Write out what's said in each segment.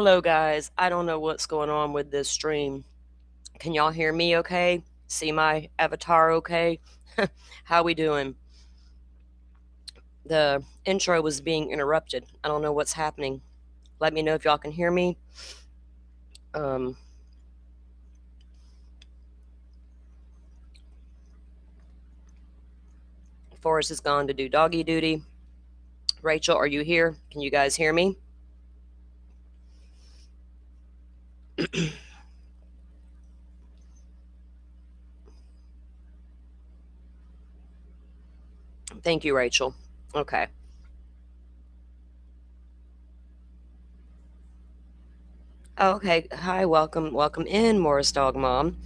Hello, guys. I don't know what's going on with this stream. Can y'all hear me okay? See my avatar okay? How we doing? The intro was being interrupted. I don't know what's happening. Let me know if y'all can hear me. Um, Forrest is gone to do doggy duty. Rachel, are you here? Can you guys hear me? Thank you, Rachel. Okay. Okay. Hi, welcome in, Morris Dog Mom.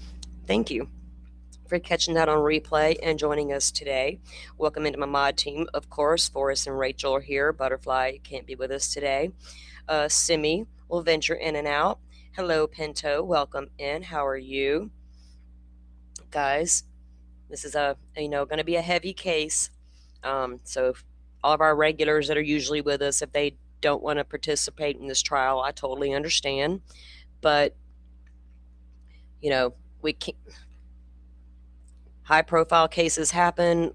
Thank you for catching that on replay and joining us today. Welcome into my mod team. Of course, Forrest and Rachel are here. Butterfly can't be with us today. Simi will venture in and out. Hello, Pinto. Welcome in. How are you? Guys, this is going to be a heavy case. So all of our regulars that are usually with us, if they don't want to participate in this trial, I totally understand. But, we can't, high profile cases happen,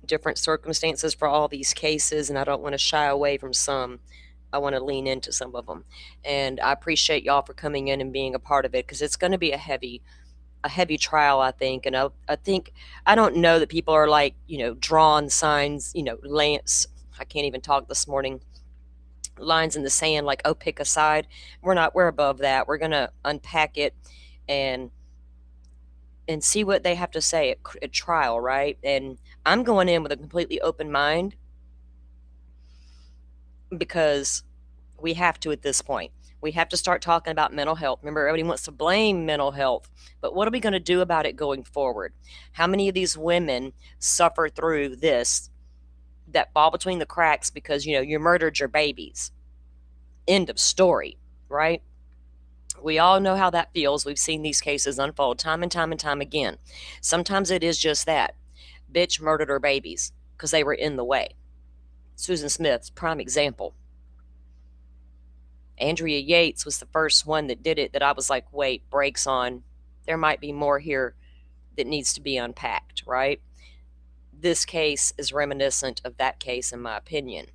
different circumstances for all these cases, and I don't want to shy away from some. I want to lean into some of them, and I appreciate y'all for coming in and being a part of it, because it's going to be a heavy trial, I think. And I think, I don't know that people are like, drawn signs, Lance, I can't even talk this morning, lines in the sand, like, oh, pick a side. We're above that. We're going to unpack it and see what they have to say at trial, right? And I'm going in with a completely open mind, because we have to at this point. We have to start talking about mental health. Remember, everybody wants to blame mental health, but what are we going to do about it going forward? How many of these women suffer through this, that fall between the cracks because, you murdered your babies? End of story, right? We all know how that feels. We've seen these cases unfold time and time and time again. Sometimes it is just that. Bitch murdered her babies because they were in the way. Susan Smith's prime example. Andrea Yates was the first one that did it that I was like, wait, brakes on. There might be more here that needs to be unpacked, right? This case is reminiscent of that case, in my opinion.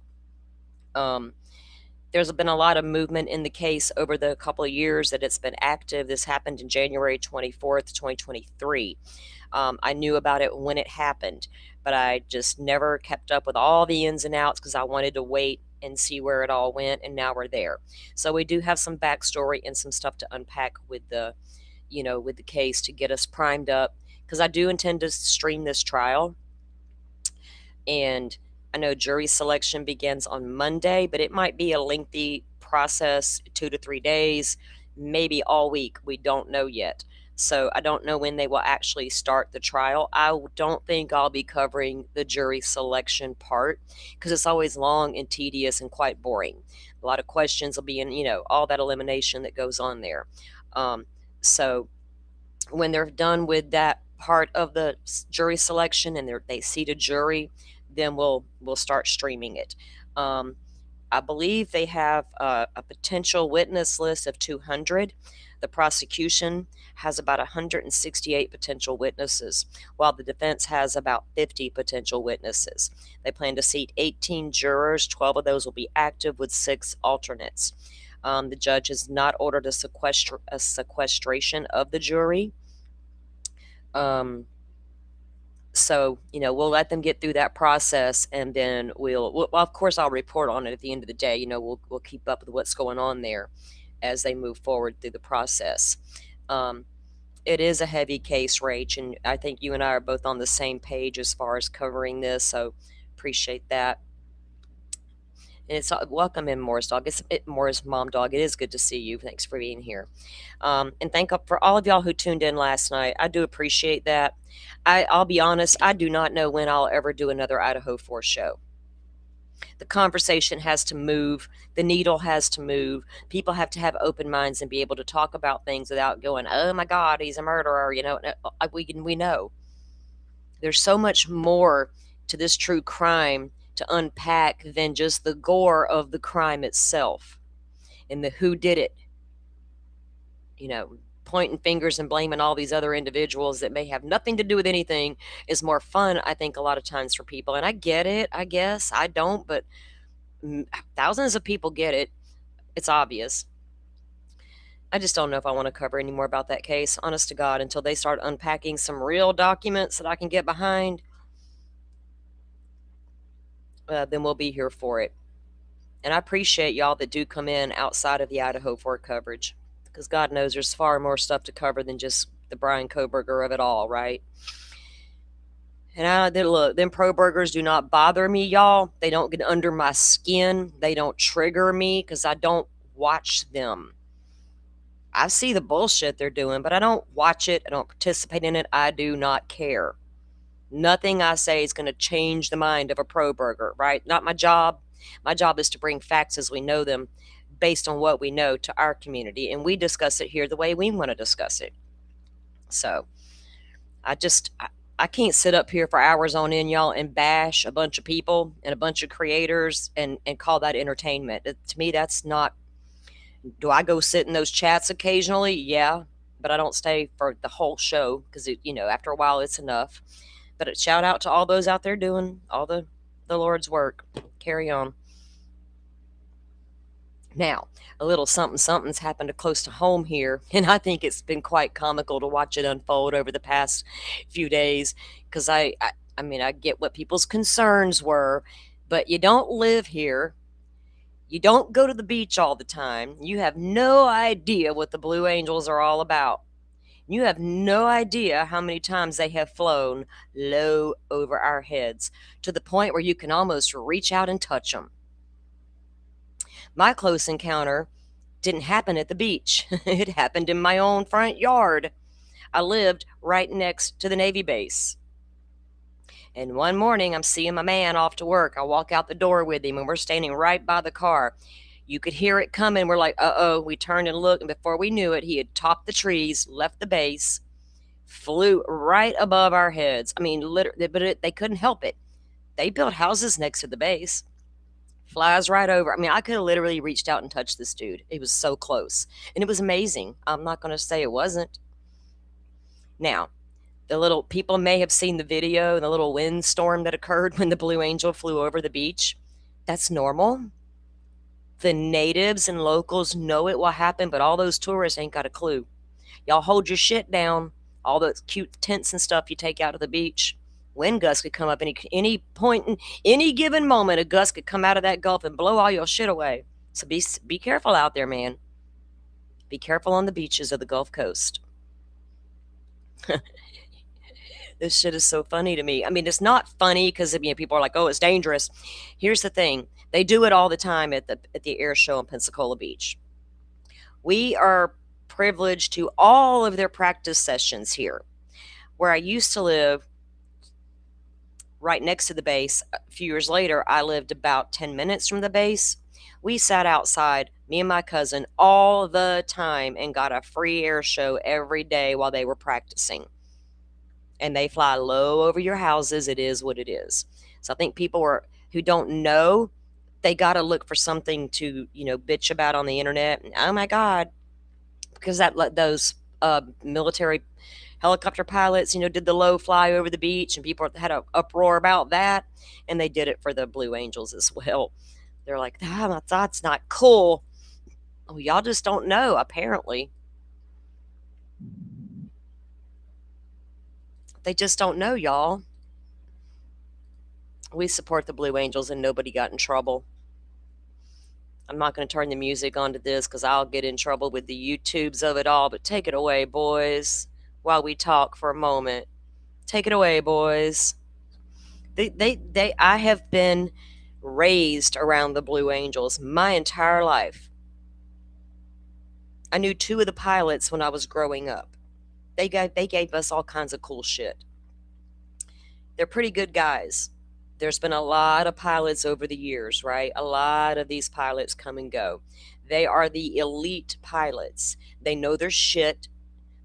There's been a lot of movement in the case over the couple of years that it's been active. This happened in January 24th, 2023. I knew about it when it happened, but I just never kept up with all the ins and outs because I wanted to wait and see where it all went, and now we're there. So we do have some backstory and some stuff to unpack with the case to get us primed up, because I do intend to stream this trial. And I know jury selection begins on Monday, but it might be a lengthy process, 2 to 3 days, maybe all week. We don't know yet. So I don't know when they will actually start the trial. I don't think I'll be covering the jury selection part, because it's always long and tedious and quite boring. A lot of questions will be in, all that elimination that goes on there. So when they're done with that part of the jury selection and they seat a jury, then we'll start streaming it. I believe they have a potential witness list of 200. The prosecution has about 168 potential witnesses, while the defense has about 50 potential witnesses. They plan to seat 18 jurors. 12 of those will be active with 6 alternates. The judge has not ordered a sequestration of the jury. So, we'll let them get through that process, and then well, of course, I'll report on it at the end of the day. We'll keep up with what's going on there as they move forward through the process. It is a heavy case, Rach, and I think you and I are both on the same page as far as covering this, so appreciate that. And it's welcome in, Morris Dog. Morris Mom Dog. It is good to see you. Thanks for being here. And thank you for all of y'all who tuned in last night. I do appreciate that. I'll be honest, I do not know when I'll ever do another Idaho 4 show. The conversation has to move. The needle has to move. People have to have open minds and be able to talk about things without going, oh my God, he's a murderer. We know. There's so much more to this true crime to unpack than just the gore of the crime itself. and the who did it, you know, pointing fingers and blaming all these other individuals that may have nothing to do with anything is more fun, I think, a lot of times for people. And I get it, I guess. I don't, but thousands of people get it. It's obvious. I just don't know if I want to cover any more about that case, honest to God, until they start unpacking some real documents that I can get behind. Then we'll be here for it. And I appreciate y'all that do come in outside of the Idaho for coverage, because God knows there's far more stuff to cover than just the Brian Koberger of it all, right? And look, them pro burgers do not bother me, y'all. They don't get under my skin. They don't trigger me because I don't watch them. I see the bullshit they're doing, but I don't watch it. I don't participate in it. I do not care. Nothing I say is going to change the mind of a pro burger, right? Not my job. My job is to bring facts as we know them based on what we know to our community. And we discuss it here the way we want to discuss it. So I can't sit up here for hours on end, y'all, and bash a bunch of people and a bunch of creators and call that entertainment. To me, that's not. Do I go sit in those chats occasionally? Yeah, but I don't stay for the whole show because, after a while it's enough. But shout out to all those out there doing all the Lord's work. Carry on. Now, a little something's happened close to home here, and I think it's been quite comical to watch it unfold over the past few days because I get what people's concerns were, but you don't live here. You don't go to the beach all the time. You have no idea what the Blue Angels are all about. You have no idea how many times they have flown low over our heads to the point where you can almost reach out and touch them. My close encounter didn't happen at the beach. It happened in my own front yard. I lived right next to the Navy base. And one morning, I'm seeing my man off to work. I walk out the door with him, and we're standing right by the car. You could hear it coming. We're like, uh-oh. We turned and looked, and before we knew it, he had topped the trees, left the base, flew right above our heads. I mean, literally, but they couldn't help it. They built houses next to the base. Flies right over. I mean, I could have literally reached out and touched this dude. It was so close. And it was amazing. I'm not going to say it wasn't. Now, the little people may have seen the video, the little windstorm that occurred when the Blue Angel flew over the beach. That's normal. The natives and locals know it will happen, but all those tourists ain't got a clue. Y'all hold your shit down. All those cute tents and stuff you take out of the beach. Wind gusts could come up any point in any given moment. A gust could come out of that Gulf and blow all your shit away. So be careful out there, man. Be careful on the beaches of the Gulf Coast. This shit is so funny to me. I mean, it's not funny because people are like, "Oh, it's dangerous." Here's the thing: they do it all the time at the air show in Pensacola Beach. We are privileged to all of their practice sessions here. Where I used to live, right next to the base, a few years later, I lived about 10 minutes from the base. We sat outside, me and my cousin, all the time and got a free air show every day while they were practicing. And they fly low over your houses. It is what it is. So I think people who don't know, they got to look for something to, bitch about on the internet. Oh my God. Because those military helicopter pilots, did the low fly over the beach, and people had an uproar about that. And they did it for the Blue Angels as well. They're like, that's not cool. Oh, y'all just don't know, apparently. They just don't know, y'all. We support the Blue Angels and nobody got in trouble. I'm not going to turn the music onto this because I'll get in trouble with the YouTubes of it all, but take it away, boys, while we talk for a moment. Take it away, boys. I have been raised around the Blue Angels my entire life. I knew 2 of the pilots when I was growing up. They gave us all kinds of cool shit. They're pretty good guys. There's been a lot of pilots over the years, right? A lot of these pilots come and go. They are the elite pilots. They know their shit.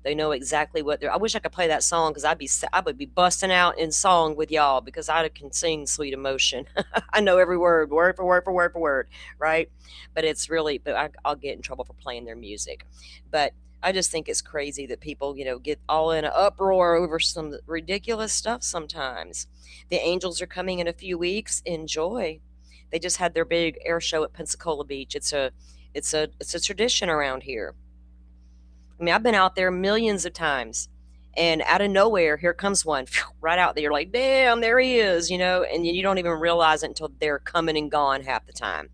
They know exactly what they're. I wish I could play that song because I would be busting out in song with y'all because I can sing Sweet Emotion. I know every word for word for word for word, right? But it's really, but I'll get in trouble for playing their music. But I just think it's crazy that people, get all in an uproar over some ridiculous stuff sometimes. The Angels are coming in a few weeks. Enjoy. They just had their big air show at Pensacola Beach. It's a tradition around here. I mean, I've been out there millions of times, and out of nowhere, here comes one right out there. You're like, damn, there he is, and you don't even realize it until they're coming and gone half the time.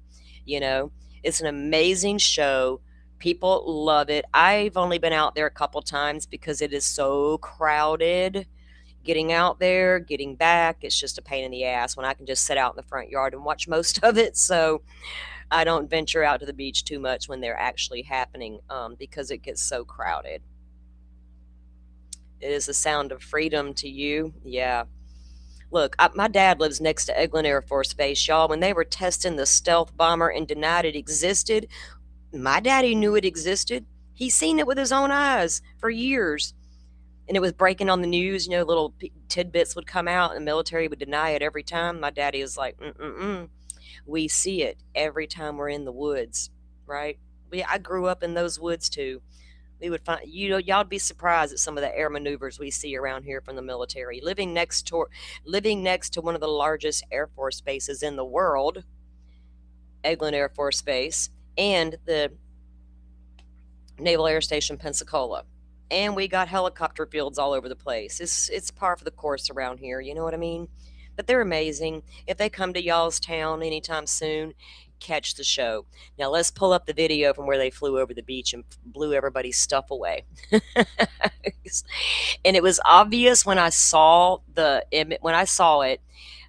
You know, it's an amazing show. People love it. I've only been out there a couple times because it is so crowded. Getting out there, getting back, it's just a pain in the ass when I can just sit out in the front yard and watch most of it. So I don't venture out to the beach too much when they're actually happening because it gets so crowded. It is the sound of freedom to you. Yeah. Look, my dad lives next to Eglin Air Force Base, y'all. When they were testing the stealth bomber and denied it existed, my daddy knew it existed. He's seen it with his own eyes for years. And it was breaking on the news, little tidbits would come out and the military would deny it every time. My daddy was like, mm-mm-mm. We see it every time we're in the woods, right? I grew up in those woods too. We would find, y'all'd be surprised at some of the air maneuvers we see around here from the military. Living next to one of the largest Air Force bases in the world, Eglin Air Force Base, and the Naval Air Station Pensacola. And we got helicopter fields all over the place. It's par for the course around here, you know what I mean? But they're amazing. If they come to y'all's town anytime soon, catch the show. Now let's pull up the video from where they flew over the beach and blew everybody's stuff away. And it was obvious when I saw it.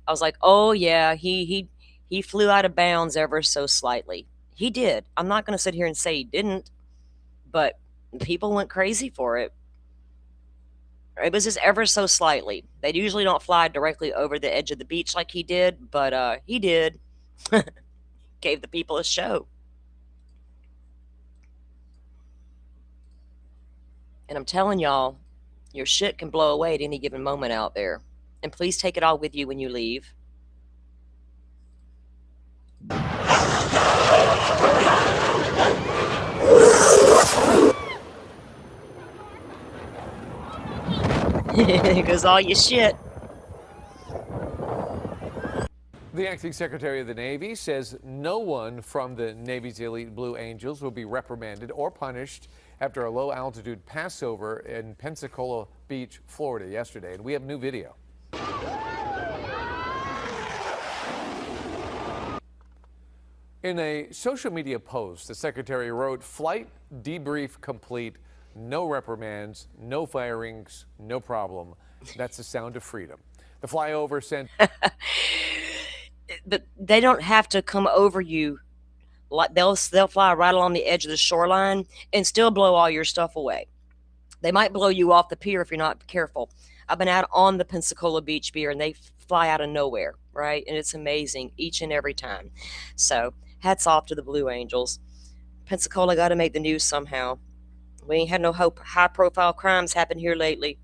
I was like, "Oh yeah, he flew out of bounds ever so slightly." He did. I'm not going to sit here and say he didn't, but people went crazy for it. It was just ever so slightly. They usually don't fly directly over the edge of the beach like he did, but he did. Gave the people a show. And I'm telling y'all, your shit can blow away at any given moment out there. And please take it all with you when you leave. Because all your shit. The acting Secretary of the Navy says no one from the Navy's elite Blue Angels will be reprimanded or punished after a low-altitude passover in Pensacola Beach, Florida yesterday. And we have new video. In a social media post, the Secretary wrote, "Flight debrief complete. No reprimands, no firings, no problem. That's the sound of freedom." The flyover sent... But they don't have to come over you. Like they'll fly right along the edge of the shoreline and still blow all your stuff away. They might blow you off the pier if you're not careful. I've been out on the Pensacola Beach pier and they fly out of nowhere, right? And it's amazing each and every time. So hats off to the Blue Angels. Pensacola got to make the news somehow. We ain't had no high-profile crimes happen here lately.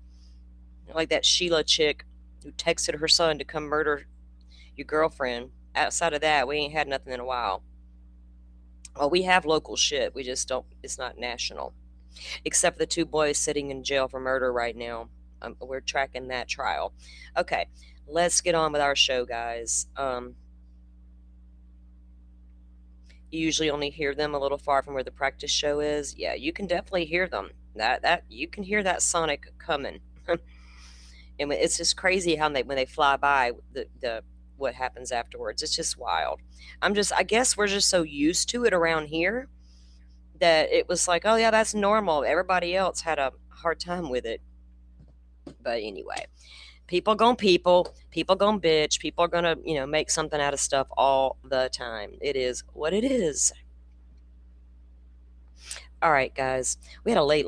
Like that Sheila chick who texted her son to come murder your girlfriend. Outside of that, we ain't had nothing in a while. Well, we have local shit. We just don't, it's not national. Except for the two boys sitting in jail for murder right now. We're tracking that trial. Okay, let's get on with our show, guys. You usually only hear them a little far from where the practice show is. Yeah, you can definitely hear them. That you can hear that sonic coming. And it's just crazy how when they fly by, the what happens afterwards. It's just wild. I guess we're just so used to it around here that it was like, oh yeah, that's normal. Everybody else had a hard time with it. But anyway, people gonna bitch. People are gonna, make something out of stuff all the time. It is what it is. All right, guys. We had a late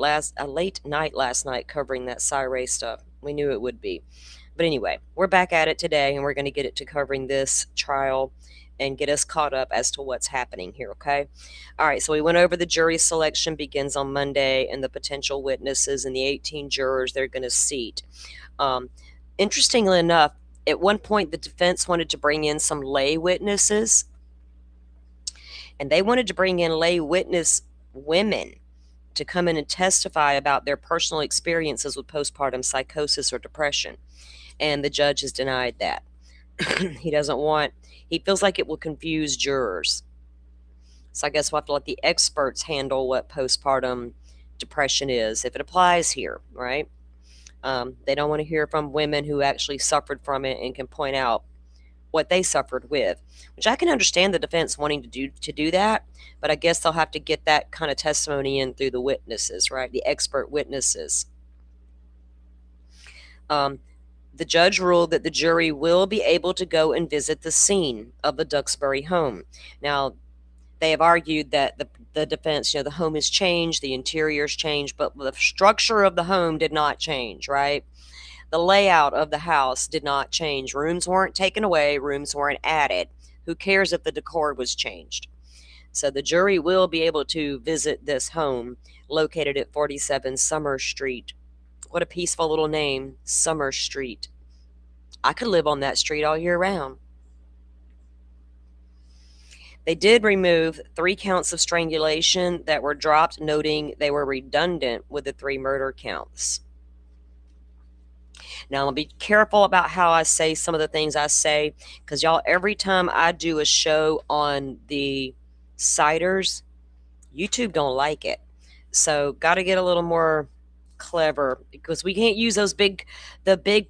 night last night covering that Cyray stuff. We knew it would be. But anyway, we're back at it today, and we're going to get it to covering this trial. and get us caught up as to what's happening here, okay? All right, so we went over the jury selection begins on Monday and the potential witnesses and the 18 jurors they're going to seat. Um, Interestingly enough, at one point the defense wanted to bring in some lay witnesses, and they wanted to bring in lay witness women to come in and testify about their personal experiences with postpartum psychosis or depression. And the judge has denied that. He feels like it will confuse jurors. So I guess we'll have to let the experts handle what postpartum depression is, if it applies here, right? They don't want to hear from women who actually suffered from it and can point out what they suffered with, which I can understand the defense wanting to do that, but I guess they'll have to get that kind of testimony in through the witnesses, right? The expert witnesses. The judge ruled that the jury will be able to go and visit the scene of the Duxbury home. Now, they have argued that the defense, the home has changed, the interior's changed, but the structure of the home did not change, right? The layout of the house did not change. Rooms weren't taken away, rooms weren't added. Who cares if the decor was changed? So the jury will be able to visit this home located at 47 Summer Street. What a peaceful little name, Summer Street. I could live on that street all year round. They did remove 3 counts of strangulation that were dropped, noting they were redundant with the 3 murder counts. Now, I'll be careful about how I say some of the things I say, because y'all, every time I do a show on the ciders, YouTube don't like it. So, got to get a little more clever, because we can't use the big,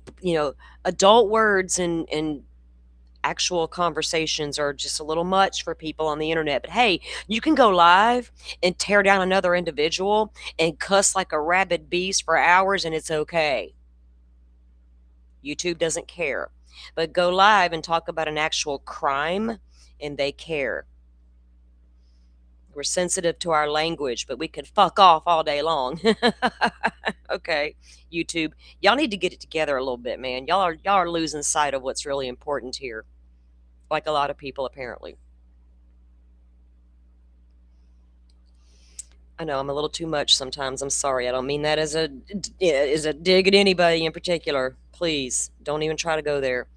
adult words and actual conversations are just a little much for people on the internet. But hey, you can go live and tear down another individual and cuss like a rabid beast for hours, and it's okay. YouTube doesn't care. But go live and talk about an actual crime, and they care. We're sensitive to our language, but we could fuck off all day long. Okay, YouTube, y'all need to get it together a little bit, man. Y'all are losing sight of what's really important here, like a lot of people apparently. I know I'm a little too much sometimes. I'm sorry. I don't mean that as a dig at anybody in particular. Please don't even try to go there.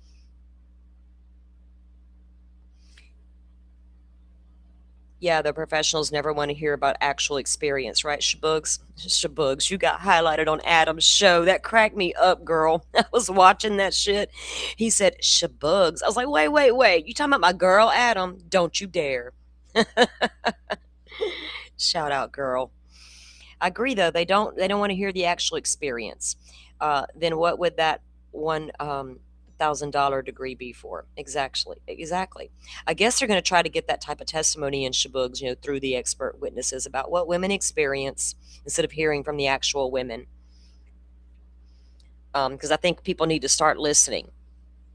Yeah, the professionals never want to hear about actual experience, right? Shabugs, shabugs. You got highlighted on Adam's show. That cracked me up, girl. I was watching that shit. He said shabugs. I was like, wait. You talking about my girl, Adam? Don't you dare. Shout out, girl. I agree, though. They don't want to hear the actual experience. Then what would that $1,000 degree be for? Exactly. I guess they're going to try to get that type of testimony in shabugs, through the expert witnesses about what women experience instead of hearing from the actual women. Because I think people need to start listening.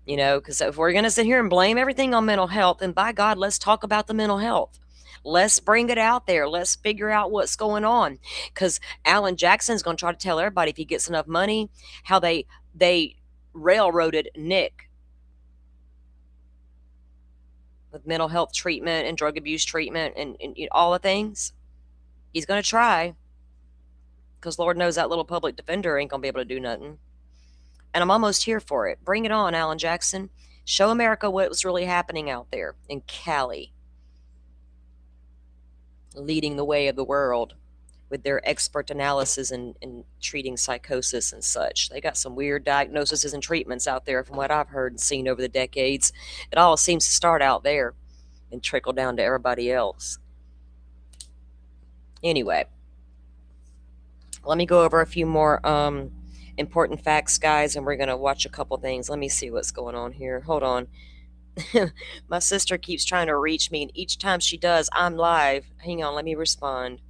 Because if we're going to sit here and blame everything on mental health, then by God, let's talk about the mental health. Let's bring it out there. Let's figure out what's going on. Because Alan Jackson's going to try to tell everybody, if he gets enough money, how they railroaded Nick with mental health treatment and drug abuse treatment and all the things. He's going to try, because Lord knows that little public defender ain't going to be able to do nothing. And I'm almost here for it. Bring it on, Alan Jackson. Show America what was really happening out there in Cali, leading the way of the world with their expert analysis and treating psychosis and such. They got some weird diagnoses and treatments out there from what I've heard and seen over the decades. It all seems to start out there and trickle down to everybody else. Anyway, let me go over a few more important facts, guys, and we're going to watch a couple things. Let me see what's going on here. Hold on. My sister keeps trying to reach me, and each time she does, I'm live. Hang on, let me respond.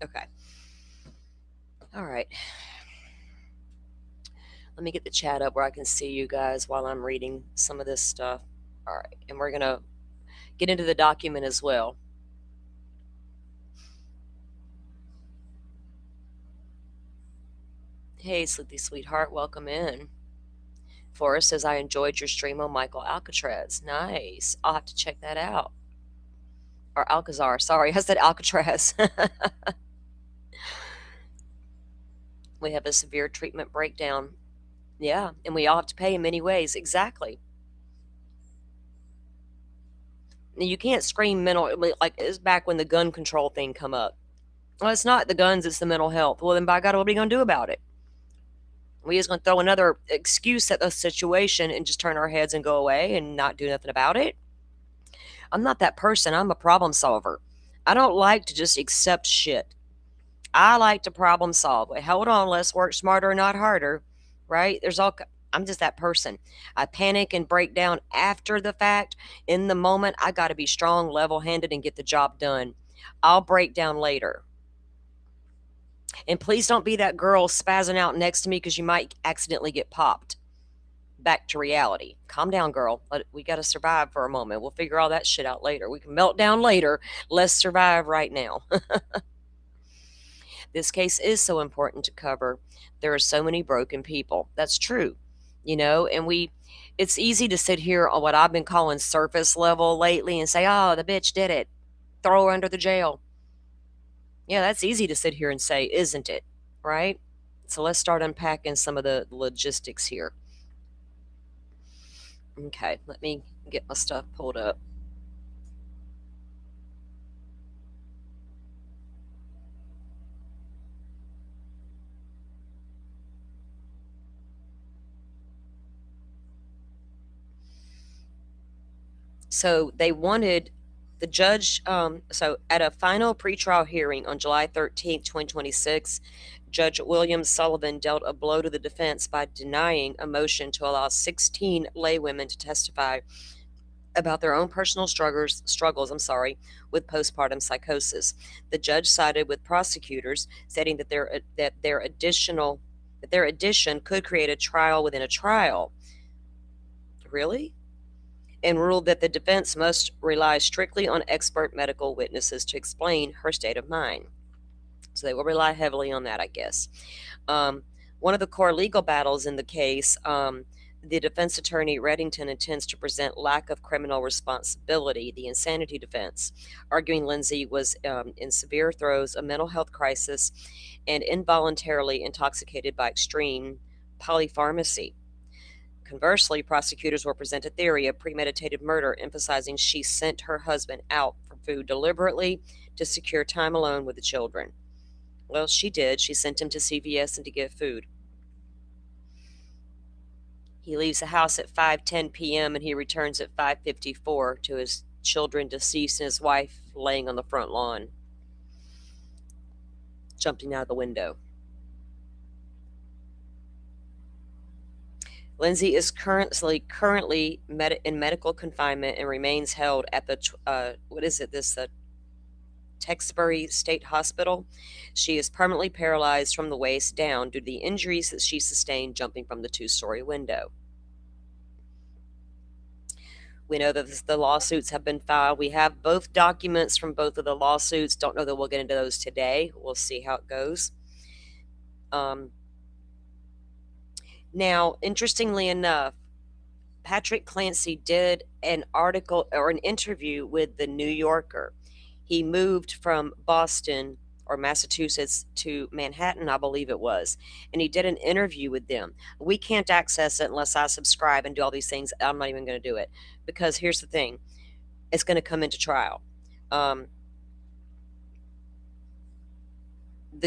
Okay. All right. Let me get the chat up where I can see you guys while I'm reading some of this stuff. All right. And we're going to get into the document as well. Hey, Sleepy Sweetheart, welcome in. Forrest says, I enjoyed your stream on Michael Alcatraz. Nice. I'll have to check that out. Or Alcazar. Sorry, I said Alcatraz. We have a severe treatment breakdown. Yeah, and we all have to pay in many ways. Exactly. You can't scream mental, like it's back when the gun control thing come up. Well, it's not the guns, it's the mental health. Well, then by God, what are we going to do about it? We just going to throw another excuse at the situation and just turn our heads and go away and not do nothing about it? I'm not that person. I'm a problem solver. I don't like to just accept shit. I like to problem solve. Wait, hold on, let's work smarter, not harder, right? I'm just that person. I panic and break down after the fact. In the moment, I got to be strong, level handed, and get the job done. I'll break down later. And please don't be that girl spazzing out next to me because you might accidentally get popped. Back to reality. Calm down, girl. We got to survive for a moment. We'll figure all that shit out later. We can melt down later. Let's survive right now. This case is so important to cover. There are so many broken people. That's true. And it's easy to sit here on what I've been calling surface level lately and say, oh, the bitch did it. Throw her under the jail. Yeah, that's easy to sit here and say, isn't it? Right? So let's start unpacking some of the logistics here. Okay, let me get my stuff pulled up. So they wanted the judge, so at a final pretrial hearing on July 13th, 2026, Judge William Sullivan dealt a blow to the defense by denying a motion to allow 16 laywomen to testify about their own personal struggles with postpartum psychosis. The judge sided with prosecutors, stating that their addition could create a trial within a trial. Really? And ruled that the defense must rely strictly on expert medical witnesses to explain her state of mind. So they will rely heavily on that, I guess. One of the core legal battles in the case, the defense attorney Reddington intends to present lack of criminal responsibility, the insanity defense, arguing Lindsay was in severe throes of mental health crisis and involuntarily intoxicated by extreme polypharmacy. Conversely, prosecutors will present a theory of premeditated murder, emphasizing she sent her husband out for food deliberately to secure time alone with the children. Well, she did. She sent him to CVS and to get food. He leaves the house at 5:10 p.m. and he returns at 5:54 to his children deceased and his wife laying on the front lawn, jumping out of the window. Lindsay is currently in medical confinement and remains held at the Tewksbury State Hospital. She is permanently paralyzed from the waist down due to the injuries that she sustained jumping from the two-story window. We know that the lawsuits have been filed. We have both documents from both of the lawsuits. Don't know that we'll get into those today. We'll see how it goes. Now, interestingly enough, Patrick Clancy did an article or an interview with the New Yorker. He moved from Boston or Massachusetts to Manhattan, I believe it was, and he did an interview with them. We can't access it unless I subscribe and do all these things. I'm not even going to do it because here's the thing. It's going to come into trial. The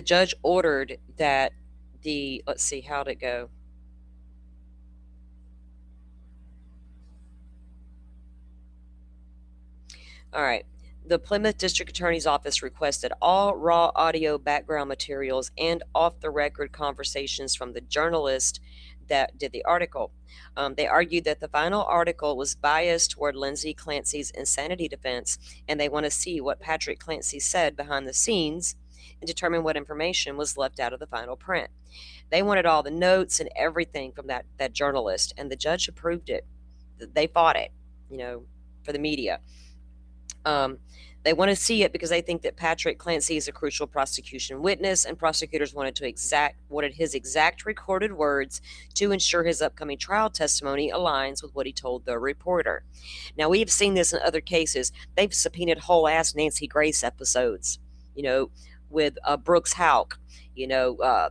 judge ordered that let's see, how'd it go? All right. The Plymouth District Attorney's Office requested all raw audio background materials and off-the-record conversations from the journalist that did the article. They argued that the final article was biased toward Lindsay Clancy's insanity defense, and they want to see what Patrick Clancy said behind the scenes and determine what information was left out of the final print. They wanted all the notes and everything from that journalist, and the judge approved it. They fought it, you know, for the media. Um, they want to see it because they think that Patrick Clancy is a crucial prosecution witness, and prosecutors wanted his exact recorded words to ensure his upcoming trial testimony aligns with what he told the reporter. Now, we have seen this in other cases. They've subpoenaed whole ass Nancy Grace episodes, you know, with Brooks Houck, you know,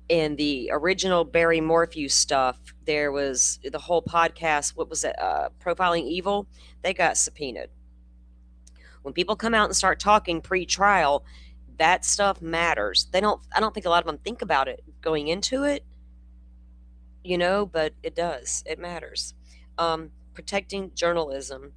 in the original Barry Morphew stuff, there was the whole podcast. What was it? Profiling Evil. They got subpoenaed. When people come out and start talking pre-trial, that stuff matters. They don't. I don't think a lot of them think about it going into it, you know, but it does. It matters. Protecting journalism.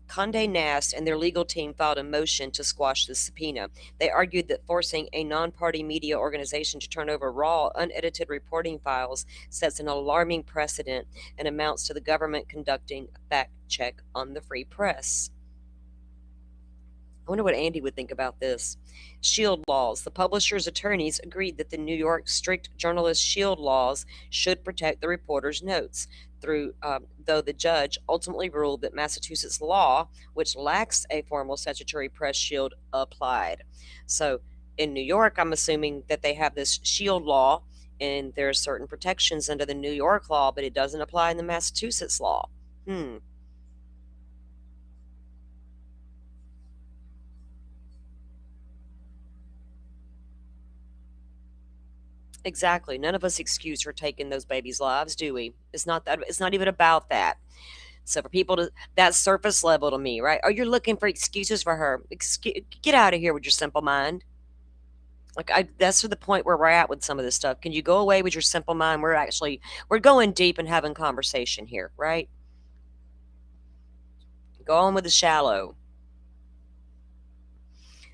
Condé Nast and their legal team filed a motion to squash the subpoena. They argued that forcing a non party media organization to turn over raw, unedited reporting files sets an alarming precedent and amounts to the government conducting a fact check on the free press. I wonder what Andy would think about this. Shield laws. The publisher's attorneys agreed that the New York strict journalist shield laws should protect the reporter's notes. Though the judge ultimately ruled that Massachusetts law, which lacks a formal statutory press shield, applied. So in New York, I'm assuming that they have this shield law, and there are certain protections under the New York law, but it doesn't apply in the Massachusetts law. Exactly. None of us excuse her taking those babies' lives, do we? It's not that. It's not even about that. So for people to that's surface level to me, right? Oh, you're looking for excuses for her. Get out of here with your simple mind. Like that's to the point where we're at with some of this stuff. Can you go away with your simple mind? We're going deep and having conversation here, right? Go on with the shallow.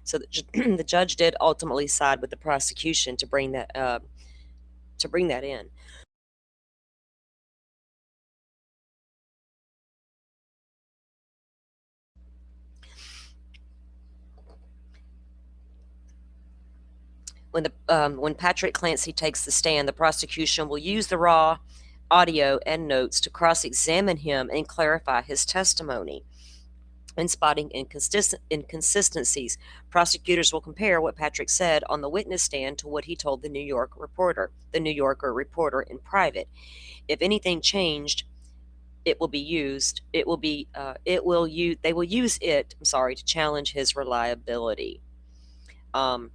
So the judge did ultimately side with the prosecution to bring that in. When Patrick Clancy takes the stand, the prosecution will use the raw audio and notes to cross-examine him and clarify his testimony. In spotting inconsistencies, prosecutors will compare what Patrick said on the witness stand to what he told the New Yorker reporter in private. If anything changed, it will be used. It will be. It will use. They will use it. I'm sorry, to challenge his reliability. Um,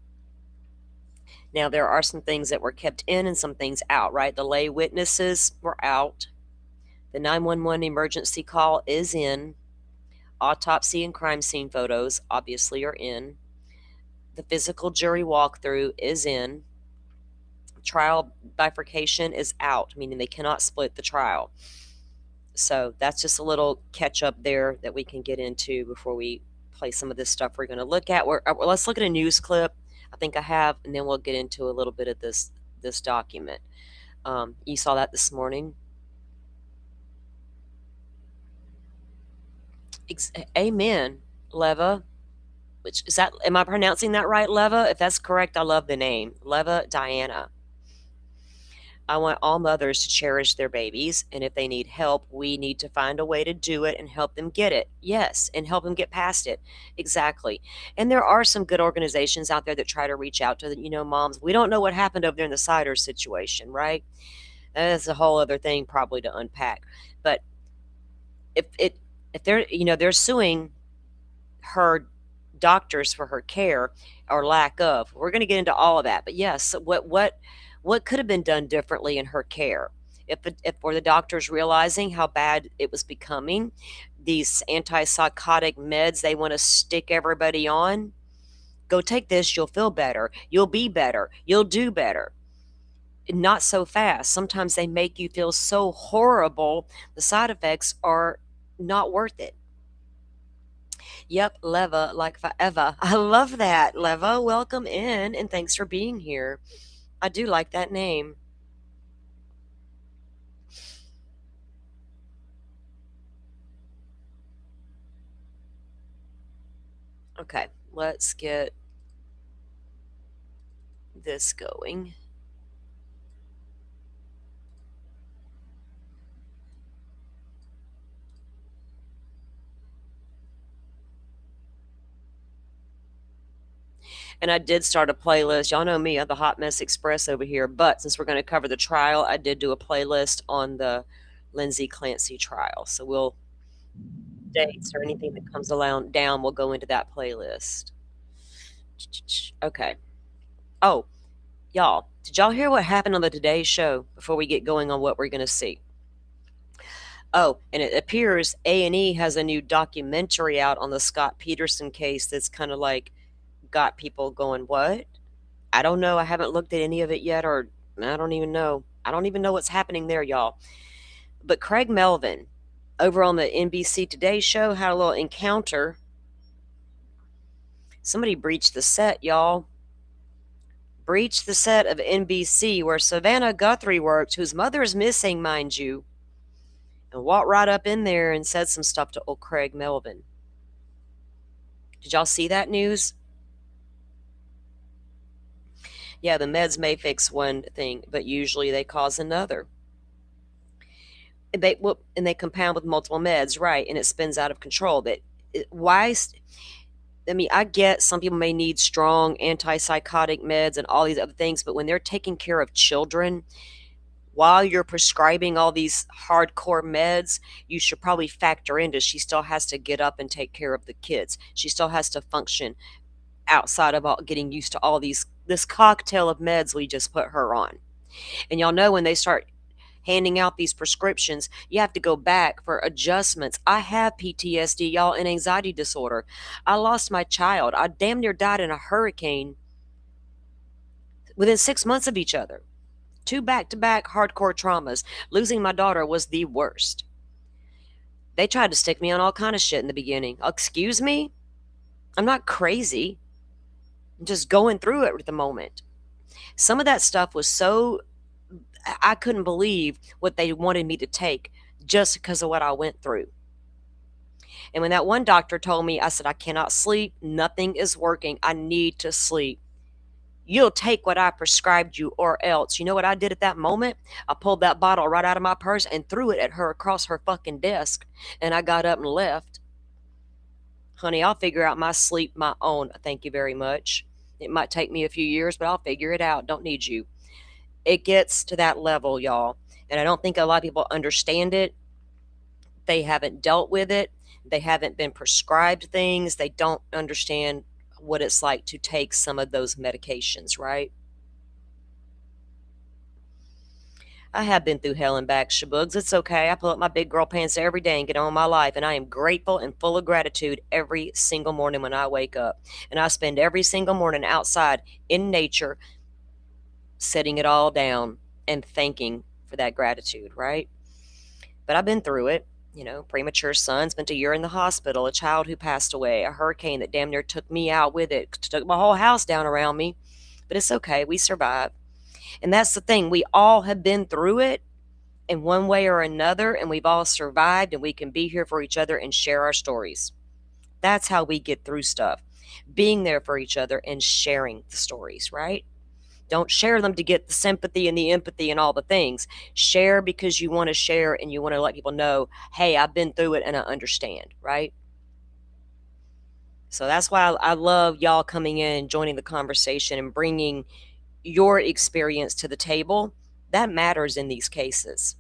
Now, there are some things that were kept in and some things out, right? The lay witnesses were out. The 911 emergency call is in. Autopsy and crime scene photos obviously are in. The physical jury walkthrough is in. Trial bifurcation is out, meaning they cannot split the trial. So that's just a little catch up there that we can get into before we play some of this stuff we're going to look at. Let's look at a news clip. I think I have, and then we'll get into a little bit of this document. You saw that this morning. Amen, Leva. Which is that? Am I pronouncing that right, Leva? If that's correct, I love the name, Leva Diana. I want all mothers to cherish their babies, and if they need help, we need to find a way to do it and help them get it. Yes, and help them get past it. Exactly. And there are some good organizations out there that try to reach out to moms. We don't know what happened over there in the cider situation, right? That's a whole other thing probably to unpack. But if they're suing her doctors for her care or lack of. We're going to get into all of that. But yes, what could have been done differently in her care? If were the doctors realizing how bad it was becoming, these antipsychotic meds they want to stick everybody on, go take this, you'll feel better, you'll be better, you'll do better. Not so fast. Sometimes they make you feel so horrible, the side effects are not worth it. Yep, Leva, like forever. I love that, Leva. Welcome in, and thanks for being here. I do like that name. Okay, let's get this going. And I did start a playlist. Y'all know me, I'm the Hot Mess Express over here. But since we're going to cover the trial, I did do a playlist on the Lindsay Clancy trial. So we'll dates or anything that comes along down will go into that playlist. Okay. Oh, y'all, did y'all hear what happened on the Today Show before we get going on what we're going to see? Oh, and it appears A&E has a new documentary out on the Scott Peterson case that's kind of like got people going, what? I don't know. I haven't looked at any of it yet, or I don't even know. I don't even know what's happening there, y'all. But Craig Melvin over on the NBC Today show had a little encounter. Somebody breached the set, y'all. Breached the set of NBC where Savannah Guthrie worked, whose mother is missing, mind you, and walked right up in there and said some stuff to old Craig Melvin. Did y'all see that news? Yeah, the meds may fix one thing, but usually they cause another. And they compound with multiple meds, right? And it spins out of control. I mean, I get some people may need strong antipsychotic meds and all these other things, but when they're taking care of children while you're prescribing all these hardcore meds, you should probably factor into she still has to get up and take care of the kids. She still has to function outside of all, getting used to all this cocktail of meds we just put her on. And y'all know when they start handing out these prescriptions, you have to go back for adjustments. I have PTSD, y'all, and anxiety disorder. I lost my child. I damn near died in a hurricane within 6 months of each other. 2 back-to-back hardcore traumas. Losing my daughter was the worst. They tried to stick me on all kind of shit in the beginning. Excuse me? I'm not crazy. I'm just going through it at the moment. Some of that stuff was so, I couldn't believe what they wanted me to take just because of what I went through. And when that one doctor told me, I said, I cannot sleep. Nothing is working. I need to sleep. You'll take what I prescribed you or else. You know what I did at that moment? I pulled that bottle right out of my purse and threw it at her across her fucking desk. And I got up and left. Honey, I'll figure out my sleep my own. Thank you very much. It might take me a few years, but I'll figure it out. Don't need you. It gets to that level, y'all. And I don't think a lot of people understand it. They haven't dealt with it. They haven't been prescribed things. They don't understand what it's like to take some of those medications, right? I have been through hell and back, shabugs. It's okay. I pull up my big girl pants every day and get on with my life, and I am grateful and full of gratitude every single morning when I wake up. And I spend every single morning outside in nature, setting it all down and thanking for that gratitude, right? But I've been through it. You know, premature son, spent a year in the hospital, a child who passed away, a hurricane that damn near took me out with it, took my whole house down around me. But it's okay. We survived. And that's the thing. We all have been through it in one way or another, and we've all survived, and we can be here for each other and share our stories. That's how we get through stuff. Being there for each other and sharing the stories, right? Don't share them to get the sympathy and the empathy and all the things. Share because you want to share and you want to let people know, hey, I've been through it and I understand, right? So that's why I love y'all coming in, joining the conversation, and bringing your experience to the table. That matters in these cases.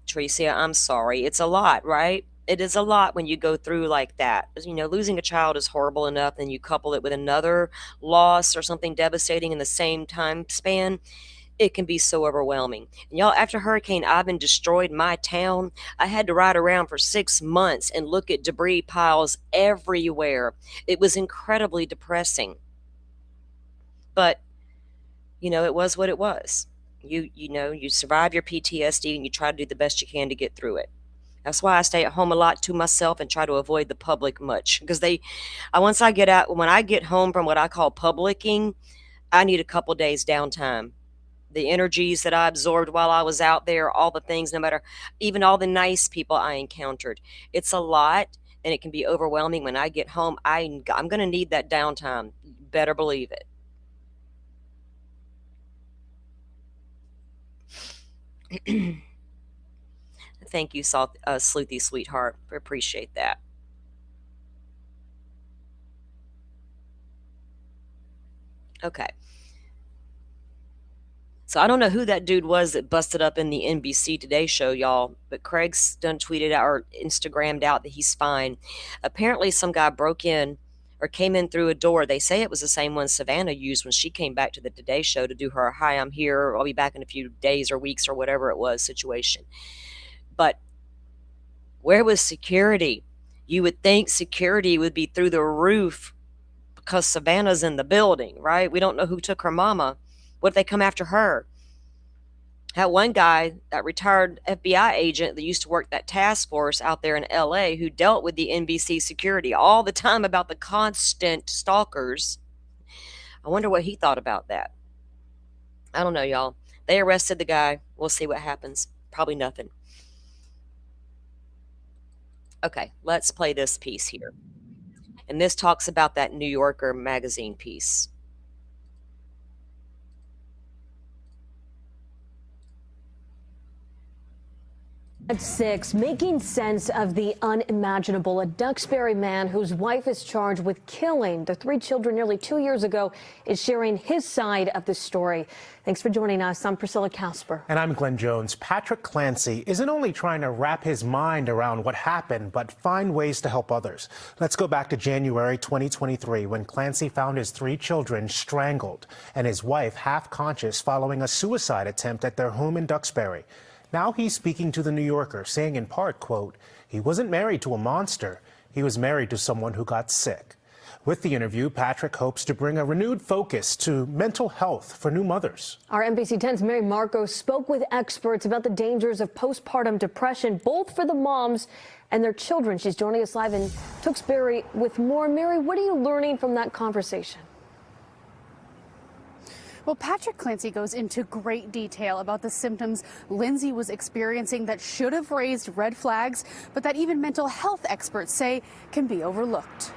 Tricia, I'm sorry. It's a lot, right? It is a lot when you go through like that. You know, losing a child is horrible enough, and you couple it with another loss or something devastating in the same time span. It can be so overwhelming. And y'all, after Hurricane Ivan destroyed my town, I had to ride around for 6 months and look at debris piles everywhere. It was incredibly depressing. But, you know, it was what it was. You know, you survive your PTSD and you try to do the best you can to get through it. That's why I stay at home a lot to myself and try to avoid the public much, because once I get out, when I get home from what I call publicing, I need a couple days downtime. the energies that I absorbed while I was out there, all the things, no matter even all the nice people I encountered. It's a lot and it can be overwhelming. When I get home, I'm going to need that downtime. Better believe it. Thank you, Sleuthy Sweetheart. Appreciate that. Okay. So I don't know who that dude was that busted up in the NBC Today show, y'all, but Craig's done tweeted out or Instagrammed out that he's fine. Apparently some guy broke in or came in through a door. They say it was the same one Savannah used when she came back to the Today show to do her "Hi, I'm here, I'll be back in a few days or weeks" or whatever it was situation. But where was security? You would think security would be through the roof because Savannah's in the building, right? We don't know who took her mama. What if they come after her? That one guy, that retired FBI agent that used to work that task force out there in LA, who dealt with the NBC security all the time about the constant stalkers. I wonder what he thought about that. I don't know, y'all. They arrested the guy. We'll see what happens. Probably nothing. Okay, let's play this piece here. And this talks about that New Yorker magazine piece. At 6, making sense of the unimaginable. A Duxbury man whose wife is charged with killing the 3 children nearly 2 years ago is sharing his side of the story. Thanks for joining us. I'm Priscilla Casper. And I'm Glenn Jones. Patrick Clancy isn't only trying to wrap his mind around what happened, but find ways to help others. Let's go back to January 2023 when Clancy found his 3 children strangled and his wife half conscious following a suicide attempt at their home in Duxbury. Now he's speaking to The New Yorker, saying in part, quote, he wasn't married to a monster. He was married to someone who got sick. With the interview, Patrick hopes to bring a renewed focus to mental health for new mothers. Our NBC 10's Mary Marcos spoke with experts about the dangers of postpartum depression, both for the moms and their children. She's joining us live in Tewksbury with more. Mary, what are you learning from that conversation? Well, Patrick Clancy goes into great detail about the symptoms Lindsay was experiencing that should have raised red flags, but that even mental health experts say can be overlooked.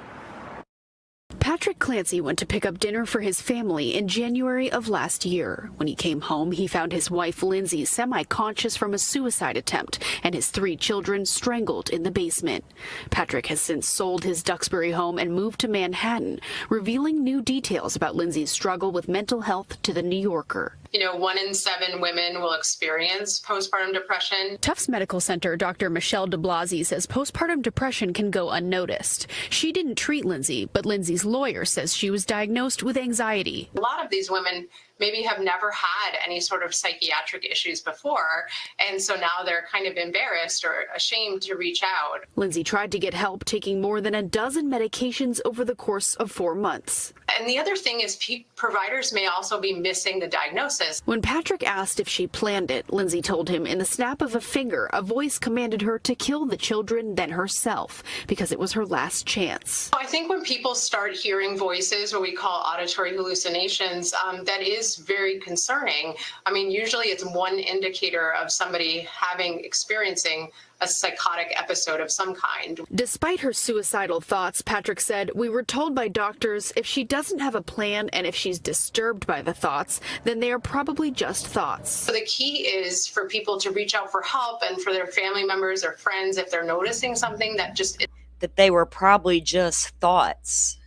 Patrick Clancy went to pick up dinner for his family in January of last year. When he came home, he found his wife Lindsay semi-conscious from a suicide attempt and his 3 children strangled in the basement. Patrick has since sold his Duxbury home and moved to Manhattan, revealing new details about Lindsay's struggle with mental health to The New Yorker. 1 in 7 women will experience postpartum depression. Tufts Medical Center Dr. Michelle de Blasi says postpartum depression can go unnoticed. She didn't treat Lindsay, but Lindsay's lawyer says she was diagnosed with anxiety. A lot of these women maybe have never had any sort of psychiatric issues before, and so now they're kind of embarrassed or ashamed to reach out. Lindsay tried to get help, taking more than a dozen medications over the course of 4 months. And the other thing is providers may also be missing the diagnosis. When Patrick asked if she planned it, Lindsay told him in the snap of a finger, a voice commanded her to kill the children, then herself, because it was her last chance. I think when people start hearing voices, what we call auditory hallucinations, that is very concerning. I mean, usually it's one indicator of somebody experiencing a psychotic episode of some kind. Despite her suicidal thoughts, Patrick said, we were told by doctors if she doesn't have a plan and if she's disturbed by the thoughts, then they are probably just thoughts. So the key is for people to reach out for help and for their family members or friends if they're noticing something that they were probably just thoughts.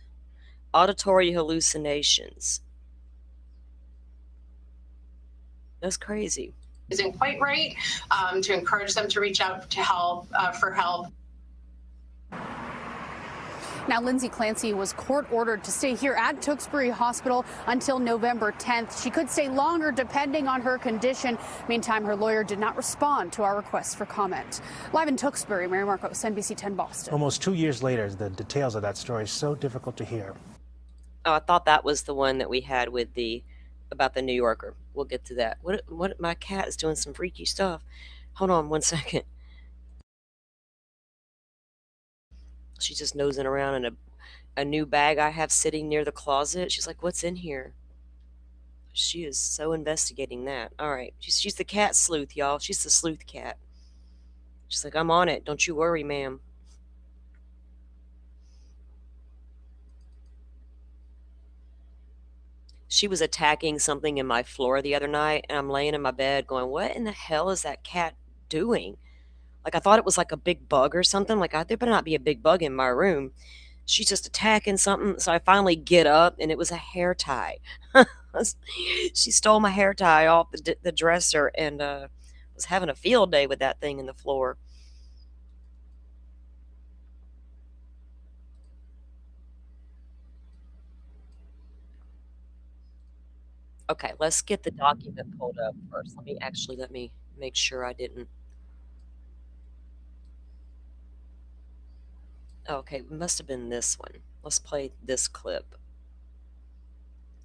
Auditory hallucinations. That's crazy. Isn't quite right, to encourage them to reach out to for help. Now, Lindsay Clancy was court-ordered to stay here at Tewksbury Hospital until November 10th. She could stay longer depending on her condition. Meantime, her lawyer did not respond to our request for comment. Live in Tewksbury, Mary Marcos, NBC 10 Boston. Almost 2 years later, the details of that story is so difficult to hear. Oh, I thought that was the one that we had with about the New Yorker. We'll get to that. What my cat is doing some freaky stuff. Hold on 1 second. She's just nosing around in a new bag I have sitting near the closet. She's like, what's in here? She is so investigating that. All right. She's the cat sleuth, y'all. She's the sleuth cat. She's like, I'm on it. Don't you worry, ma'am. She was attacking something in my floor the other night, and I'm laying in my bed going, what in the hell is that cat doing? Like, I thought it was like a big bug or something. Like, there better not be a big bug in my room. She's just attacking something. So I finally get up, and it was a hair tie. She stole my hair tie off the dresser and was having a field day with that thing in the floor. Okay, let's get the document pulled up first. Let me make sure I didn't. Okay, it must have been this one. Let's play this clip.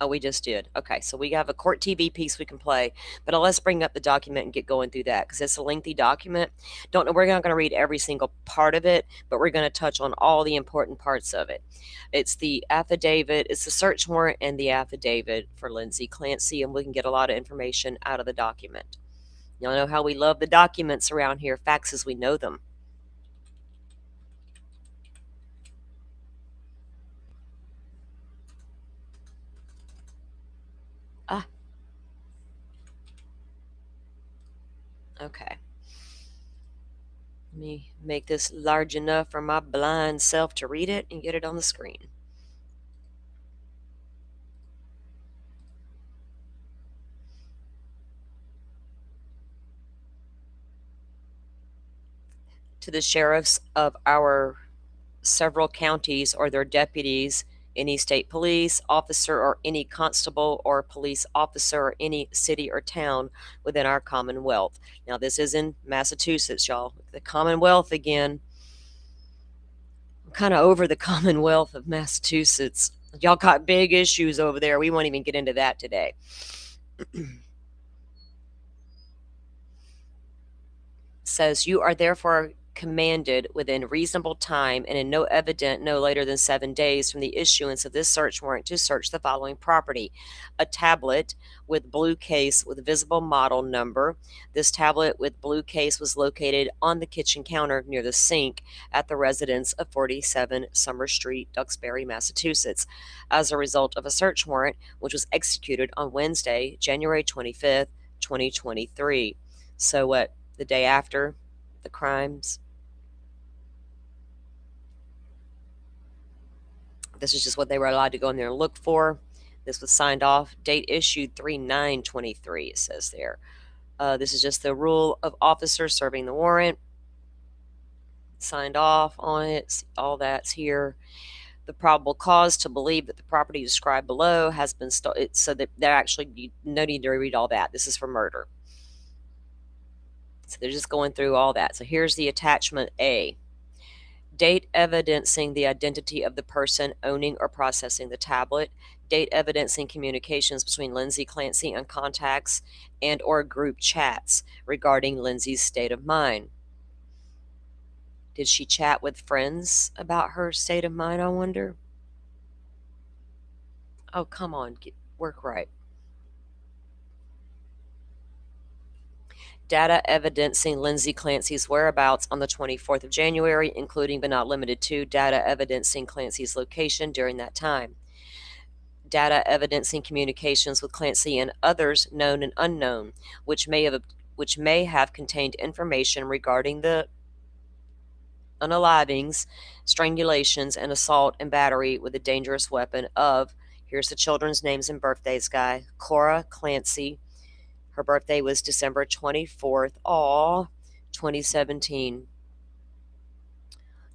Oh, we just did. Okay, so we have a court TV piece we can play, but let's bring up the document and get going through that because it's a lengthy document. Don't know, we're not going to read every single part of it, but we're going to touch on all the important parts of it. It's the affidavit, it's the search warrant and the affidavit for Lindsay Clancy, and we can get a lot of information out of the document. Y'all know how we love the documents around here, facts as we know them. Ah. Okay. Let me make this large enough for my blind self to read it and get it on the screen. To the sheriffs of our several counties or their deputies, any state police officer or any constable or police officer or any city or town within our Commonwealth. Now, this is in Massachusetts, y'all. The Commonwealth again. I'm kind of over the Commonwealth of Massachusetts. Y'all got big issues over there. We won't even get into that today. Says, you are therefore commanded within reasonable time and in no evident no later than 7 days from the issuance of this search warrant to search the following property: a tablet with blue case with visible model number. This tablet with blue case was located on the kitchen counter near the sink at the residence of 47 Summer Street, Duxbury, Massachusetts, as a result of a search warrant which was executed on Wednesday, January 25th, 2023. So what, the day after the crimes? This is just what they were allowed to go in there and look for. This was signed off. Date issued 3/9/23, it says there. This is just the rule of officers serving the warrant. Signed off on it. All that's here. The probable cause to believe that the property described below has been stolen. So that there actually no need to read all that. This is for murder. So they're just going through all that. So here's the attachment A. Date evidencing the identity of the person owning or processing the tablet. Date evidencing communications between Lindsay Clancy and contacts and or group chats regarding Lindsay's state of mind. Did she chat with friends about her state of mind, I wonder? Oh, come on, work right. Data evidencing Lindsay Clancy's whereabouts on the 24th of January, including but not limited to data evidencing Clancy's location during that time. Data evidencing communications with Clancy and others known and unknown, which may have contained information regarding the unalivings, strangulations, and assault and battery with a dangerous weapon of, here's the children's names and birthdays, guy, Cora Clancy. Her birthday was December 24th, 2017.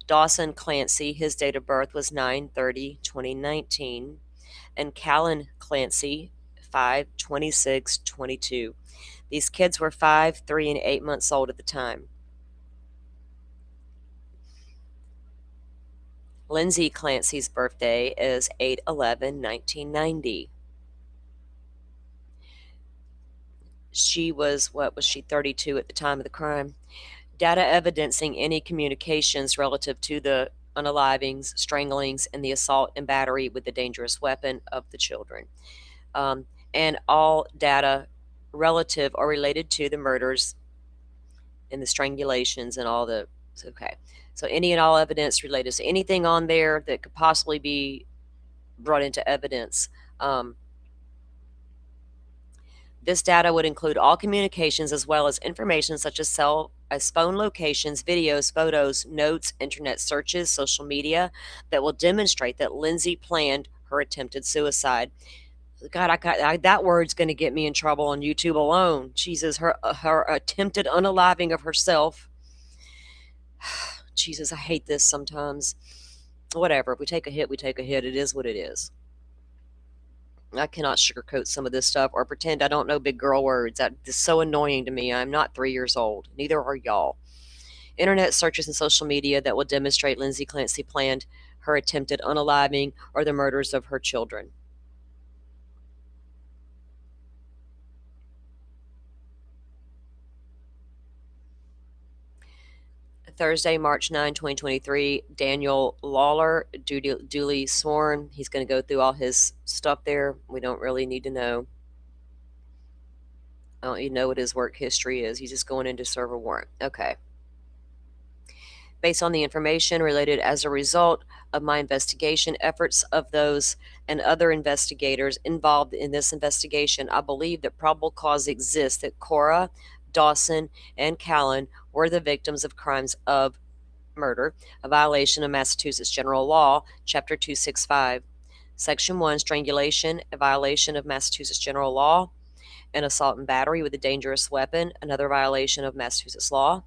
Dawson Clancy, his date of birth was 9/30/2019. And Callan Clancy, 5/26/22. These kids were 5, 3, and 8 months old at the time. Lindsay Clancy's birthday is 8/11/1990. She was, 32 at the time of the crime. Data evidencing any communications relative to the unalivings, stranglings, and the assault and battery with the dangerous weapon of the children. and all data relative or related to the murders and the strangulations and all the, okay. So any and all evidence related to anything on there that could possibly be brought into evidence. This data would include all communications as well as information such as phone locations, videos, photos, notes, internet searches, social media that will demonstrate that Lindsay planned her attempted suicide. God, that word's going to get me in trouble on YouTube alone. Jesus, her attempted unaliving of herself. Jesus, I hate this sometimes. Whatever. If we take a hit, we take a hit. It is what it is. I cannot sugarcoat some of this stuff or pretend I don't know big girl words. That is so annoying to me. I'm not 3 years old. Neither are y'all. Internet searches and social media that will demonstrate Lindsay Clancy planned her attempted unaliving or the murders of her children. Thursday, March 9, 2023, Daniel Lawler, duly sworn. He's going to go through all his stuff there. We don't really need to know. I don't even know what his work history is. He's just going in to serve a warrant. Okay. Based on the information related as a result of my investigation efforts of those and other investigators involved in this investigation, I believe that probable cause exists that Cora, Dawson, and Callan were the victims of crimes of murder, a violation of Massachusetts General Law, Chapter 265. Section 1, strangulation, a violation of Massachusetts General Law, and assault and battery with a dangerous weapon, another violation of Massachusetts law.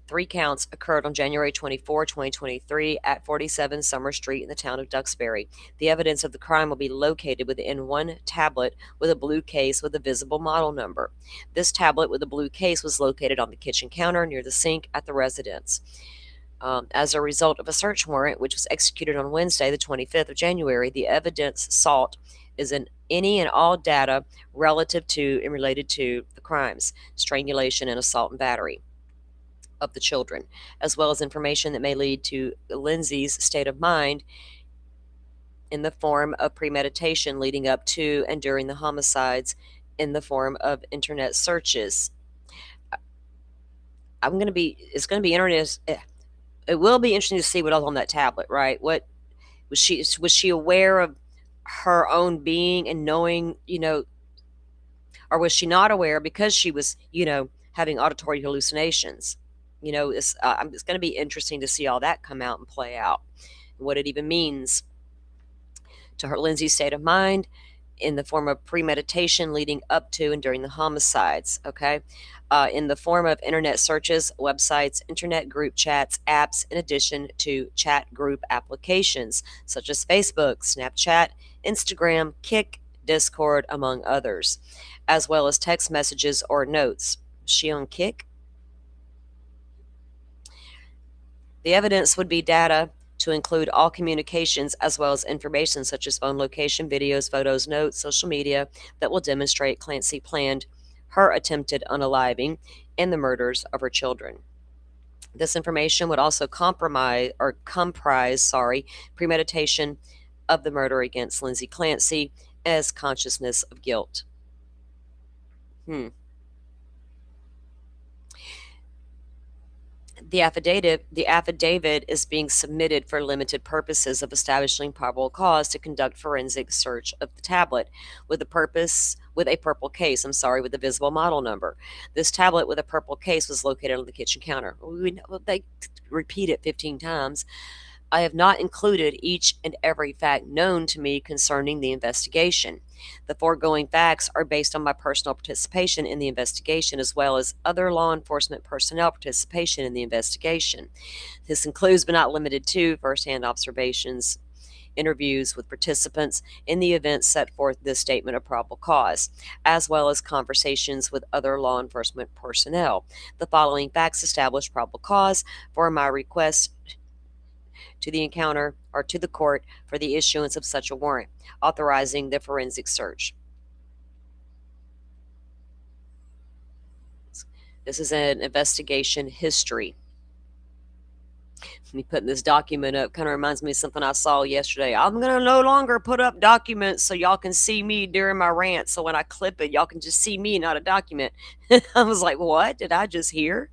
3 counts occurred on January 24, 2023 at 47 Summer Street in the town of Duxbury. The evidence of the crime will be located within one tablet with a blue case with a visible model number. This tablet with a blue case was located on the kitchen counter near the sink at the residence. As a result of a search warrant, which was executed on Wednesday, the 25th of January, the evidence sought is in any and all data relative to and related to the crimes, strangulation and assault and battery of the children, as well as information that may lead to Lindsay's state of mind in the form of premeditation leading up to and during the homicides in the form of internet searches. It's going to be interesting. It will be interesting to see what else on that tablet, right? What was she aware of her own being and knowing, or was she not aware because she was, having auditory hallucinations? It's going to be interesting to see all that come out and play out, and what it even means to her Lindsay's state of mind in the form of premeditation leading up to and during the homicides, okay? In the form of internet searches, websites, internet group chats, apps, in addition to chat group applications such as Facebook, Snapchat, Instagram, Kik, Discord, among others, as well as text messages or notes. Is she on Kik? The evidence would be data to include all communications as well as information such as phone location, videos, photos, notes, social media that will demonstrate Clancy planned her attempted unaliving and the murders of her children. This information would also comprise premeditation of the murder against Lindsay Clancy as consciousness of guilt. The affidavit is being submitted for limited purposes of establishing probable cause to conduct forensic search of the tablet with a purple case, with a visible model number. This tablet with a purple case was located on the kitchen counter. They repeat it 15 times. I have not included each and every fact known to me concerning the investigation. The foregoing facts are based on my personal participation in the investigation as well as other law enforcement personnel participation in the investigation. This includes but not limited to firsthand observations, interviews with participants in the events set forth this statement of probable cause, as well as conversations with other law enforcement personnel. The following facts establish probable cause for my request to the encounter or to the court for the issuance of such a warrant, authorizing the forensic search. This is an investigation history. Me putting this document up kind of reminds me of something I saw yesterday. I'm going to no longer put up documents so y'all can see me during my rant. So when I clip it, y'all can just see me, not a document. I was like, what did I just hear?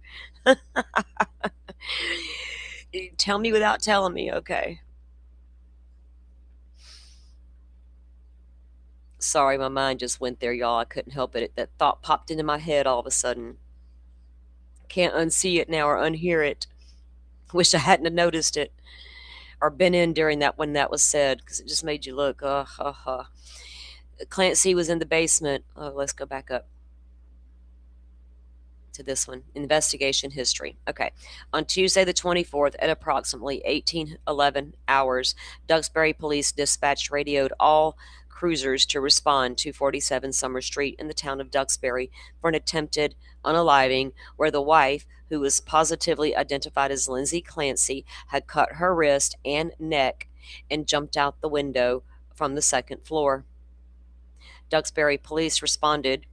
Tell me without telling me. Okay. Sorry, my mind just went there, y'all. I couldn't help it. That thought popped into my head all of a sudden. Can't unsee it now or unhear it. Wish I hadn't have noticed it or been in during that when that was said, because it just made you look. Clancy was in the basement. Oh, let's go back up to this one. Investigation history. Okay. On Tuesday the 24th at approximately 1811 hours, Duxbury police dispatched radioed all cruisers to respond to 47 Summer Street in the town of Duxbury for an attempted unaliving where the wife, who was positively identified as Lindsay Clancy, had cut her wrist and neck and jumped out the window from the second floor. Duxbury police responded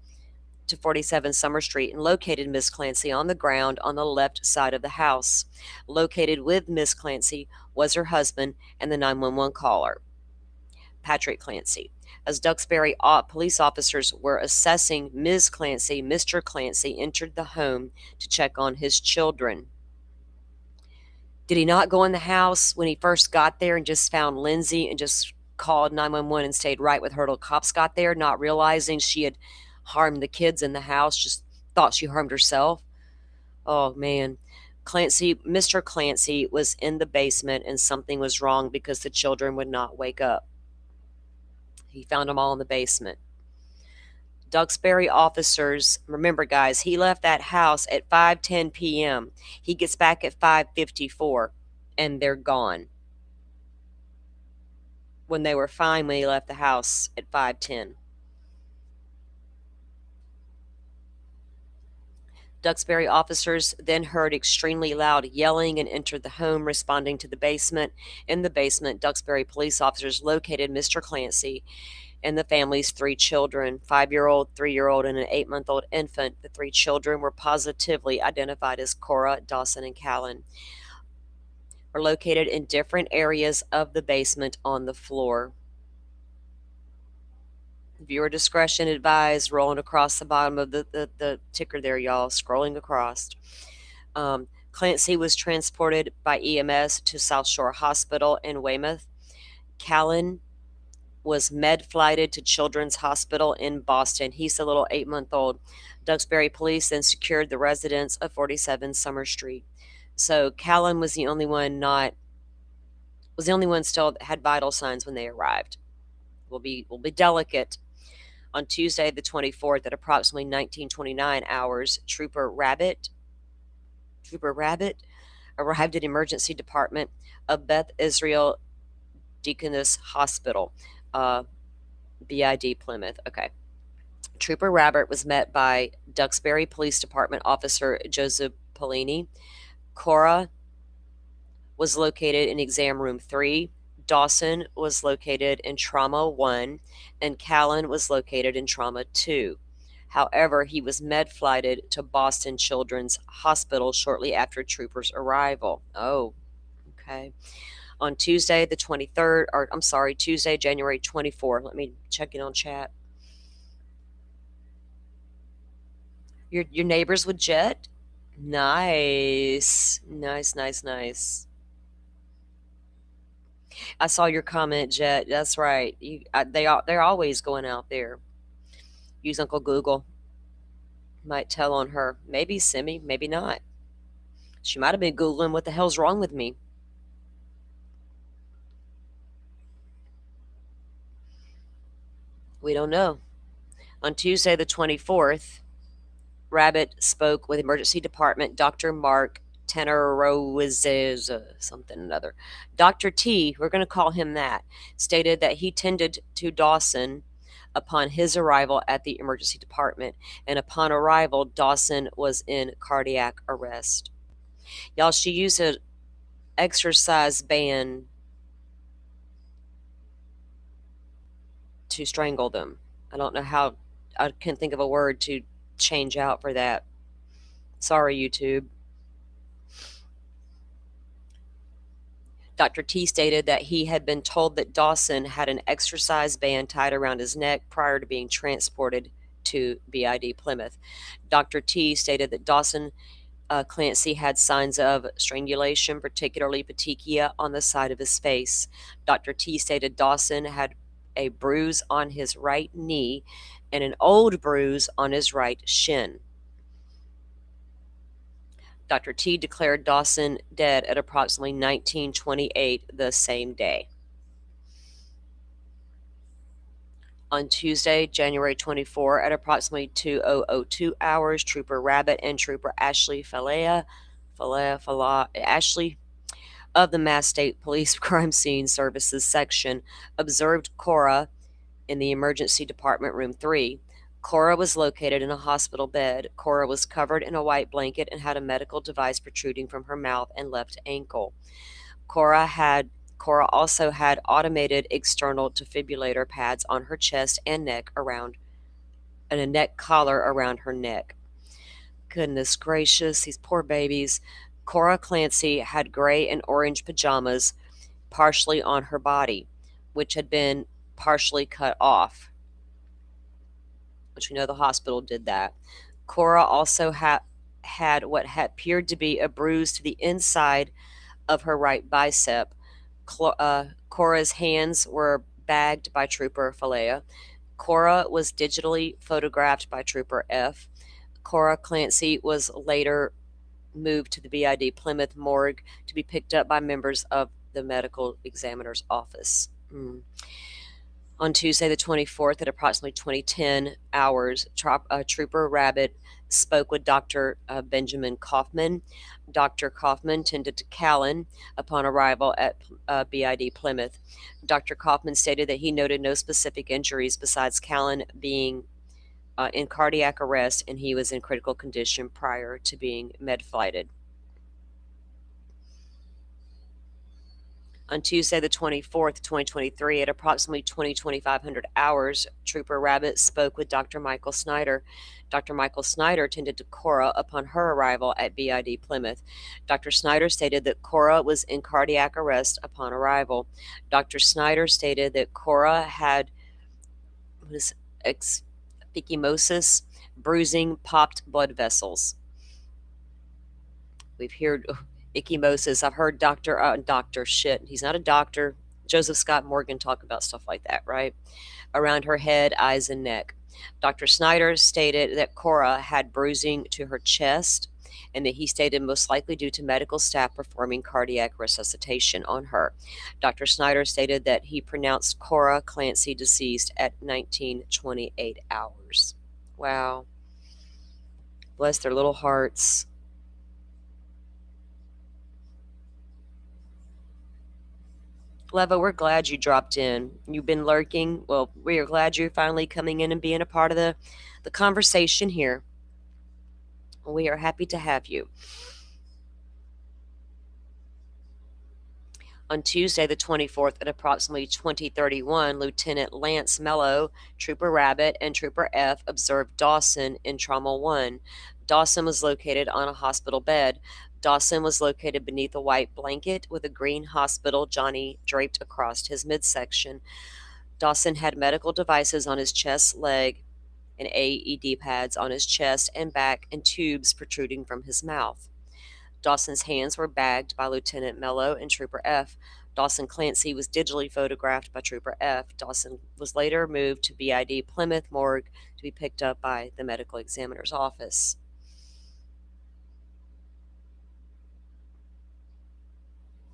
to 47 Summer Street and located Miss Clancy on the ground on the left side of the house. Located with Miss Clancy was her husband and the 911 caller, Patrick Clancy. As Duxbury police officers were assessing Ms. Clancy, Mr. Clancy entered the home to check on his children. Did he not go in the house when he first got there and just found Lindsay and just called 911 and stayed right with her till cops got there, not realizing she had harmed the kids in the house, just thought she harmed herself? Oh, man. Mr. Clancy was in the basement and something was wrong because the children would not wake up. He found them all in the basement. Duxbury officers, remember guys, he left that house at 5:10 p.m. He gets back at 5:54 and they're gone. When they were fine when he left the house at 5:10. Duxbury officers then heard extremely loud yelling and entered the home, responding to the basement. In the basement, Duxbury police officers located Mr. Clancy and the family's 3 children, 5-year-old, 3-year-old, and an 8-month-old infant. The 3 children were positively identified as Cora, Dawson, and Callan. Are located in different areas of the basement on the floor. Viewer discretion advised, rolling across the bottom of the ticker there, y'all, scrolling across. Clancy was transported by EMS to South Shore Hospital in Weymouth. Callan was med-flighted to Children's Hospital in Boston. He's a little 8-month-old. Duxbury police then secured the residence of 47 Summer Street. So Callan was the only one still that had vital signs when they arrived. We'll be delicate. On Tuesday, the 24th, at approximately 1929 hours, Trooper Rabbit arrived at emergency department of Beth Israel Deaconess Hospital, BID Plymouth. Okay. Trooper Rabbit was met by Duxbury Police Department officer Joseph Polini. Cora was located in exam room 3. Dawson was located in trauma 1, and Callan was located in trauma 2. However, he was med-flighted to Boston Children's Hospital shortly after Trooper's arrival. Oh, okay. On Tuesday, Tuesday, January 24th. Let me check in on chat. Your neighbors with Jet? Nice. Nice. I saw your comment, Jet. That's right. They're always going out there. Use Uncle Google. Might tell on her. Maybe Simi, maybe not. She might have been Googling what the hell's wrong with me. We don't know. On Tuesday, the 24th, Rabbit spoke with emergency department Dr. Mark Tenerowizes, something or another. Dr. T, we're going to call him that, stated that he tended to Dawson upon his arrival at the emergency department, and upon arrival, Dawson was in cardiac arrest. Y'all, she used an exercise band to strangle them. I don't know how, I can't think of a word to change out for that. Sorry, YouTube. Dr. T stated that he had been told that Dawson had an exercise band tied around his neck prior to being transported to BID Plymouth. Dr. T stated that Dawson Clancy had signs of strangulation, particularly petechia on the side of his face. Dr. T stated Dawson had a bruise on his right knee and an old bruise on his right shin. Dr. T declared Dawson dead at approximately 19:28 the same day. On Tuesday, January 24, at approximately 20:02 hours, Trooper Rabbit and Trooper Ashley Ashley of the Mass State Police Crime Scene Services section observed Cora in the emergency department room 3. Cora was located in a hospital bed. Cora was covered in a white blanket and had a medical device protruding from her mouth and left ankle. Cora also had automated external defibrillator pads on her chest and neck and a neck collar around her neck. Goodness gracious, these poor babies. Cora Clancy had gray and orange pajamas partially on her body, which had been partially cut off, which we know the hospital did that. Cora also had what appeared to be a bruise to the inside of her right bicep. Cora's hands were bagged by Trooper Falea. Cora was digitally photographed by Trooper F. Cora Clancy was later moved to the BID Plymouth morgue to be picked up by members of the medical examiner's office. On Tuesday the 24th at approximately 2010 hours, Trooper Rabbit spoke with Dr. Benjamin Kaufman. Dr. Kaufman tended to Callan upon arrival at BID Plymouth. Dr. Kaufman stated that he noted no specific injuries besides Callan being in cardiac arrest, and he was in critical condition prior to being med-flighted. On Tuesday, the 24th, 2023, at approximately 2500 hours, Trooper Rabbit spoke with Dr. Michael Snyder. Dr. Michael Snyder tended to Cora upon her arrival at BID Plymouth. Dr. Snyder stated that Cora was in cardiac arrest upon arrival. Dr. Snyder stated that Cora had ecchymosis, bruising, popped blood vessels. We've heard ecchymosis. I've heard he's not a doctor. Joseph Scott Morgan talk about stuff like that, right? Around her head, eyes, and neck. Dr. Snyder stated that Cora had bruising to her chest and that he stated most likely due to medical staff performing cardiac resuscitation on her. Dr. Snyder stated that he pronounced Cora Clancy deceased at 19:28 hours. Wow. Bless their little hearts. Leva, we're glad you dropped in. You've been lurking. Well, we are glad you're finally coming in and being a part of the conversation here. We are happy to have you. On Tuesday, the 24th, at approximately 20:31, Lieutenant Lance Mello, Trooper Rabbit, and Trooper F observed Dawson in Trauma 1. Dawson was located on a hospital bed. Dawson was located beneath a white blanket with a green hospital Johnny draped across his midsection. Dawson had medical devices on his chest, leg, and AED pads on his chest and back, and tubes protruding from his mouth. Dawson's hands were bagged by Lieutenant Mello and Trooper F. Dawson Clancy was digitally photographed by Trooper F. Dawson was later moved to BID Plymouth morgue to be picked up by the medical examiner's office.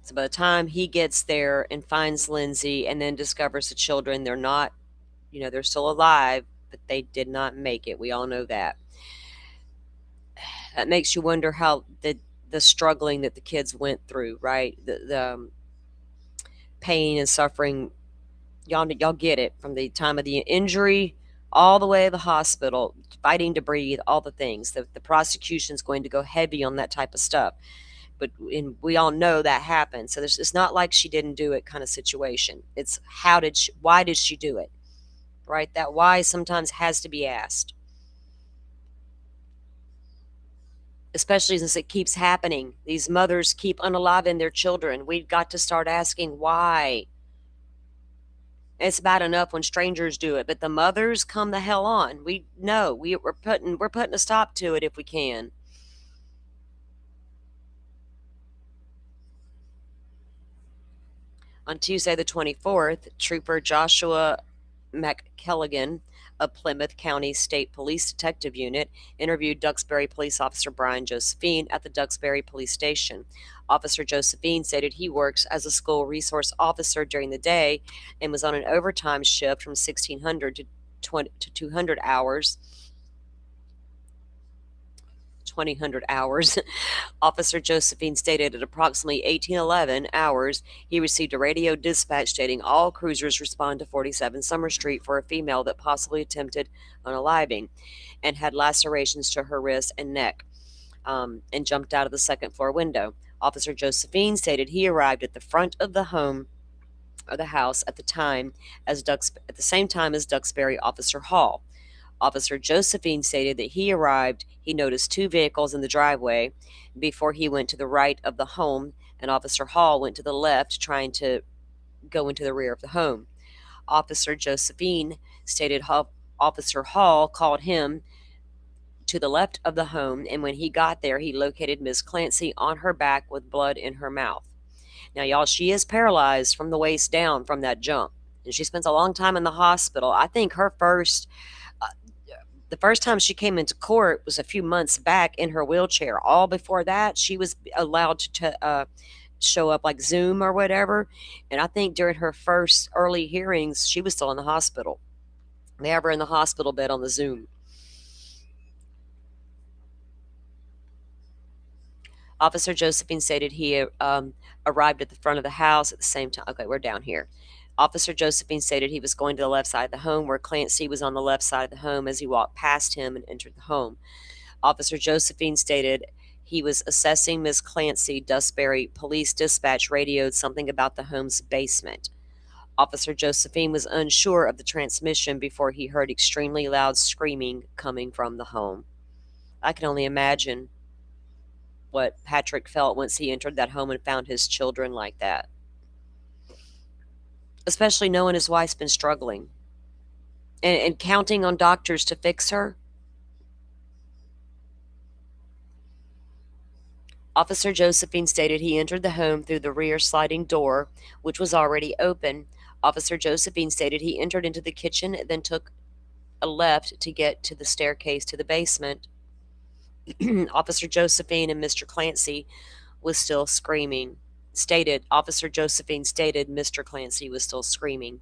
So by the time he gets there and finds Lindsay and then discovers the children, they're not, they're still alive, but they did not make it. We all know that. That makes you wonder how the struggling that the kids went through, right? The pain and suffering. Y'all get it, from the time of the injury all the way to the hospital, fighting to breathe, all the things. The prosecution's going to go heavy on that type of stuff. But we all know that happened. So it's not like she didn't do it kind of situation. It's why did she do it? Right? That why sometimes has to be asked. especially since it keeps happening. These mothers keep unaliving their children. We've got to start asking why. It's bad enough when strangers do it, but the mothers, come the hell on. We know we're putting a stop to it if we can. On Tuesday the 24th, Trooper Joshua McKelligan of Plymouth County State Police Detective Unit interviewed Duxbury Police Officer Brian Josephine at the Duxbury Police Station. Officer Josephine stated he works as a school resource officer during the day and was on an overtime shift from 1,600 to 200 hours. 2,000 hours. Officer Josephine stated at approximately 1811 hours, he received a radio dispatch stating all cruisers respond to 47 Summer Street for a female that possibly attempted unaliving and had lacerations to her wrist and neck, and jumped out of the second floor window. Officer Josephine stated he arrived at the front of the home or the house at the same time as Duxbury Officer Hall. Officer Josephine stated that he arrived, he noticed two vehicles in the driveway before he went to the right of the home, and Officer Hall went to the left, trying to go into the rear of the home. Officer Josephine stated Officer Hall called him to the left of the home, and when he got there, he located Ms. Clancy on her back with blood in her mouth. Now, y'all, she is paralyzed from the waist down from that jump, and she spends a long time in the hospital. I think the first time she came into court was a few months back in her wheelchair. All before that, she was allowed to show up like Zoom or whatever. And I think during her first early hearings, she was still in the hospital. They have her in the hospital bed on the Zoom. Officer Josephine stated he arrived at the front of the house at the same time. Okay, we're down here. Officer Josephine stated he was going to the left side of the home, where Clancy was on the left side of the home as he walked past him and entered the home. Officer Josephine stated he was assessing Ms. Clancy. Duxbury Police Dispatch radioed something about the home's basement. Officer Josephine was unsure of the transmission before he heard extremely loud screaming coming from the home. I can only imagine what Patrick felt once he entered that home and found his children like that. Especially knowing his wife's been struggling and counting on doctors to fix her. Officer Josephine stated he entered the home through the rear sliding door, which was already open. Officer Josephine stated he entered into the kitchen, then took a left to get to the staircase to the basement. Officer Josephine and Mr. Clancy was still screaming. Officer Josephine stated Mr. Clancy was still screaming.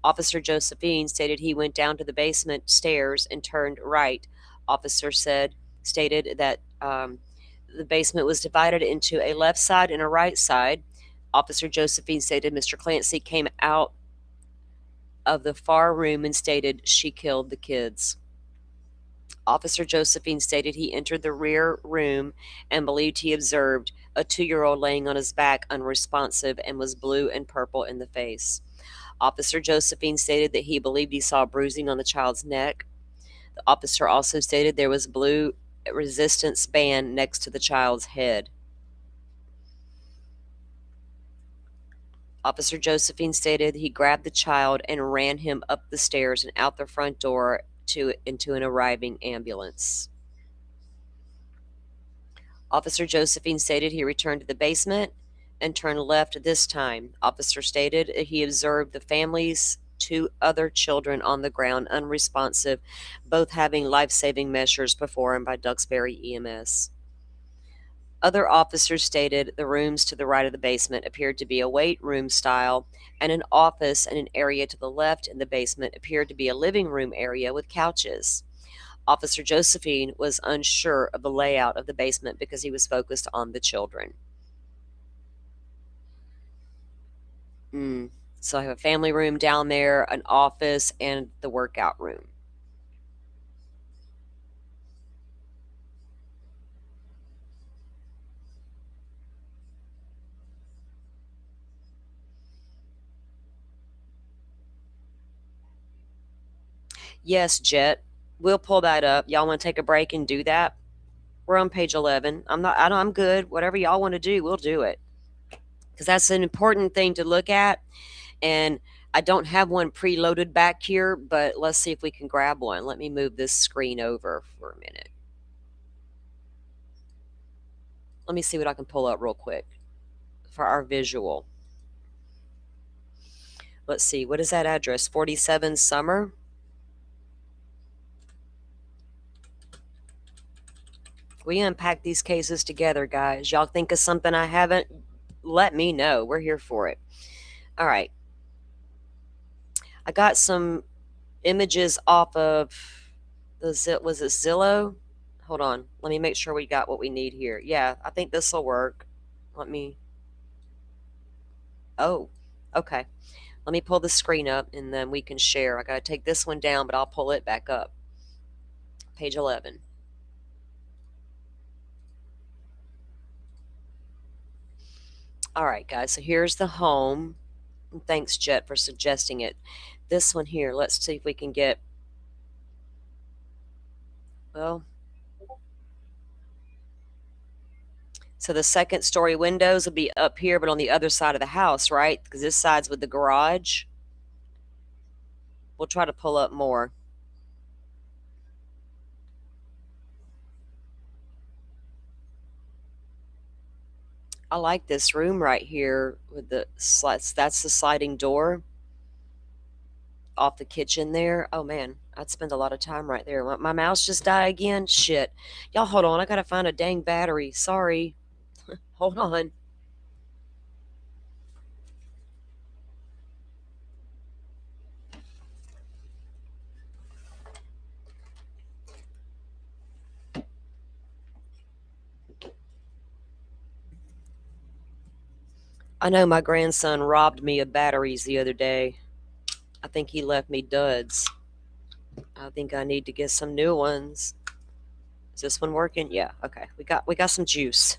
Officer Josephine stated he went down to the basement stairs and turned right. Officer stated that the basement was divided into a left side and a right side. Officer Josephine stated Mr. Clancy came out of the far room and stated she killed the kids. Officer Josephine stated he entered the rear room and believed he observed a 2-year-old laying on his back unresponsive and was blue and purple in the face. Officer Josephine stated that he believed he saw bruising on the child's neck. The officer also stated there was blue resistance band next to the child's head. Officer Josephine stated he grabbed the child and ran him up the stairs and out the front door into an arriving ambulance. Officer Josephine stated he returned to the basement and turned left this time. Officer stated he observed the family's 2 other children on the ground unresponsive, both having life-saving measures performed by Duxbury EMS. Other officers stated the rooms to the right of the basement appeared to be a weight room style, and an office and an area to the left in the basement appeared to be a living room area with couches. Officer Josephine was unsure of the layout of the basement because he was focused on the children. So I have a family room down there, an office, and the workout room. Yes, Jet. We'll pull that up. Y'all want to take a break and do that? We're on page 11. I'm good. Whatever y'all want to do, we'll do it. Because that's an important thing to look at. And I don't have one preloaded back here, but let's see if we can grab one. Let me move this screen over for a minute. Let me see what I can pull up real quick for our visual. Let's see, what is that address? 47 Summer? We unpack these cases together, guys. Y'all think of something I haven't? Let me know. We're here for it. All right. I got some images off of was it Zillow? Hold on. Let me make sure we got what we need here. Yeah, I think this will work. Oh, okay. Let me pull the screen up and then we can share. I got to take this one down, but I'll pull it back up. Page 11. All right, guys, so here's the home. And thanks, Jet, for suggesting it. This one here, let's see if we can get, well, so the second story windows will be up here, but on the other side of the house, right? Because this side's with the garage. We'll try to pull up more. I like this room right here with the slides. That's the sliding door off the kitchen there. Oh man, I'd spend a lot of time right there. My mouse just died again. Shit. Y'all hold on. I gotta find a dang battery. Sorry. Hold on. I know my grandson robbed me of batteries the other day. I think he left me duds. I think I need to get some new ones. Is this one working? Yeah, okay. We got some juice.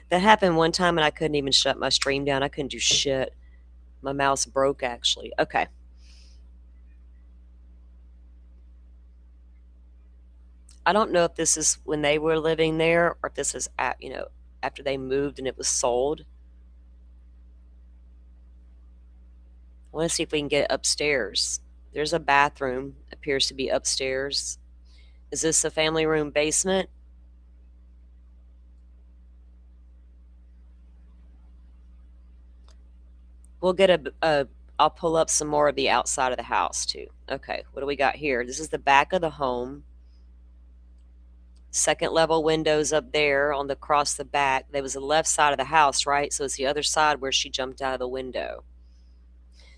That happened one time and I couldn't even shut my stream down. I couldn't do shit. My mouse broke actually. Okay. I don't know if this is when they were living there or if this is at, after they moved and it was sold. I want to see if we can get upstairs. There's a bathroom, appears to be upstairs. Is this a family room basement? We'll get I'll pull up some more of the outside of the house too. Okay, what do we got here? This is the back of the home. Second level windows up there on the across the back. There was the left side of the house, right? So it's the other side where she jumped out of the window.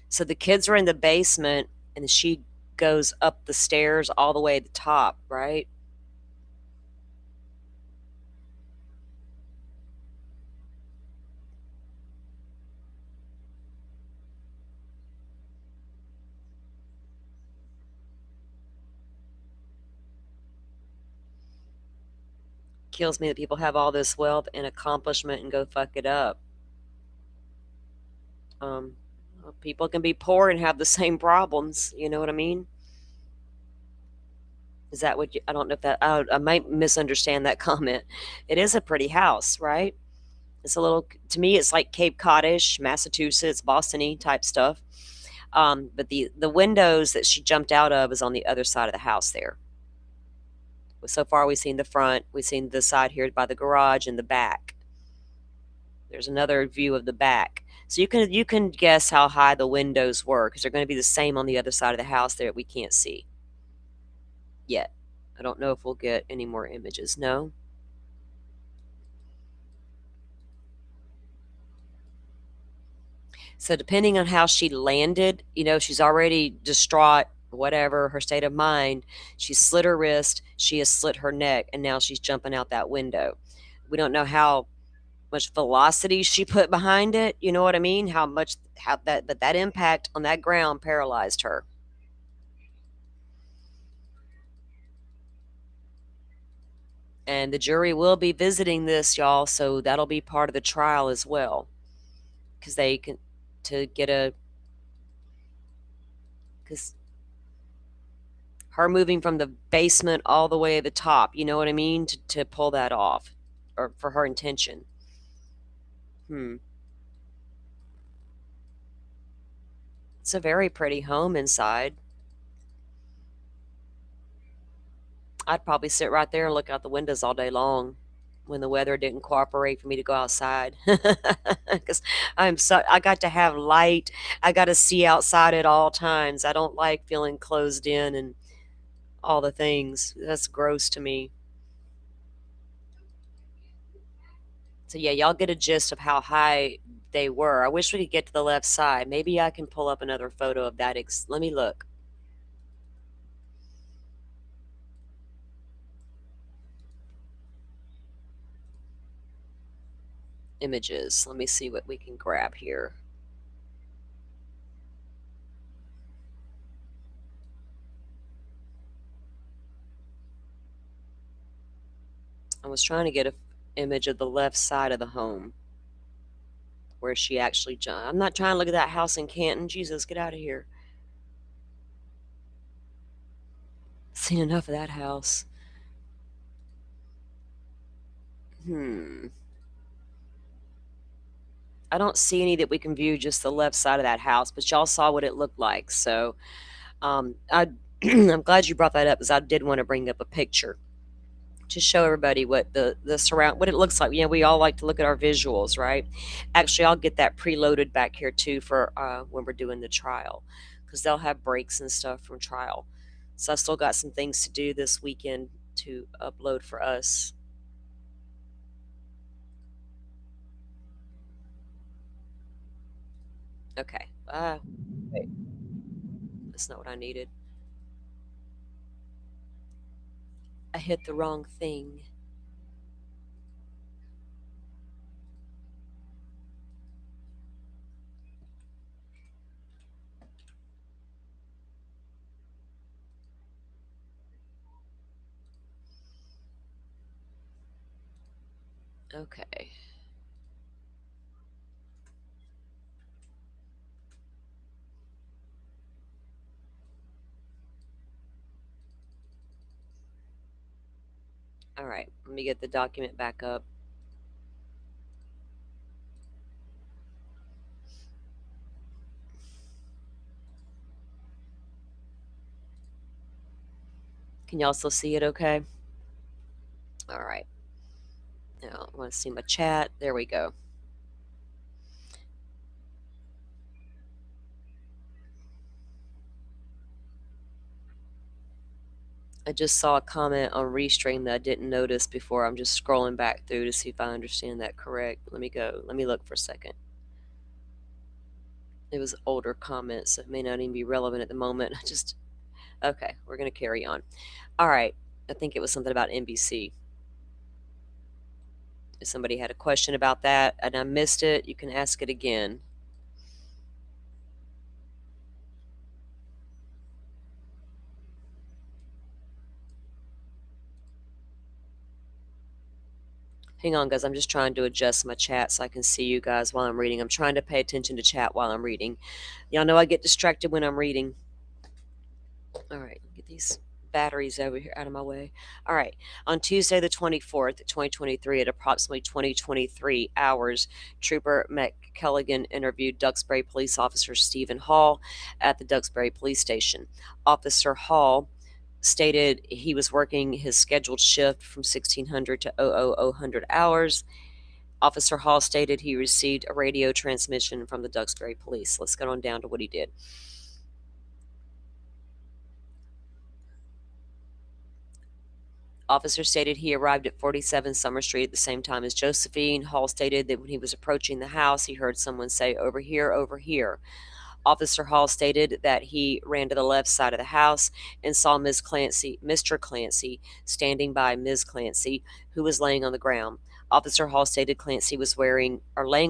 So the kids are in the basement and she goes up the stairs all the way to the top, right? Kills me that people have all this wealth and accomplishment and go fuck it up. People can be poor and have the same problems. You know what I mean? Is that what you, I don't know if that, I might misunderstand that comment. It is a pretty house, right? It's a little, to me, it's like Cape Cod-ish, Massachusetts, Boston-y type stuff. But the windows that she jumped out of is on the other side of the house there. So far, we've seen the front. We've seen the side here by the garage and the back. There's another view of the back. So you can guess how high the windows were because they're going to be the same on the other side of the house there we can't see yet. I don't know if we'll get any more images. No? So depending on how she landed, she's already distraught, whatever, her state of mind. She slit her wrist, she has slit her neck, and now she's jumping out that window. We don't know how much velocity she put behind it. You know what I mean? But that impact on that ground paralyzed her. And the jury will be visiting this, y'all, so that'll be part of the trial as well. Because they can, because her moving from the basement all the way to the top, you know what I mean, to pull that off, or for her intention. It's a very pretty home inside. I'd probably sit right there and look out the windows all day long when the weather didn't cooperate for me to go outside. Because I got to have light. I got to see outside at all times. I don't like feeling closed in and all the things. That's gross to me. So yeah, y'all get a gist of how high they were. I wish we could get to the left side. Maybe I can pull up another photo of that. Let me look. Images. Let me see what we can grab here. I was trying to get an image of the left side of the home where she actually jumped. I'm not trying to look at that house in Canton. Jesus, get out of here. Seen enough of that house. I don't see any that we can view just the left side of that house, but y'all saw what it looked like. So I'm glad you brought that up, because I did want to bring up a picture to show everybody what what it looks like. We all like to look at our visuals, right? Actually, I'll get that preloaded back here too for when we're doing the trial, because they'll have breaks and stuff from trial. So I still got some things to do this weekend to upload for us. Okay. Wait. That's not what I needed. I hit the wrong thing. Okay. All right, let me get the document back up. Can y'all still see it okay? All right. Now, I want to see my chat. There we go. I just saw a comment on Restream that I didn't notice before. I'm just scrolling back through to see if I understand that correct. Let me go. Let me look for a second. It was older comments, so it may not even be relevant at the moment. Okay, we're going to carry on. All right. I think it was something about NBC. If somebody had a question about that and I missed it, you can ask it again. Hang on, guys. I'm just trying to adjust my chat so I can see you guys while I'm reading. I'm trying to pay attention to chat while I'm reading. Y'all know I get distracted when I'm reading. All right, get these batteries over here out of my way. All right, on Tuesday the 24th, 2023, at approximately 2023 hours, Trooper McKelligan interviewed Duxbury Police Officer Stephen Hall at the Duxbury Police Station. Officer Hall stated he was working his scheduled shift from 1600 to 0000 hours. Officer Hall stated he received a radio transmission from the Duxbury Police. Let's get on down to what he did. Officer stated he arrived at 47 Summer Street at the same time as Josephine. Hall stated that when he was approaching the house, he heard someone say, "Over here, over here." Officer Hall stated that he ran to the left side of the house and saw Mr. Clancy, standing by Ms. Clancy, who was laying on the ground. Officer Hall stated Clancy was laying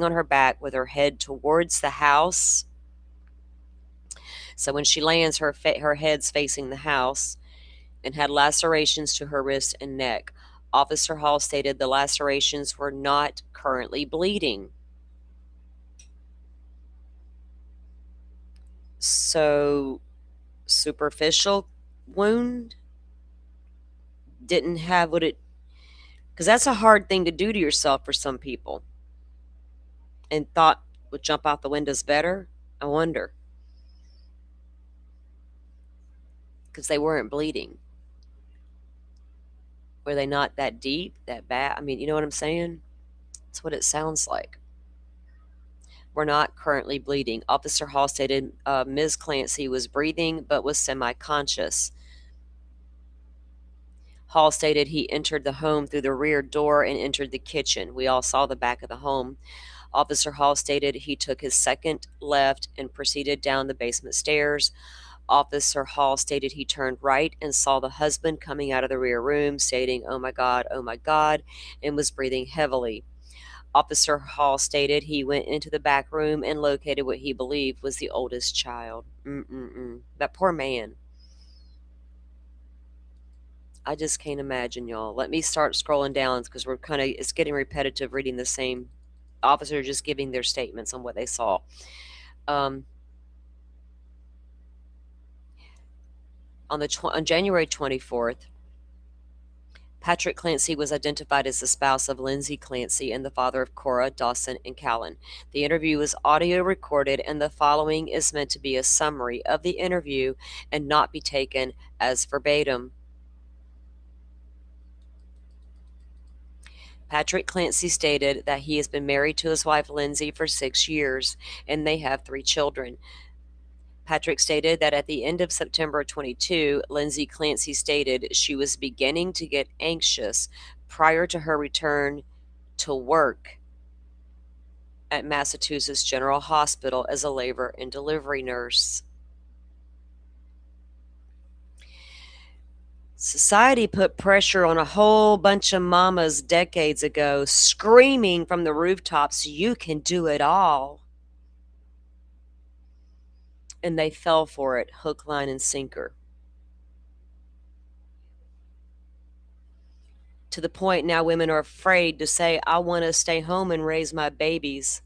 on her back with her head towards the house. So when she lands, her head's facing the house, and had lacerations to her wrist and neck. Officer Hall stated the lacerations were not currently bleeding. So superficial wound didn't have what it, because that's a hard thing to do to yourself for some people, and thought would jump out the windows better. I wonder, because they weren't bleeding. Were they not that deep, that bad? I mean, you know what I'm saying? That's what it sounds like. Were not currently bleeding. Officer Hall stated Ms. Clancy was breathing but was semi-conscious. Hall stated he entered the home through the rear door and entered the kitchen. We all saw the back of the home. Officer Hall stated he took his second left and proceeded down the basement stairs. Officer Hall stated he turned right and saw the husband coming out of the rear room, stating, oh my God, and was breathing heavily. Officer Hall stated he went into the back room and located what he believed was the oldest child. That poor man. I just can't imagine, y'all. Let me start scrolling down because it's getting repetitive reading the same officer just giving their statements on what they saw. On January 24th, Patrick Clancy was identified as the spouse of Lindsay Clancy and the father of Cora, Dawson, and Callan. The interview was audio recorded, and the following is meant to be a summary of the interview and not be taken as verbatim. Patrick Clancy stated that he has been married to his wife Lindsay for 6 years, and they have 3 children. Patrick stated that at the end of September 22, Lindsay Clancy stated she was beginning to get anxious prior to her return to work at Massachusetts General Hospital as a labor and delivery nurse. Society put pressure on a whole bunch of mamas decades ago, screaming from the rooftops, you can do it all. And they fell for it, hook, line, and sinker. To the point now women are afraid to say, I want to stay home and raise my babies.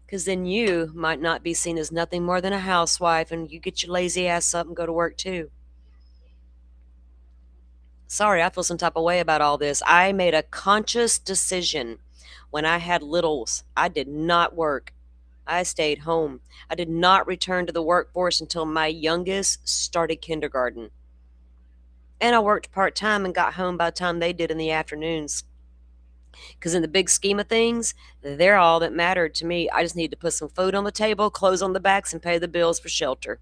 Because then you might not be seen as nothing more than a housewife, and you get your lazy ass up and go to work too. Sorry, I feel some type of way about all this. I made a conscious decision when I had littles. I did not work. I stayed home. I did not return to the workforce until my youngest started kindergarten. And I worked part-time and got home by the time they did in the afternoons. Because in the big scheme of things, they're all that mattered to me. I just needed to put some food on the table, clothes on the backs, and pay the bills for shelter.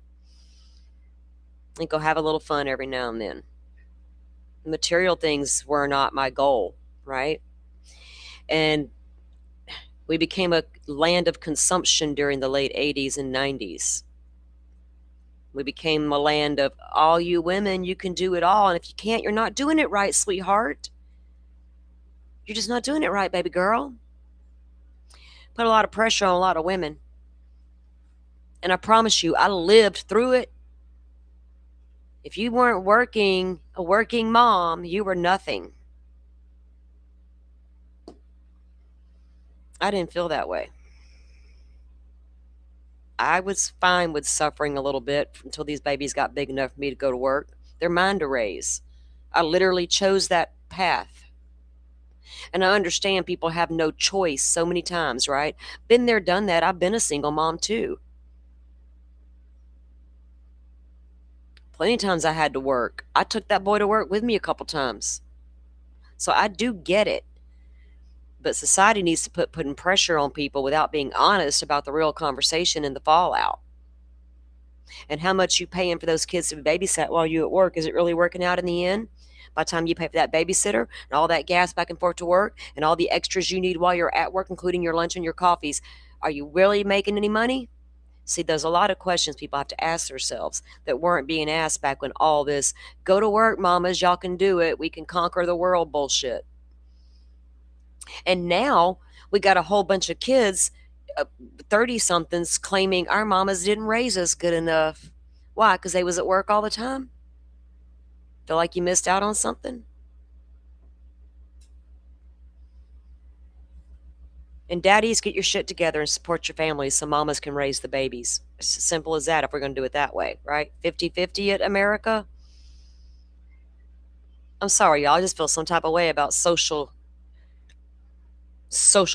And go have a little fun every now and then. Material things were not my goal, right? And we became a land of consumption during the late 80s and 90s. We became a land of all you women, you can do it all. And if you can't, you're not doing it right, sweetheart. You're just not doing it right, baby girl. Put a lot of pressure on a lot of women. And I promise you, I lived through it. If you weren't working, a working mom, you were nothing. I didn't feel that way. I was fine with suffering a little bit until these babies got big enough for me to go to work. They're mine to raise. I literally chose that path. And I understand people have no choice so many times, right? Been there, done that. I've been a single mom too. Plenty of times I had to work. I took that boy to work with me a couple times. So I do get it. But society needs to putting pressure on people without being honest about the real conversation and the fallout. And how much you paying for those kids to be babysat while you at work. Is it really working out in the end? By the time you pay for that babysitter and all that gas back and forth to work and all the extras you need while you're at work, including your lunch and your coffees, are you really making any money? See, there's a lot of questions people have to ask themselves that weren't being asked back when all this, go to work, mamas, y'all can do it, we can conquer the world bullshit. And now we got a whole bunch of kids, 30-somethings, claiming our mamas didn't raise us good enough. Why? Because they was at work all the time? Feel like you missed out on something? And daddies, get your shit together and support your families so mamas can raise the babies. It's as simple as that if we're going to do it that way, right? 50-50 at America. I'm sorry, y'all. I just feel some type of way about social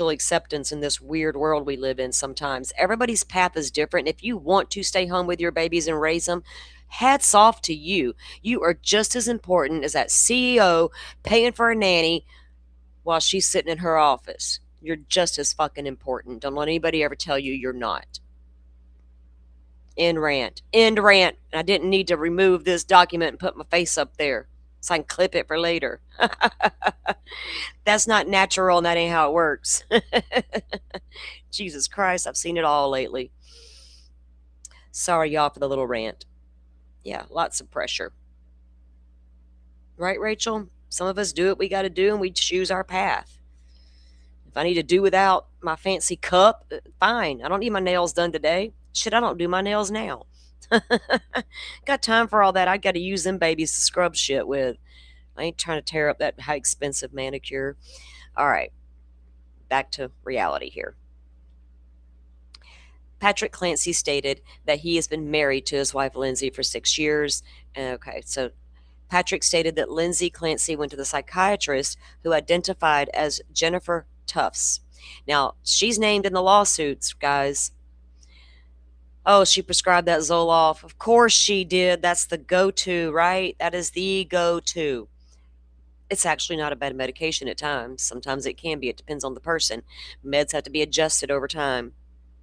acceptance in this weird world we live in sometimes. Everybody's path is different. If you want to stay home with your babies and raise them, hats off to you. You are just as important as that CEO paying for a nanny while she's sitting in her office. You're just as fucking important. Don't let anybody ever tell you you're not. End rant. End rant. I didn't need to remove this document and put my face up there so I can clip it for later. That's not natural and that ain't how it works. Jesus Christ, I've seen it all lately. Sorry, y'all, for the little rant. Yeah, lots of pressure. Right, Rachel? Some of us do what we got to do and we choose our path. If I need to do without my fancy cup, fine. I don't need my nails done today. Shit, I don't do my nails now. Got time for all that. I got to use them babies to scrub shit with. I ain't trying to tear up that high expensive manicure. All right, back to reality here. Patrick Clancy stated that he has been married to his wife Lindsay for 6 years. Okay, so Patrick stated that Lindsay Clancy went to the psychiatrist who identified as Jennifer Tufts. Now, she's named in the lawsuits, guys. Oh, she prescribed that Zoloft. Of course she did. That's the go-to, right? That is the go-to. It's actually not a bad medication at times. Sometimes it can be. It depends on the person. Meds have to be adjusted over time.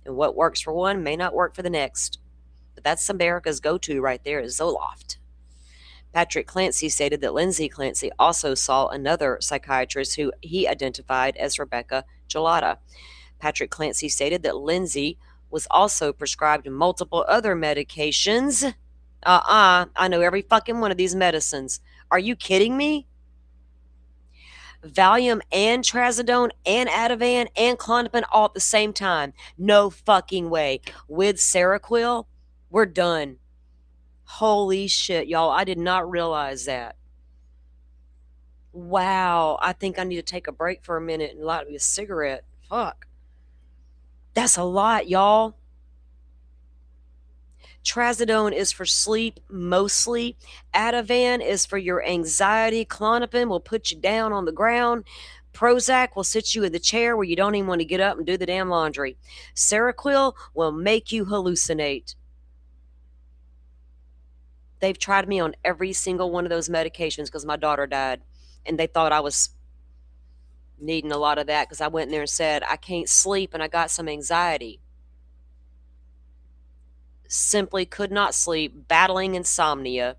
And what works for one may not work for the next. But that's America's go-to right there is Zoloft. Patrick Clancy stated that Lindsay Clancy also saw another psychiatrist who he identified as Rebecca Gelada. Patrick Clancy stated that Lindsay was also prescribed multiple other medications. I know every fucking one of these medicines. Are you kidding me? Valium and Trazodone and Ativan and Klonopin all at the same time. No fucking way. With Seroquel, we're done. Holy shit, y'all. I did not realize that. Wow. I think I need to take a break for a minute and light me a cigarette. Fuck. That's a lot, y'all. Trazodone is for sleep mostly. Ativan is for your anxiety. Klonopin will put you down on the ground. Prozac will sit you in the chair where you don't even want to get up and do the damn laundry. Seroquel will make you hallucinate. They've tried me on every single one of those medications because my daughter died. And they thought I was needing a lot of that because I went in there and said, I can't sleep and I got some anxiety. Simply could not sleep, battling insomnia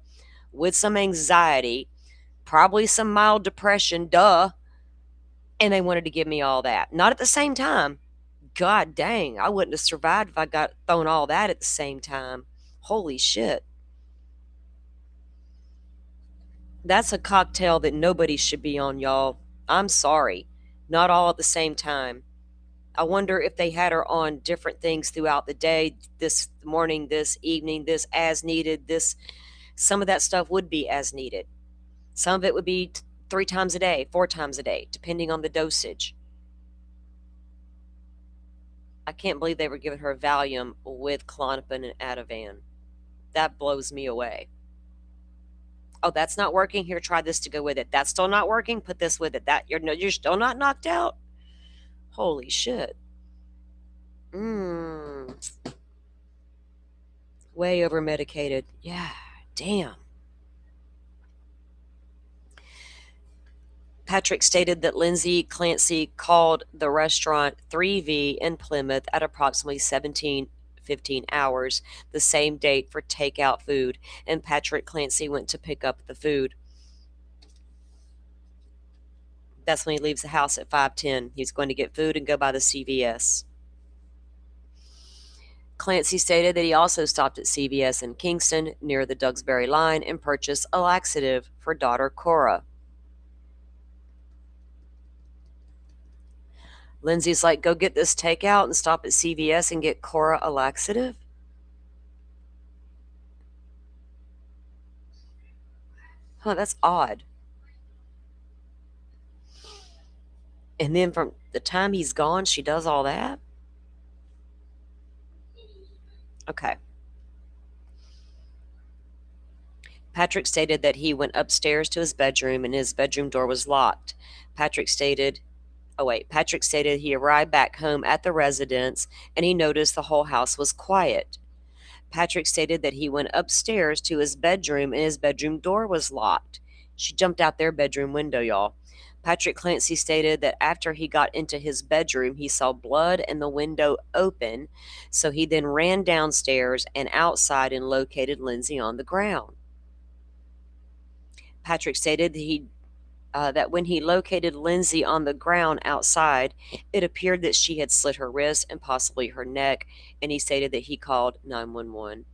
with some anxiety, probably some mild depression, duh. And they wanted to give me all that. Not at the same time. God dang, I wouldn't have survived if I got thrown all that at the same time. Holy shit. That's a cocktail that nobody should be on, y'all. I'm sorry. Not all at the same time. I wonder if they had her on different things throughout the day, this morning, this evening, this as needed, this. Some of that stuff would be as needed. Some of it would be 3 times a day, 4 times a day, depending on the dosage. I can't believe they were giving her Valium with Klonopin and Ativan. That blows me away. Oh, that's not working. Here, try this to go with it. That's still not working. Put this with it. That you're still not knocked out. Holy shit. Way over medicated. Yeah, damn. Patrick stated that Lindsay Clancy called the restaurant 3V in Plymouth at approximately 17:15 hours, the same date for takeout food, and Patrick Clancy went to pick up the food. That's when he leaves the house at 5:10. He's going to get food and go by the CVS. Clancy stated that he also stopped at CVS in Kingston near the Duxbury line and purchased a laxative for daughter Cora. Lindsay's like, go get this takeout and stop at CVS and get Cora a laxative? Huh, that's odd. And then from the time he's gone, she does all that? Okay. Patrick stated that he went upstairs to his bedroom and his bedroom door was locked. Patrick stated he arrived back home at the residence and he noticed the whole house was quiet. Patrick stated that he went upstairs to his bedroom and his bedroom door was locked. She jumped out their bedroom window, y'all. Patrick Clancy stated that after he got into his bedroom, he saw blood and the window open, so he then ran downstairs and outside and located Lindsay on the ground. Patrick stated that when he located Lindsay on the ground outside, it appeared that she had slit her wrist and possibly her neck, and he stated that he called 911.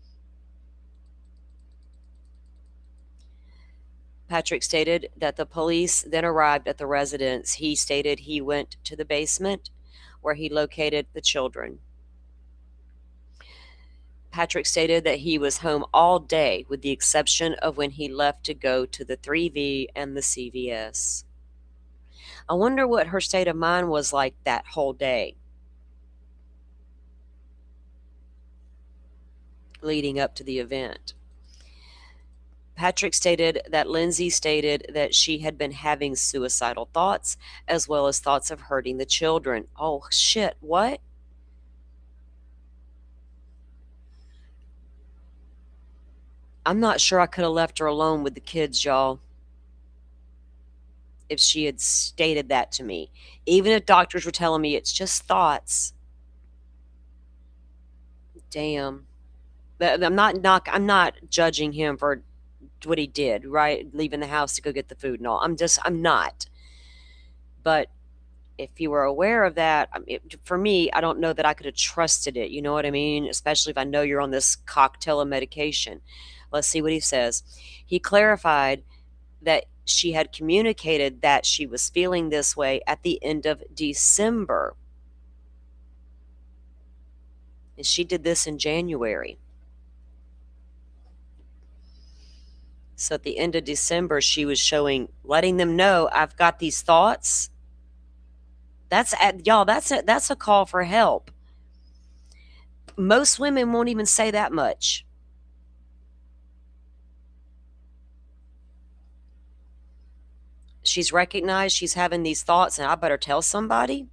Patrick stated that the police then arrived at the residence. He stated he went to the basement where he located the children. Patrick stated that he was home all day with the exception of when he left to go to the 3V and the CVS. I wonder what her state of mind was like that whole day leading up to the event. Patrick stated that Lindsay stated that she had been having suicidal thoughts as well as thoughts of hurting the children. Oh, shit, what? I'm not sure I could have left her alone with the kids, y'all, if she had stated that to me. Even if doctors were telling me it's just thoughts. Damn. I'm not judging him for what he did, right? Leaving the house to go get the food and all. I'm not. But if you were aware of that, for me, I don't know that I could have trusted it. You know what I mean? Especially if I know you're on this cocktail of medication. Let's see what he says. He clarified that she had communicated that she was feeling this way at the end of December. And she did this in January. So at the end of December, she was letting them know, I've got these thoughts. That's a call for help. Most women won't even say that much. She's recognized she's having these thoughts and I better tell somebody.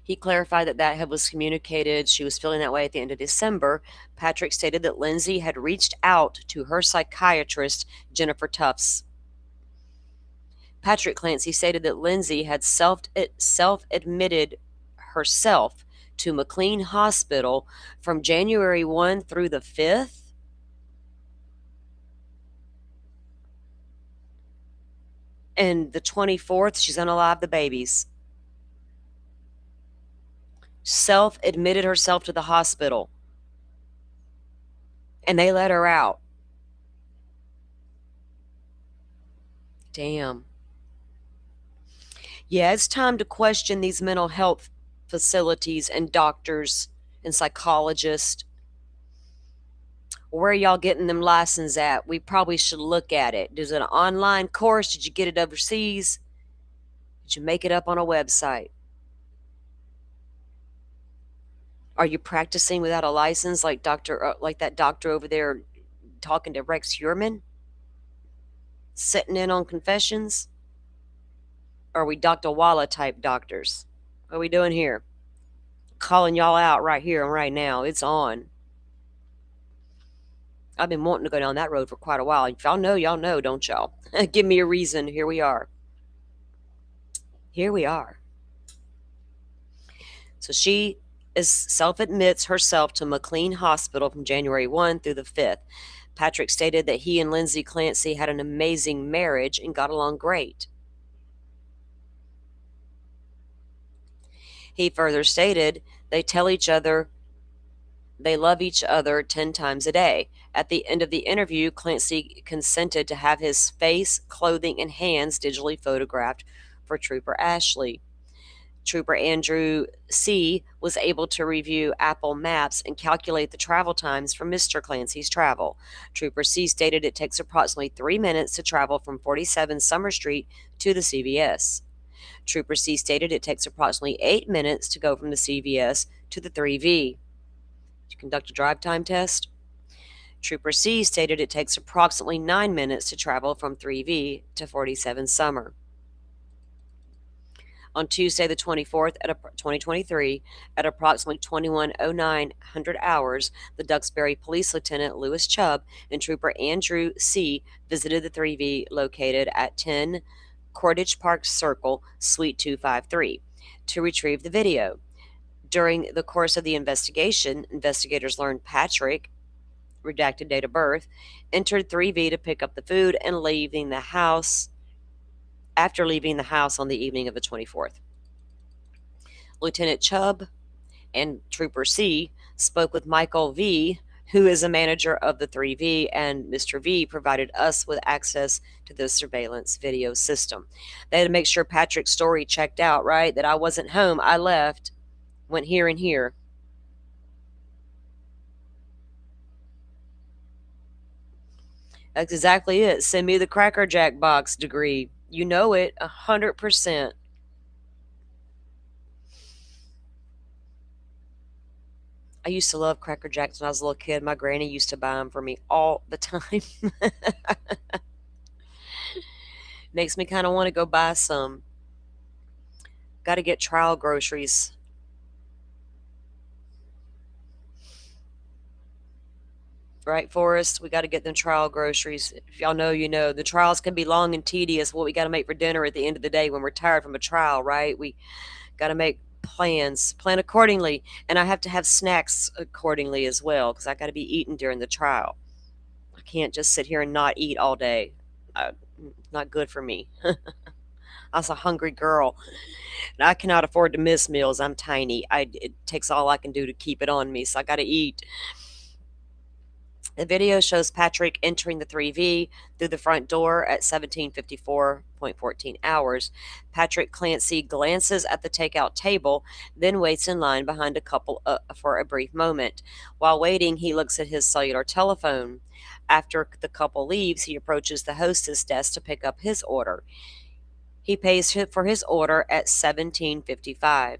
He clarified that was communicated. She was feeling that way at the end of December. Patrick stated that Lindsay had reached out to her psychiatrist, Jennifer Tufts. Patrick Clancy stated that Lindsay had self-admitted herself to McLean Hospital from January 1 through the 5th. And the 24th, she's unalive the babies. Self-admitted herself to the hospital. And they let her out. Damn. Yeah, it's time to question these mental health facilities and doctors and psychologists. Where are y'all getting them licenses at? We probably should look at it. Is it an online course? Did you get it overseas? Did you make it up on a website? Are you practicing without a license like that doctor over there talking to Rex Heuermann? Sitting in on confessions? Or are we Dr. Walla type doctors? What are we doing here? Calling y'all out right here and right now. It's on. I've been wanting to go down that road for quite a while. If y'all know, don't y'all? Give me a reason. Here we are. Here we are. So she self-admits herself to McLean Hospital from January 1 through the 5th. Patrick stated that he and Lindsay Clancy had an amazing marriage and got along great. He further stated they tell each other they love each other 10 times a day. At the end of the interview, Clancy consented to have his face, clothing, and hands digitally photographed for Trooper Ashley. Trooper Andrew C. was able to review Apple Maps and calculate the travel times for Mr. Clancy's travel. Trooper C. stated it takes approximately 3 minutes to travel from 47 Summer Street to the CVS. Trooper C. stated it takes approximately 8 minutes to go from the CVS to the 3V. Did you conduct a drive time test? Trooper C. stated it takes approximately 9 minutes to travel from 3V to 47 Summer. On Tuesday, the 24th, 2023, at approximately 21:09 hours, the Duxbury Police Lieutenant Lewis Chubb and Trooper Andrew C. visited the 3V located at 10 Cordage Park Circle, Suite 253, to retrieve the video. During the course of the investigation, investigators learned Patrick, redacted date of birth, entered 3V to pick up the food and leaving the house after leaving the house on the evening of the 24th. Lieutenant Chubb and Trooper C spoke with Michael V., who is a manager of the 3V, and Mr. V provided us with access to the surveillance video system. They had to make sure Patrick's story checked out, right? That I wasn't home, I left, went here and here. That's exactly it. Send me the Cracker Jack box degree. You know it, 100%. I used to love Cracker Jacks when I was a little kid. My granny used to buy them for me all the time. Makes me kind of want to go buy some. Got to get trial groceries. Right, Forrest? We got to get them trial groceries. If y'all know, you know. The trials can be long and tedious. What we got to make for dinner at the end of the day when we're tired from a trial, right? We got to make plans, plan accordingly. And I have to have snacks accordingly as well, because I got to be eating during the trial. I can't just sit here and not eat all day. Not good for me. I was a hungry girl. And I cannot afford to miss meals. I'm tiny. It takes all I can do to keep it on me, so I got to eat. The video shows Patrick entering the 3V through the front door at 17:54.14 hours. Patrick Clancy glances at the takeout table, then waits in line behind a couple for a brief moment. While waiting, he looks at his cellular telephone. After the couple leaves, he approaches the hostess desk to pick up his order. He pays for his order at 17:55.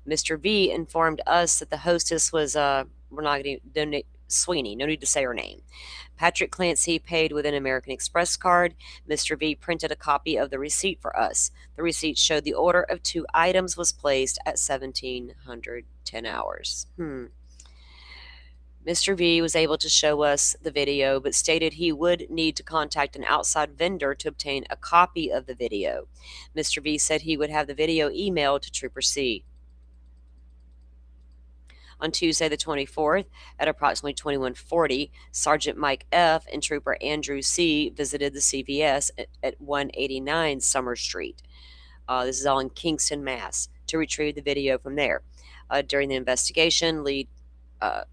Mr. V informed us that the hostess was, we're not going to donate, Sweeney, no need to say her name. Patrick Clancy paid with an American Express card. Mr. V printed a copy of the receipt for us. The receipt showed the order of 2 items was placed at 17:10 hours. Mr. V was able to show us the video, but stated he would need to contact an outside vendor to obtain a copy of the video. Mr. V said he would have the video emailed to Trooper C. On Tuesday, the 24th, at approximately 21:40, Sergeant Mike F. and Trooper Andrew C. visited the CVS at 189 Summer Street. This is all in Kingston, Mass., to retrieve the video from there. During the investigation, lead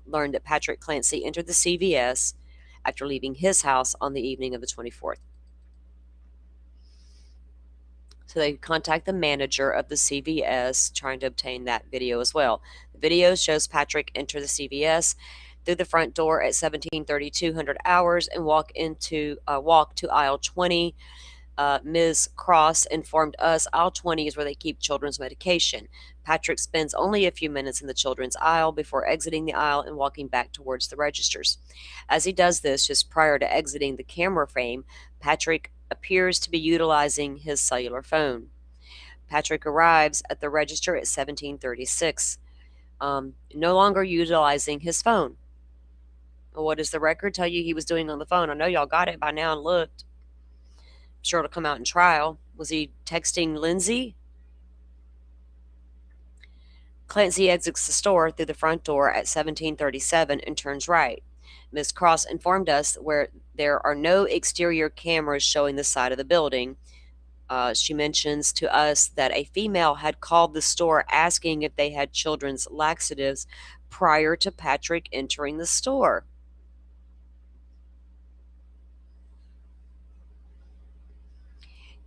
learned that Patrick Clancy entered the CVS after leaving his house on the evening of the 24th. So they contact the manager of the CVS trying to obtain that video as well. The video shows Patrick enter the CVS through the front door at 17:32 hours and walk to aisle 20. Ms. Cross informed us aisle 20 is where they keep children's medication. Patrick spends only a few minutes in the children's aisle before exiting the aisle and walking back towards the registers. As he does this, just prior to exiting the camera frame, Patrick appears to be utilizing his cellular phone. Patrick arrives at the register at 17:36, no longer utilizing his phone. What does the record tell you he was doing on the phone? I know y'all got it by now and looked. I'm sure it'll come out in trial. Was he texting Lindsay? Clancy exits the store through the front door at 17:37 and turns right. Ms. Cross informed us where there are no exterior cameras showing the side of the building. She mentions to us that a female had called the store asking if they had children's laxatives prior to Patrick entering the store.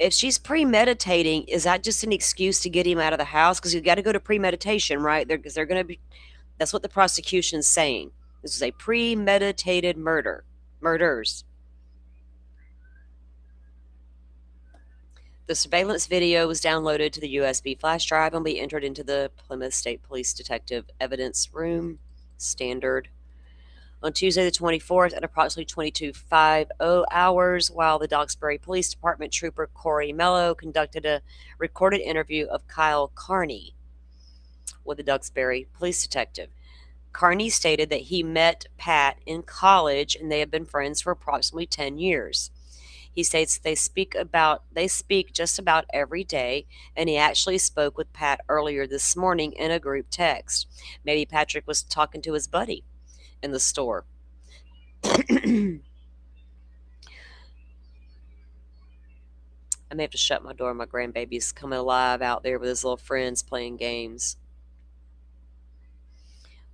if she's premeditating, is that just an excuse to get him out of the house? Because you got to go to premeditation, right? Because they're going to be. That's what the prosecution's saying. This is a premeditated murders. The surveillance video was downloaded to the USB flash drive and will be entered into the Plymouth State Police Detective Evidence Room standard. On Tuesday the 24th at approximately 22:50 hours, while the Duxbury Police Department trooper Corey Mello conducted a recorded interview of Kyle Carney with the Duxbury Police Detective. Carney stated that he met Pat in college and they have been friends for approximately 10 years. He states they speak just about every day, and he actually spoke with Pat earlier this morning in a group text. Maybe Patrick was talking to his buddy in the store. I may have to shut my door. My grandbaby's coming alive out there with his little friends playing games.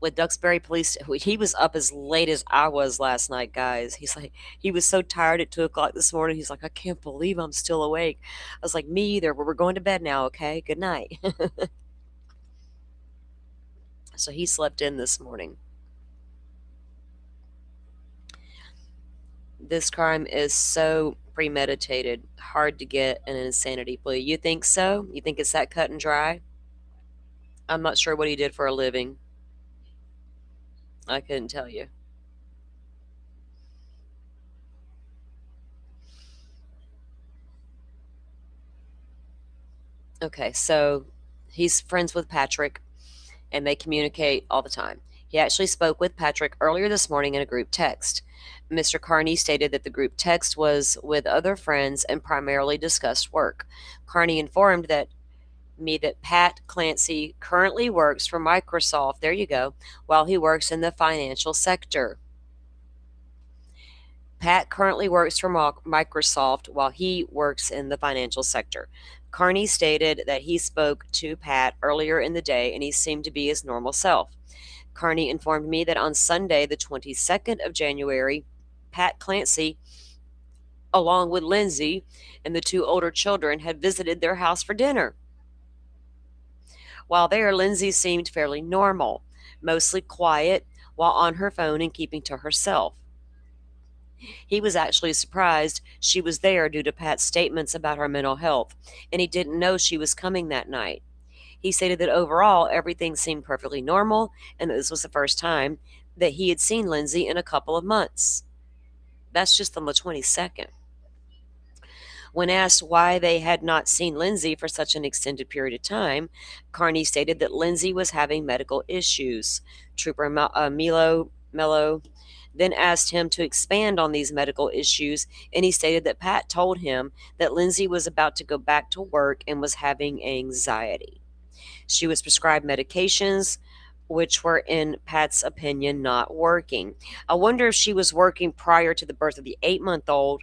With Duxbury Police, he was up as late as I was last night, guys. He's like, he was so tired at 2 o'clock this morning. He's like, I can't believe I'm still awake. I was like, me either, but we're going to bed now, okay? Good night. So he slept in this morning. This crime is so premeditated, hard to get an insanity plea. You think so? You think it's that cut and dry? I'm not sure what he did for a living. I couldn't tell you. Okay, so he's friends with Patrick, and they communicate all the time. He actually spoke with Patrick earlier this morning in a group text. Mr. Carney stated that the group text was with other friends and primarily discussed work. Carney informed me that Pat Clancy currently works for Microsoft, there you go, while he works in the financial sector. Pat currently works for Microsoft while he works in the financial sector. Carney stated that he spoke to Pat earlier in the day and he seemed to be his normal self. Carney informed me that on Sunday, the 22nd of January, Pat Clancy, along with Lindsay and the 2 older children, had visited their house for dinner. While there, Lindsay seemed fairly normal, mostly quiet, while on her phone and keeping to herself. He was actually surprised she was there due to Pat's statements about her mental health, and he didn't know she was coming that night. He stated that overall, everything seemed perfectly normal, and that this was the first time that he had seen Lindsay in a couple of months. That's just on the 22nd. When asked why they had not seen Lindsay for such an extended period of time, Carney stated that Lindsay was having medical issues. Trooper Mello then asked him to expand on these medical issues, and he stated that Pat told him that Lindsay was about to go back to work and was having anxiety. She was prescribed medications, which were, in Pat's opinion, not working. I wonder if she was working prior to the birth of the 8-month-old,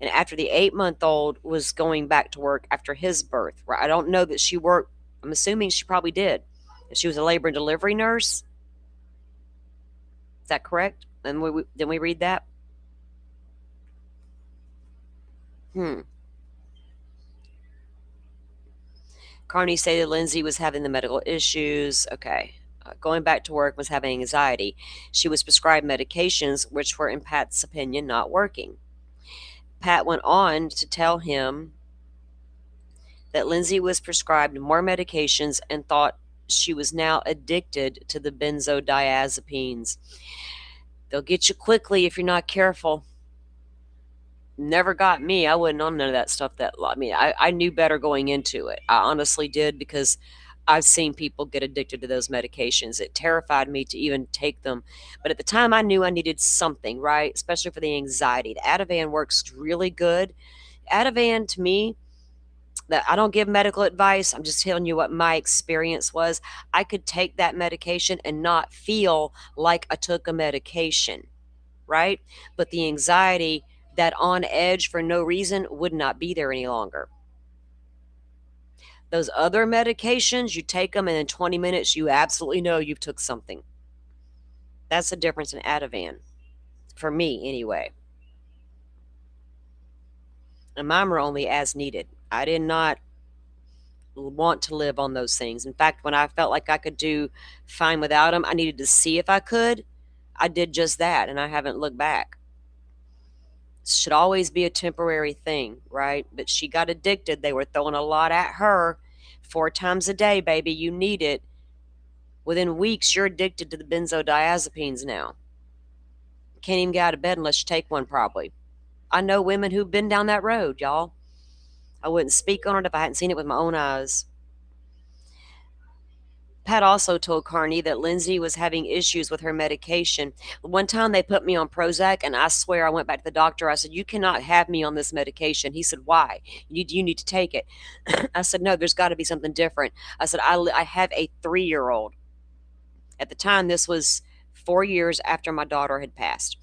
and after the 8-month-old was going back to work after his birth. I don't know that she worked. I'm assuming she probably did. If she was a labor and delivery nurse. Is that correct? And didn't we read that? Carney stated Lindsay was having the medical issues. Okay. Going back to work, was having anxiety. She was prescribed medications, which were, in Pat's opinion, not working. Pat went on to tell him that Lindsay was prescribed more medications and thought she was now addicted to the benzodiazepines. They'll get you quickly if you're not careful. Never got me. I wouldn't know none of that stuff. I knew better going into it. I honestly did, because I've seen people get addicted to those medications. It terrified me to even take them. But at the time, I knew I needed something, right? Especially for the anxiety. The Ativan works really good. Ativan, to me, that I don't give medical advice. I'm just telling you what my experience was. I could take that medication and not feel like I took a medication, right? But the anxiety, that on edge for no reason, would not be there any longer. Those other medications, you take them and in 20 minutes, you absolutely know you've took something. That's the difference in Ativan. For me, anyway. and mine were only as needed. I did not want to live on those things. In fact, when I felt like I could do fine without them, I needed to see if I could. I did just that, and I haven't looked back. Should always be a temporary thing, right? But she got addicted. They were throwing a lot at her. 4 times a day, baby, you need it. Within weeks, you're addicted to the benzodiazepines now. Can't even get out of bed unless you take one, probably. I know women who've been down that road, y'all. I wouldn't speak on it if I hadn't seen it with my own eyes. Pat also told Carney that Lindsay was having issues with her medication. One time they put me on Prozac, and I swear I went back to the doctor. I said, "You cannot have me on this medication." He said, "Why? You need to take it." I said, "No, there's got to be something different." I said, I have a 3-year-old. At the time, this was 4 years after my daughter had passed.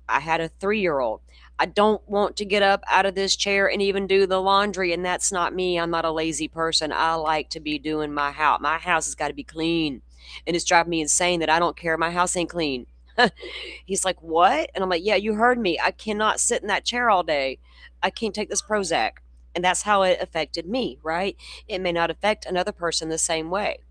I had a 3-year-old. I don't want to get up out of this chair and even do the laundry, and that's not me. I'm not a lazy person. I like to be doing my house. My house has got to be clean, and it's driving me insane that I don't care. My house ain't clean. He's like, "What?" And I'm like, "Yeah, you heard me. I cannot sit in that chair all day. I can't take this Prozac." And that's how it affected me, right? It may not affect another person the same way.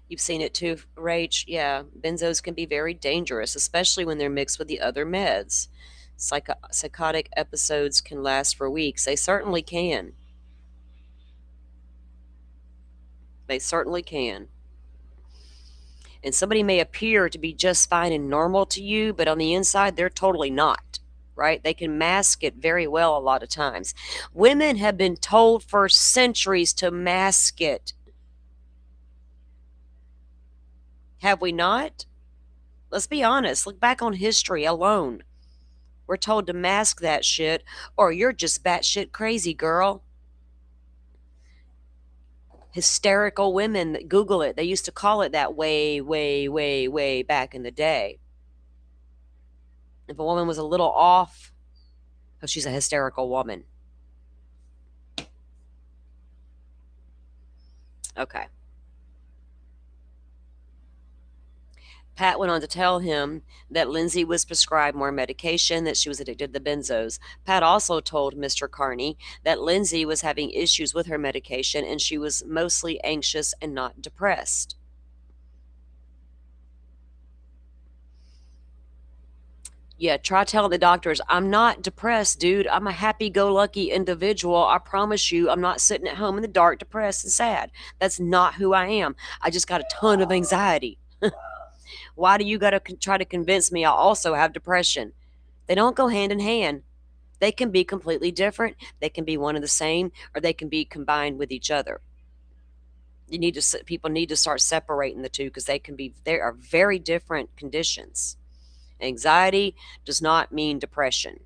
You've seen it too, Rach. Yeah, benzos can be very dangerous, especially when they're mixed with the other meds. Psychotic episodes can last for weeks. They certainly can. They certainly can. And somebody may appear to be just fine and normal to you, but on the inside, they're totally not, right? They can mask it very well a lot of times. Women have been told for centuries to mask it. Have we not? Let's be honest. Look back on history alone. We're told to mask that shit, or you're just batshit crazy, girl. Hysterical women, Google it. They used to call it that way, way, way, way back in the day. If a woman was a little off, oh, she's a hysterical woman. Okay. Pat went on to tell him that Lindsay was prescribed more medication, that she was addicted to the benzos. Pat also told Mr. Carney that Lindsay was having issues with her medication and she was mostly anxious and not depressed. Yeah, try telling the doctors, "I'm not depressed, dude. I'm a happy-go-lucky individual. I promise you, I'm not sitting at home in the dark, depressed and sad. That's not who I am. I just got a ton of anxiety." Why do you got to try to convince me I also have depression? They don't go hand in hand. They can be completely different. They can be one and the same, or they can be combined with each other. People need to start separating the two because they are very different conditions. Anxiety does not mean depression.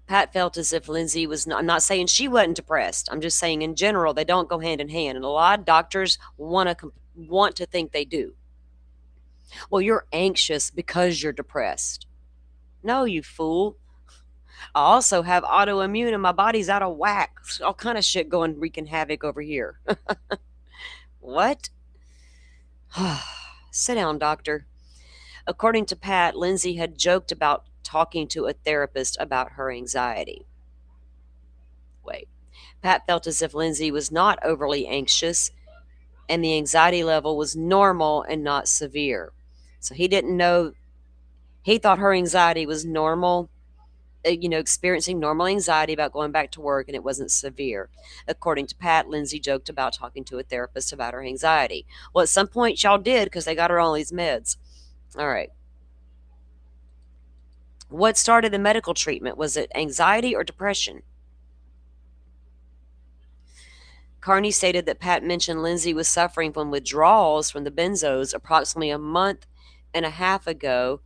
Pat felt as if Lindsay was not, I'm not saying she wasn't depressed. I'm just saying in general, they don't go hand in hand. And a lot of doctors want to think they do. Well, you're anxious because you're depressed. No, you fool. I also have autoimmune and my body's out of whack. All kind of shit going wreaking havoc over here. What? Sit down, doctor. According to Pat, Lindsay had joked about talking to a therapist about her anxiety. Wait. Pat felt as if Lindsay was not overly anxious and the anxiety level was normal and not severe. So he didn't know, he thought her anxiety was normal, experiencing normal anxiety about going back to work, and it wasn't severe. According to Pat, Lindsay joked about talking to a therapist about her anxiety. Well, at some point, y'all did because they got her on all these meds. All right. What started the medical treatment? Was it anxiety or depression? Carney stated that Pat mentioned Lindsay was suffering from withdrawals from the benzos approximately a month and a half ago,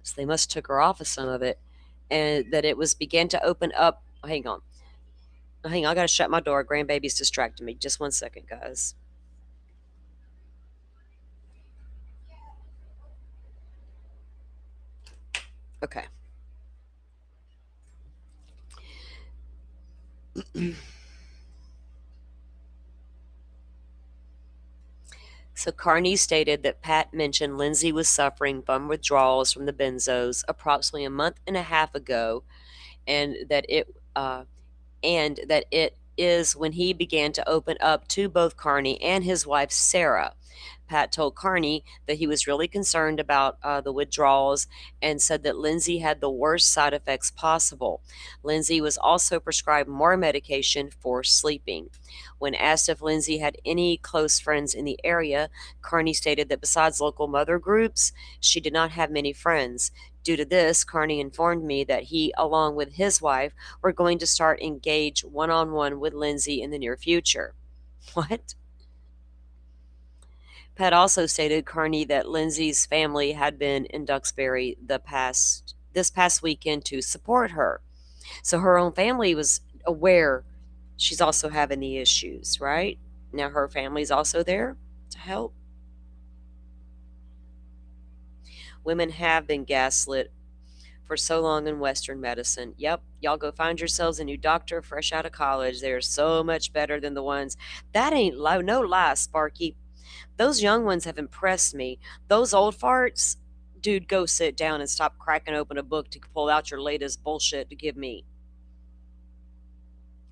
so they must have took her off of some of it, and that it began to open up. Hang on, I gotta shut my door. Grandbaby's distracting me. Just 1 second, guys. Okay. So Carney stated that Pat mentioned Lindsay was suffering from withdrawals from the benzos approximately a month and a half ago, and that uh, it is when he began to open up to both Carney and his wife Sarah. Pat told Carney that he was really concerned about the withdrawals and said that Lindsay had the worst side effects possible. Lindsay was also prescribed more medication for sleeping. When asked if Lindsay had any close friends in the area, Carney stated that besides local mother groups, she did not have many friends. Due to this, Carney informed me that he, along with his wife, were going to start engage one-on-one with Lindsay in the near future. What? Pat also stated Carney that Lindsay's family had been in Duxbury this past weekend to support her. So her own family was aware she's also having the issues, right? Now her family's also there to help. Women have been gaslit for so long in Western medicine. Yep, y'all go find yourselves a new doctor fresh out of college. They're so much better than the ones. That ain't no lie, Sparky. Those young ones have impressed me. Those old farts, dude, go sit down and stop cracking open a book to pull out your latest bullshit to give me.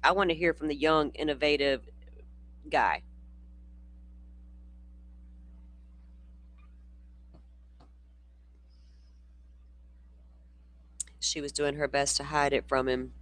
I want to hear from the young, innovative guy. She was doing her best to hide it from him.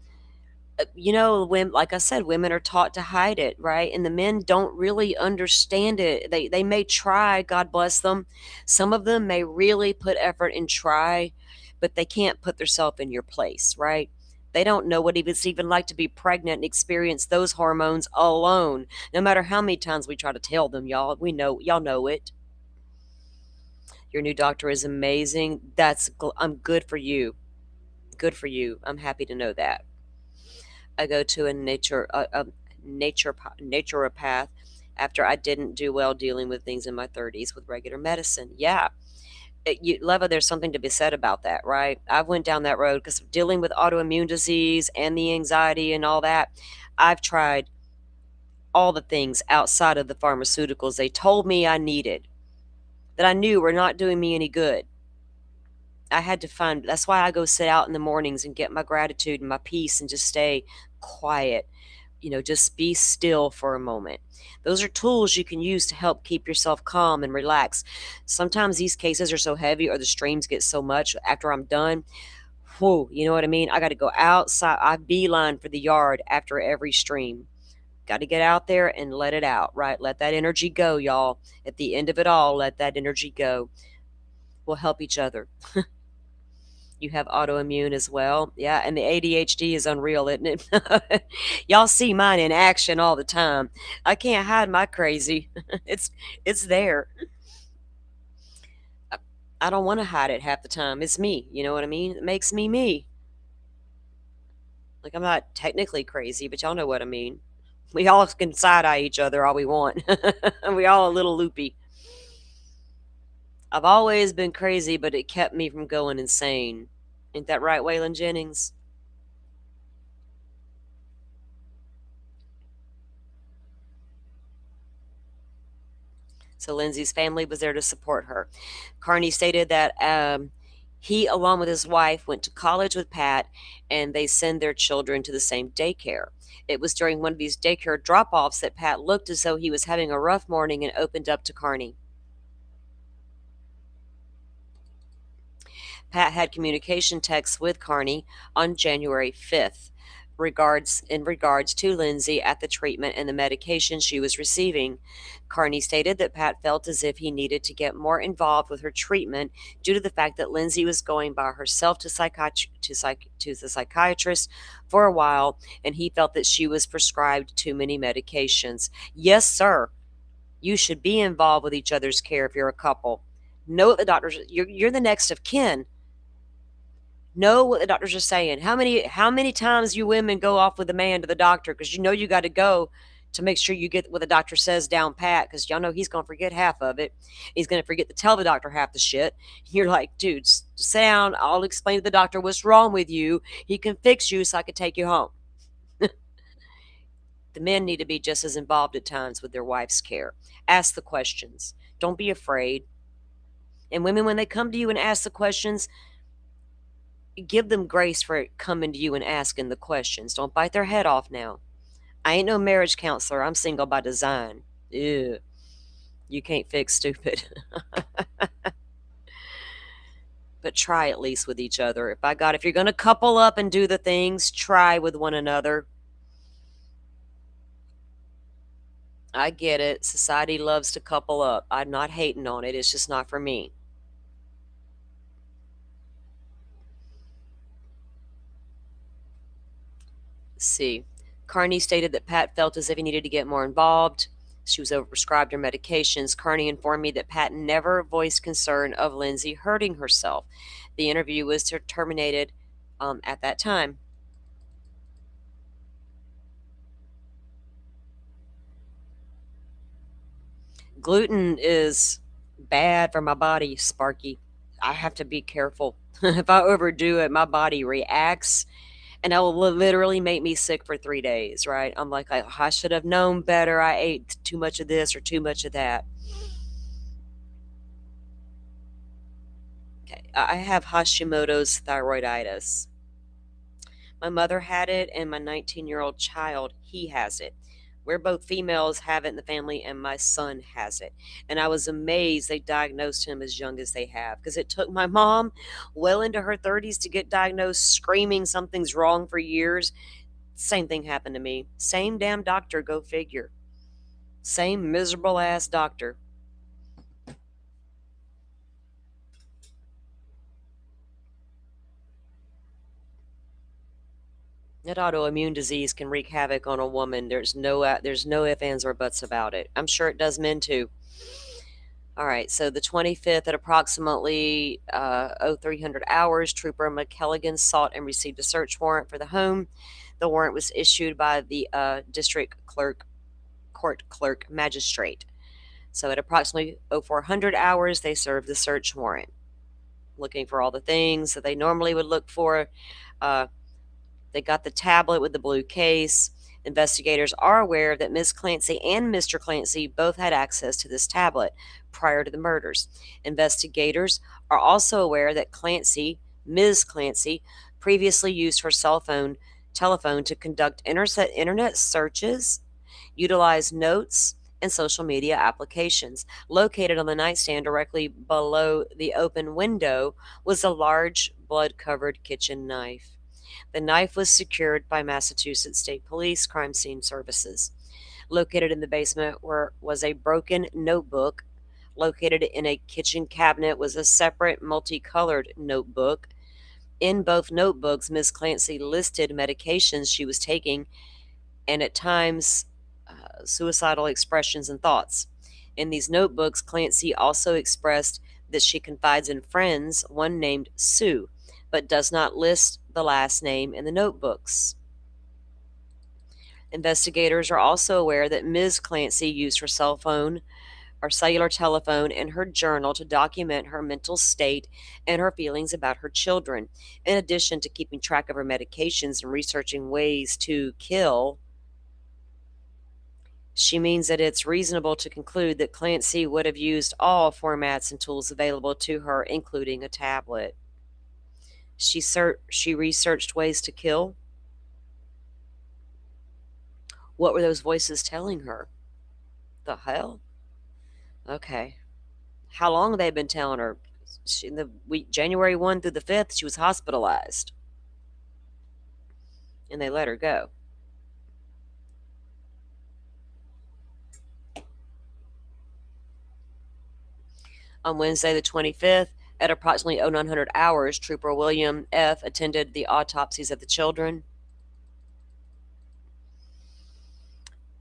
Women, like I said, women are taught to hide it, right? And the men don't really understand it. They may try, God bless them. Some of them may really put effort and try, but they can't put themselves in your place, right? They don't know what it's even like to be pregnant and experience those hormones alone. No matter how many times we try to tell them, y'all, we know, y'all know it. Your new doctor is amazing. I'm good for you. Good for you. I'm happy to know that. I go to a naturopath after I didn't do well dealing with things in my 30s with regular medicine. Yeah. Leva, there's something to be said about that, right? I went down that road because dealing with autoimmune disease and the anxiety and all that, I've tried all the things outside of the pharmaceuticals they told me I needed that I knew were not doing me any good. I had to find, that's why I go sit out in the mornings and get my gratitude and my peace and just stay quiet. Just be still for a moment. Those are tools you can use to help keep yourself calm and relaxed. Sometimes these cases are so heavy or the streams get so much after I'm done. Whoa, you know what I mean? I got to go outside. I beeline for the yard after every stream. Got to get out there and let it out, right? Let that energy go, y'all. At the end of it all, let that energy go. We'll help each other. You have autoimmune as well. Yeah, and the ADHD is unreal, isn't it? Y'all see mine in action all the time. I can't hide my crazy. It's there. I don't want to hide it half the time. It's me. You know what I mean? It makes me me. Like, I'm not technically crazy, but y'all know what I mean. We all can side-eye each other all we want. We all a little loopy. I've always been crazy, but it kept me from going insane. Ain't that right, Waylon Jennings? So Lindsay's family was there to support her. Carney stated that he, along with his wife, went to college with Pat, and they send their children to the same daycare. It was during one of these daycare drop-offs that Pat looked as though he was having a rough morning and opened up to Carney. Pat had communication texts with Carney on January 5th in regards to Lindsay at the treatment and the medication she was receiving. Carney stated that Pat felt as if he needed to get more involved with her treatment due to the fact that Lindsay was going by herself to the psychiatrist for a while, and he felt that she was prescribed too many medications. Yes, sir. You should be involved with each other's care if you're a couple. Know what the doctors, you're the next of kin. Know what the doctors are saying. How many times you women go off with a man to the doctor because you got to go to make sure you get what the doctor says down pat, because y'all know he's going to forget half of it. He's going to forget to tell the doctor half the shit. You're like, dude, sit down. I'll explain to the doctor what's wrong with you. He can fix you so I can take you home. The men need to be just as involved at times with their wife's care. Ask the questions. Don't be afraid. And women, when they come to you and ask the questions, give them grace for coming to you and asking the questions. Don't bite their head off now. I ain't no marriage counselor. I'm single by design. Ew. You can't fix stupid. But try at least with each other. If you're going to couple up and do the things, try with one another. I get it. Society loves to couple up. I'm not hating on it. It's just not for me. Let's see. Carney stated that Pat felt as if he needed to get more involved. She was overprescribed her medications. Carney informed me that Pat never voiced concern of Lindsay hurting herself. The interview was terminated at that time. Gluten is bad for my body, Sparky. I have to be careful. If I overdo it, my body reacts and it will literally make me sick for 3 days, right? I'm like, I should have known better. I ate too much of this or too much of that. Okay, I have Hashimoto's thyroiditis. My mother had it, and my 19-year-old child, he has it. We're both females, have it in the family, and my son has it. And I was amazed they diagnosed him as young as they have, because it took my mom well into her 30s to get diagnosed, screaming something's wrong for years. Same thing happened to me. Same damn doctor, go figure. Same miserable ass doctor. That autoimmune disease can wreak havoc on a woman. There's no ifs, ands, or buts about it. I'm sure it does men too. All right, so the 25th at approximately 0300 hours, Trooper McKelligan sought and received a search warrant for the home. The warrant was issued by the district court clerk magistrate. So at approximately 0400 hours, they served the search warrant, looking for all the things that they normally would look for. They got the tablet with the blue case. Investigators are aware that Ms. Clancy and Mr. Clancy both had access to this tablet prior to the murders. Investigators are also aware that Ms. Clancy, previously used her telephone to conduct internet searches, utilize notes, and social media applications. Located on the nightstand directly below the open window was a large blood-covered kitchen knife. The knife was secured by Massachusetts State Police Crime Scene Services. Located in the basement was a broken notebook. Located in a kitchen cabinet was a separate multicolored notebook. In both notebooks, Ms. Clancy listed medications she was taking and at times suicidal expressions and thoughts. In these notebooks, Clancy also expressed that she confides in friends, one named Sue, but does not list the last name in the notebooks. Investigators are also aware that Ms. Clancy used her cell phone or cellular telephone and her journal to document her mental state and her feelings about her children. In addition to keeping track of her medications and researching ways to kill, she means that it's reasonable to conclude that Clancy would have used all formats and tools available to her, including a tablet. She researched ways to kill. What were those voices telling her? The hell? Okay. How long have they been telling her? In the week January 1 through the 5th, she was hospitalized. And they let her go. On Wednesday the 25th, at approximately 0900 hours, Trooper William F. attended the autopsies of the children.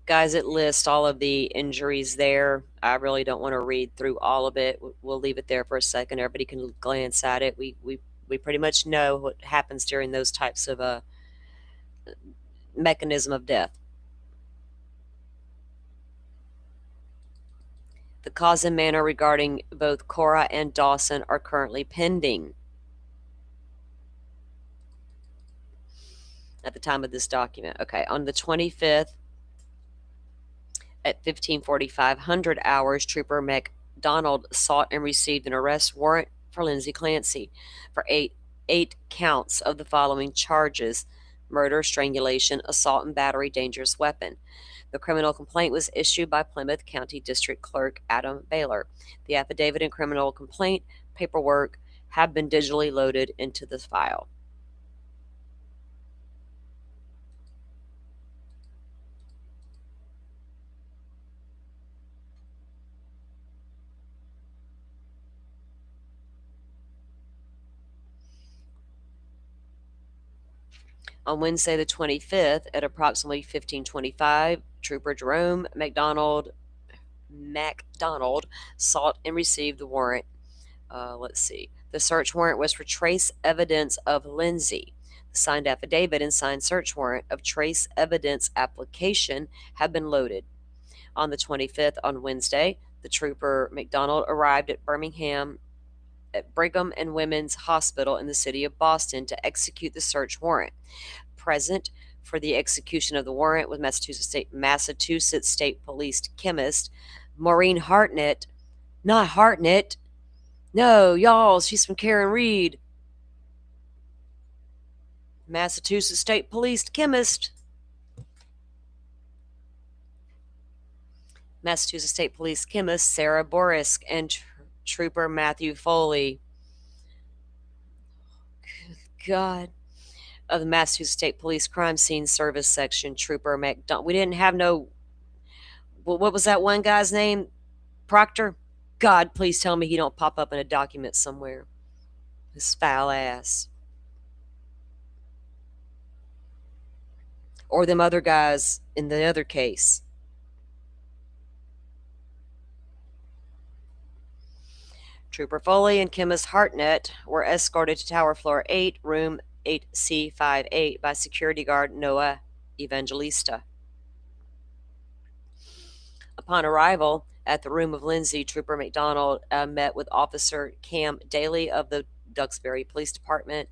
Guys, it lists all of the injuries there. I really don't want to read through all of it. We'll leave it there for a second. Everybody can glance at it. We pretty much know what happens during those types of mechanism of death. The cause and manner regarding both Cora and Dawson are currently pending at the time of this document. Okay, on the 25th at 15:45 hours, Trooper McDonald sought and received an arrest warrant for Lindsay Clancy for eight counts of the following charges: murder, strangulation, assault and battery, dangerous weapon. The criminal complaint was issued by Plymouth County District Clerk Adam Baylor. The affidavit and criminal complaint paperwork have been digitally loaded into the file. On Wednesday the 25th at approximately 15:25, Trooper Jerome McDonald sought and received the warrant. The search warrant was for trace evidence of Lindsay. The signed affidavit and signed search warrant of trace evidence application have been loaded. On the 25th, on Wednesday, the Trooper McDonald arrived at Brigham and Women's Hospital in the city of Boston to execute the search warrant. Present for the execution of the warrant was Massachusetts State Police chemist Maureen Hartnett. Not Hartnett. No, y'all, she's from Karen Reed. Massachusetts State Police chemist. Massachusetts State Police chemist Sarah Borisk and Trooper Matthew Foley. Good God. Of the Massachusetts State Police Crime Scene Service Section, Trooper McDonald. We didn't have no. What was that one guy's name? Proctor? God, please tell me he don't pop up in a document somewhere. His foul ass. Or them other guys in the other case. Trooper Foley and chemist Hartnett were escorted to Tower Floor 8, room 8C58 by security guard Noah Evangelista. Upon arrival at the room of Lindsay, Trooper McDonald met with Officer Cam Daly of the Duxbury Police Department.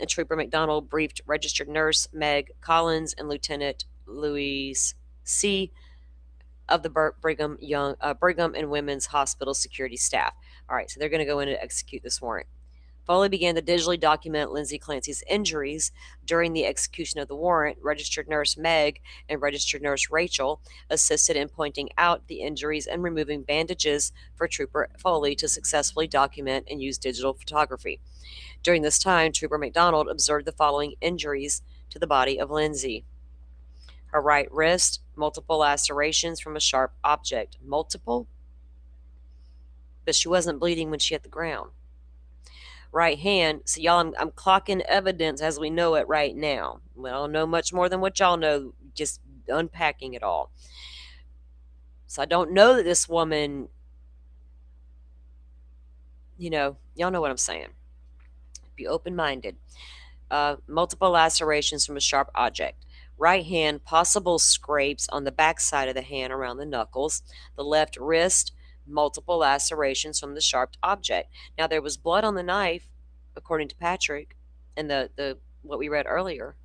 Trooper McDonald briefed registered nurse Meg Collins and Lieutenant Louise C. of the Brigham and Women's Hospital security staff. All right, so they're going to go in and execute this warrant. Foley began to digitally document Lindsay Clancy's injuries. During the execution of the warrant, registered nurse Meg and registered nurse Rachel assisted in pointing out the injuries and removing bandages for Trooper Foley to successfully document and use digital photography. During this time, Trooper McDonald observed the following injuries to the body of Lindsay. Her right wrist, multiple lacerations from a sharp object. Multiple? But she wasn't bleeding when she hit the ground. Right hand, so y'all, I'm clocking evidence as we know it right now. We don't know much more than what y'all know, just unpacking it all. So I don't know that this woman, y'all know what I'm saying. Be open-minded. Multiple lacerations from a sharp object. Right hand, possible scrapes on the back side of the hand around the knuckles. The left wrist, multiple lacerations from the sharp object. Now, there was blood on the knife, according to Patrick, and the what we read earlier.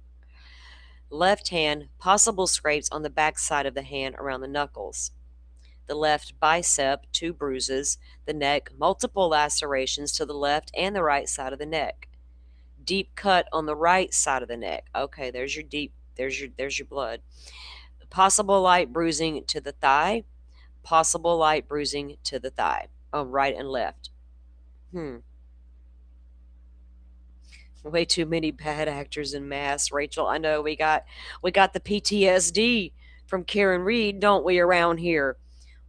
Left hand, possible scrapes on the back side of the hand around the knuckles. The left bicep, 2 bruises. The neck, multiple lacerations to the left and the right side of the neck. Deep cut on the right side of the neck. Okay, there's your blood. Possible light bruising to the thigh. Possible light bruising to the thigh on right and left. Way too many bad actors in mass, Rachel. I know we got the PTSD from Karen Reed, don't we, around here?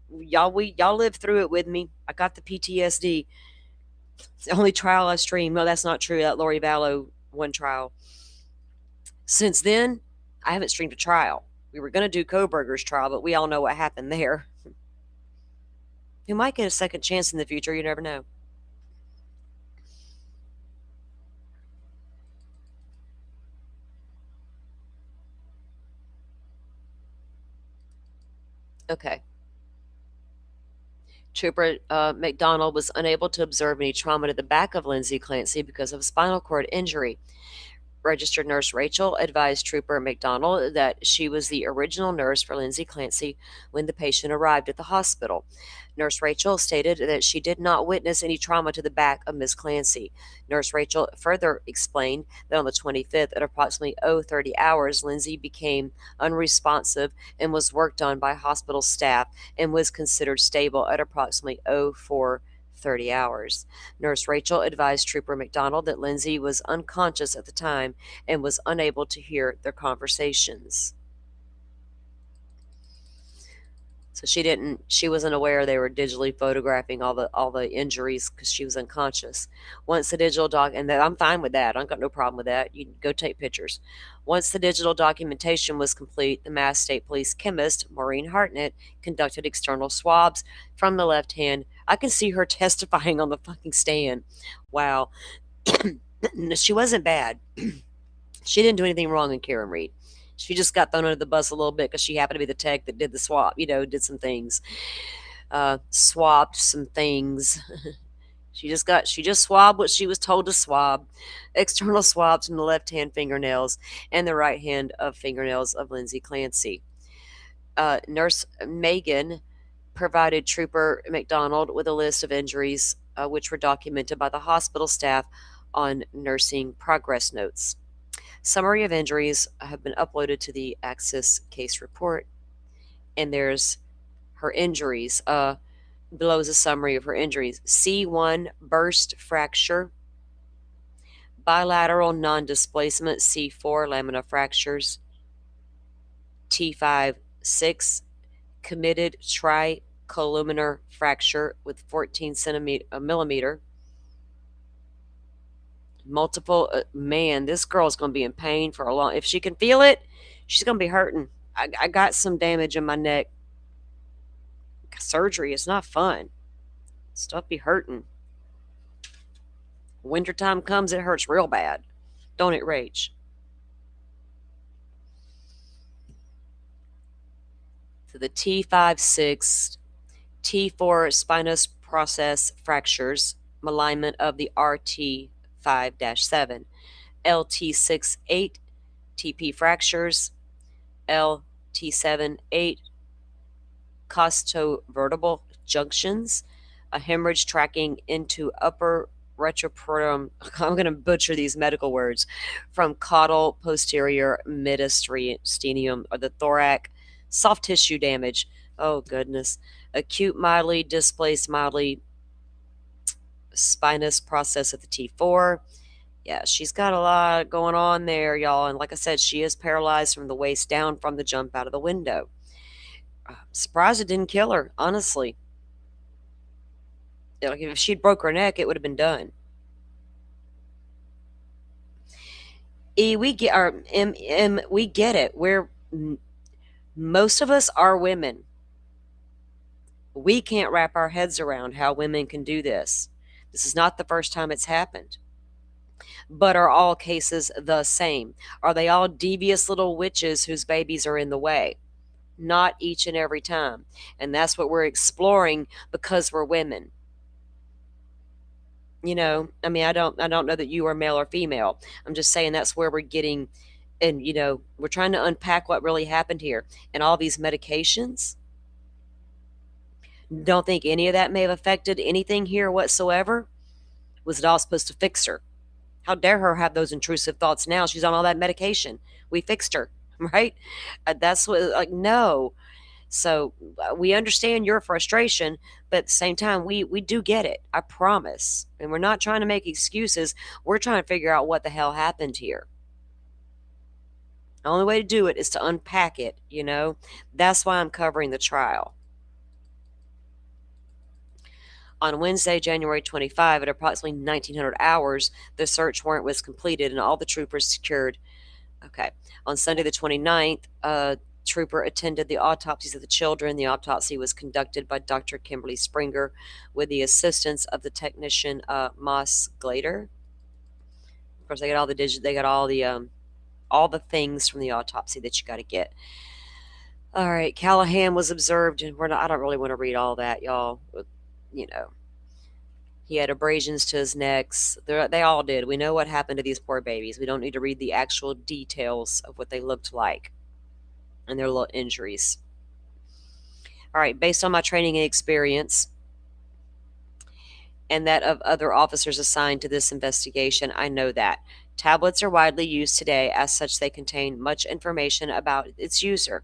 Y'all lived through it with me. I got the PTSD. It's the only trial I streamed. No, that's not true. That Lori Vallow one trial. Since then, I haven't streamed a trial. We were going to do Kohberger's trial, but we all know what happened there. You might get a second chance in the future. You never know. Okay. Trooper McDonald was unable to observe any trauma to the back of Lindsay Clancy because of a spinal cord injury. Registered Nurse Rachel advised Trooper McDonald that she was the original nurse for Lindsay Clancy when the patient arrived at the hospital. Nurse Rachel stated that she did not witness any trauma to the back of Miss Clancy. Nurse Rachel further explained that on the 25th at approximately 0:30 hours, Lindsay became unresponsive and was worked on by hospital staff and was considered stable at approximately 04:30 hours. Nurse Rachel advised Trooper McDonald that Lindsay was unconscious at the time and was unable to hear their conversations. So she wasn't aware they were digitally photographing all the injuries because she was unconscious. Once the digital and I'm fine with that. I've got no problem with that. You can go take pictures. Once the digital documentation was complete, the Mass State Police chemist, Maureen Hartnett, conducted external swabs from the left hand. I can see her testifying on the fucking stand. Wow. She wasn't bad. She didn't do anything wrong in Karen Reed. She just got thrown under the bus a little bit because she happened to be the tech that did the swab, did some things. Swabbed some things. She just swabbed what she was told to swab. External swabs from the left hand fingernails and the right hand of fingernails of Lindsay Clancy. Nurse Megan provided Trooper McDonald with a list of injuries which were documented by the hospital staff on nursing progress notes. Summary of injuries have been uploaded to the Axis case report, and there's her injuries. Below is a summary of her injuries. C1 burst fracture, bilateral non-displacement C4 lamina fractures, T5-6 committed tricolumnar fracture with 14 millimeter. Multiple, man, this girl's going to be in pain for a long, if she can feel it, she's going to be hurting. I got some damage in my neck. Surgery is not fun. Stuff be hurting. Wintertime comes, it hurts real bad. Don't it, Rach? So the T5-6, T4 spinous process fractures, malignment of the RT5-7, LT6-8, TP fractures, LT7-8, costovertebral junctions, a hemorrhage tracking into upper retroperitoneum, I'm going to butcher these medical words, from caudal posterior mediastinum or the thorax, soft tissue damage. Oh, goodness. Acute mildly displaced, mildly spinous process of the T4. Yeah, she's got a lot going on there, y'all. And like I said, she is paralyzed from the waist down from the jump out of the window. Surprised it didn't kill her, honestly. Like if she'd broke her neck, it would have been done. We get we get it. Most of us are women. We can't wrap our heads around how women can do this. This is not the first time it's happened. But are all cases the same? Are they all devious little witches whose babies are in the way? Not each and every time. And that's what we're exploring because we're women. I don't know that you are male or female. I'm just saying that's where we're getting, and we're trying to unpack what really happened here. And all these medications, don't think any of that may have affected anything here whatsoever. Was it all supposed to fix her? How dare her have those intrusive thoughts now? She's on all that medication. We fixed her, right? That's what, no. So we understand your frustration, but at the same time, we do get it. I promise. And we're not trying to make excuses. We're trying to figure out what the hell happened here. The only way to do it is to unpack it, That's why I'm covering the trial. On Wednesday, January 25, at approximately 1900 hours, the search warrant was completed and all the troopers secured. Okay. On Sunday the 29th, trooper attended the autopsies of the children. The autopsy was conducted by Dr. Kimberly Springer with the assistance of the technician Moss Glader. Of course, they got all the they got all the things from the autopsy that you got to get. All right, Callahan was observed, and I don't really want to read all that, y'all. He had abrasions to his necks. They all did. We know what happened to these poor babies. We don't need to read the actual details of what they looked like and their little injuries. All right, based on my training and experience and that of other officers assigned to this investigation, I know that tablets are widely used today. As such, they contain much information about its user,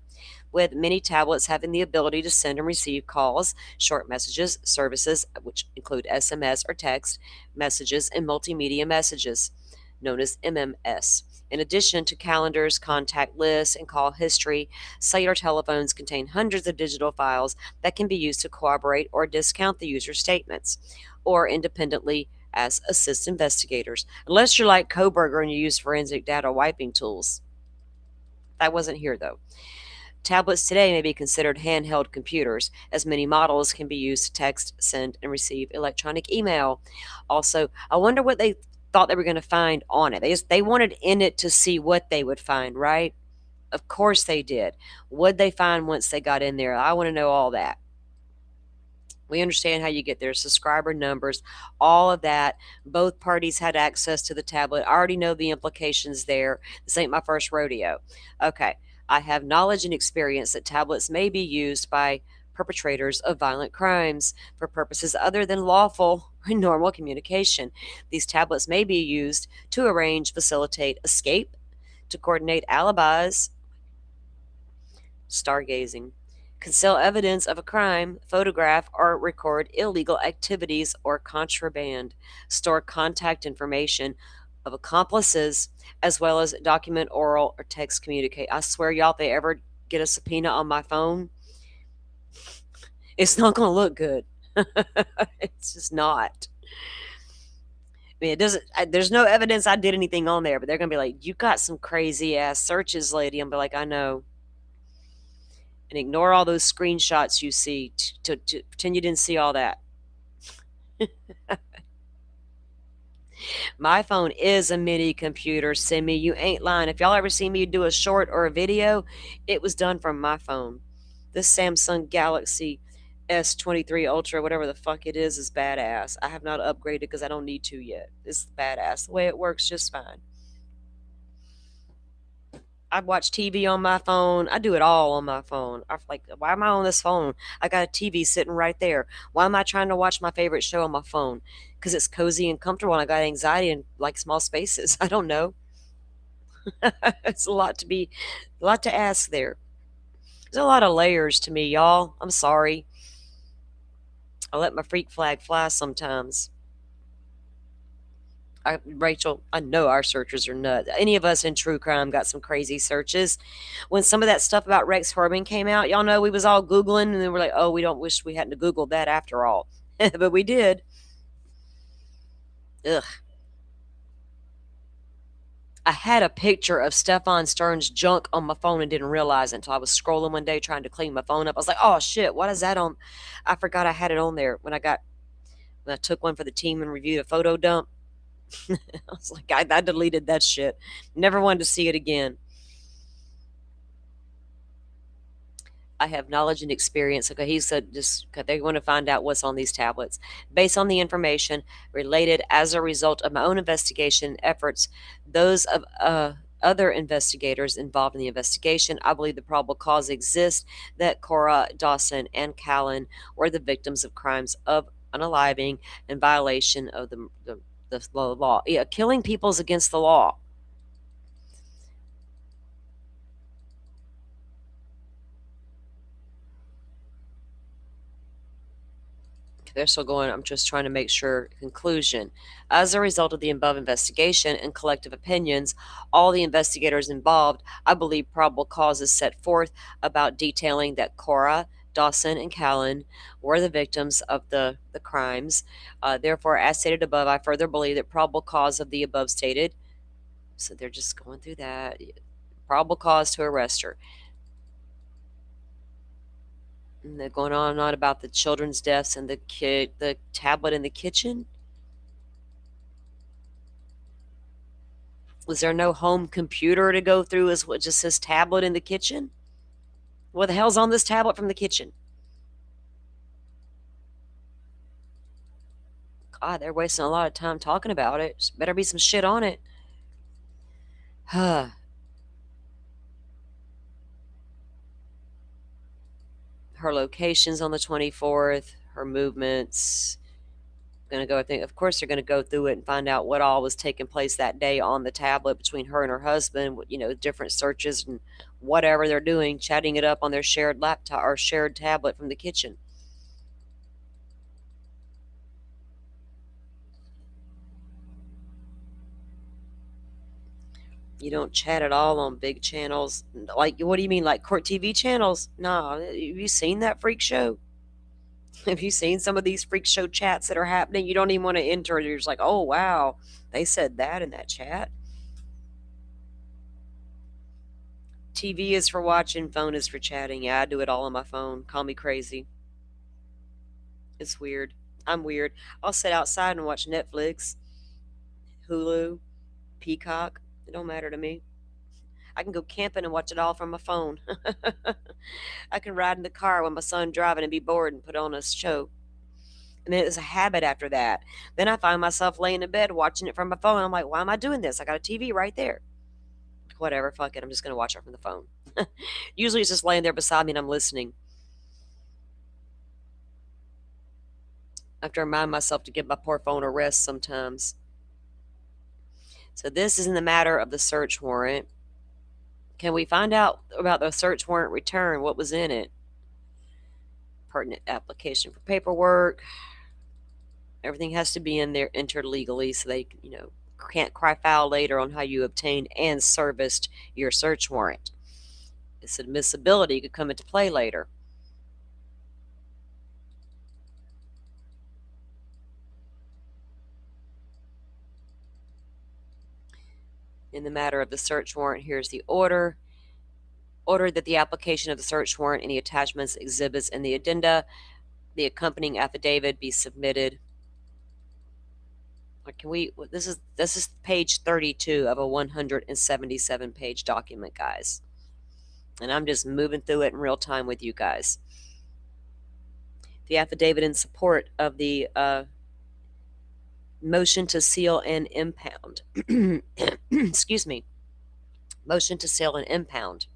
with many tablets having the ability to send and receive calls, short messages, services, which include SMS or text messages, and multimedia messages, known as MMS. In addition to calendars, contact lists, and call history, cellular telephones contain hundreds of digital files that can be used to corroborate or discount the user's statements, or independently as assist investigators, unless you're like Koberger and you use forensic data wiping tools. That wasn't here, though. Tablets today may be considered handheld computers, as many models can be used to text, send, and receive electronic email. Also, I wonder what they thought they were going to find on it. They wanted in it to see what they would find, right? Of course they did. What'd they find once they got in there? I want to know all that. We understand how you get their subscriber numbers, all of that. Both parties had access to the tablet. I already know the implications there. This ain't my first rodeo. Okay. I have knowledge and experience that tablets may be used by perpetrators of violent crimes for purposes other than lawful or normal communication. These tablets may be used to arrange, facilitate escape, to coordinate alibis, stargazing, conceal evidence of a crime, photograph or record illegal activities or contraband, store contact information of accomplices, as well as document oral or text communicate. I swear, y'all, if they ever get a subpoena on my phone, it's not going to look good. It's just not. I mean, it doesn't. There's no evidence I did anything on there, but they're going to be like, "You got some crazy ass searches, lady." I'm be like, "I know." And ignore all those screenshots you see to pretend you didn't see all that. My phone is a mini computer, Simi. You ain't lying. If y'all ever see me do a short or a video, it was done from my phone. This Samsung Galaxy S23 Ultra, whatever the fuck it is badass. I have not upgraded because I don't need to yet. It's badass. The way it works, just fine. I watch TV on my phone. I do it all on my phone. I'm like, why am I on this phone? I got a TV sitting right there. Why am I trying to watch my favorite show on my phone? Because it's cozy and comfortable and I got anxiety and like small spaces. I don't know. It's a lot to ask there. There's a lot of layers to me, y'all. I'm sorry. I let my freak flag fly sometimes. Rachel, I know our searchers are nuts. Any of us in true crime got some crazy searches. When some of that stuff about Rex Herbin came out, y'all know we was all Googling and then we're like, oh, we don't wish we hadn't Googled that after all. But we did. Ugh. I had a picture of Stefan Stern's junk on my phone and didn't realize it until I was scrolling one day trying to clean my phone up. I was like, oh shit, what is that on? I forgot I had it on there when I took one for the team and reviewed a photo dump. I was like, I deleted that shit. Never wanted to see it again. I have knowledge and experience. Okay, he said just they want to find out what's on these tablets. Based on the information related as a result of my own investigation efforts, those of other investigators involved in the investigation, I believe the probable cause exists that Cora, Dawson, and Callan were the victims of crimes of unaliving and violation of the law. Yeah, killing people's against the law. They're still going. I'm just trying to make sure. Conclusion. As a result of the above investigation and collective opinions, all the investigators involved, I believe probable cause is set forth about detailing that Cora, Dawson, and Callan were the victims of the crimes. Therefore, as stated above, I further believe that probable cause of the above stated. So they're just going through that. Probable cause to arrest her. And they're going on and on about the children's deaths and the tablet in the kitchen. Was there no home computer to go through as what just says tablet in the kitchen? What the hell's on this tablet from the kitchen? God, they're wasting a lot of time talking about it. Just better be some shit on it. Her locations on the 24th, her movements. Going to go, I think, of course, they're going to go through it and find out what all was taking place that day on the tablet between her and her husband, different searches and whatever they're doing, chatting it up on their shared laptop or shared tablet from the kitchen. You don't chat at all on big channels. Like, what do you mean, like court TV channels? No, have you seen that freak show? Have you seen some of these freak show chats that are happening? You don't even want to enter. You're just like, oh, wow, they said that in that chat. TV is for watching, phone is for chatting. Yeah, I do it all on my phone. Call me crazy. It's weird. I'm weird. I'll sit outside and watch Netflix, Hulu, Peacock. It don't matter to me. I can go camping and watch it all from my phone. I can ride in the car with my son driving and be bored and put on a show. And then it's a habit after that. Then I find myself laying in bed watching it from my phone. I'm like, why am I doing this? I got a TV right there. Whatever, fuck it. I'm just going to watch it from the phone. Usually it's just laying there beside me and I'm listening. I have to remind myself to give my poor phone a rest sometimes. So this is in the matter of the search warrant. Can we find out about the search warrant return? What was in it? Pertinent application for paperwork. Everything has to be in there entered legally so they, can't cry foul later on how you obtained and serviced your search warrant. Its admissibility could come into play later. In the matter of the search warrant, here's the order. Ordered that the application of the search warrant, any attachments, exhibits, and the addenda, the accompanying affidavit be submitted. Or can we? This is page 32 of a 177-page document, guys. And I'm just moving through it in real time with you guys. The affidavit in support of the motion to seal and impound. Excuse me. Motion to seal and impound.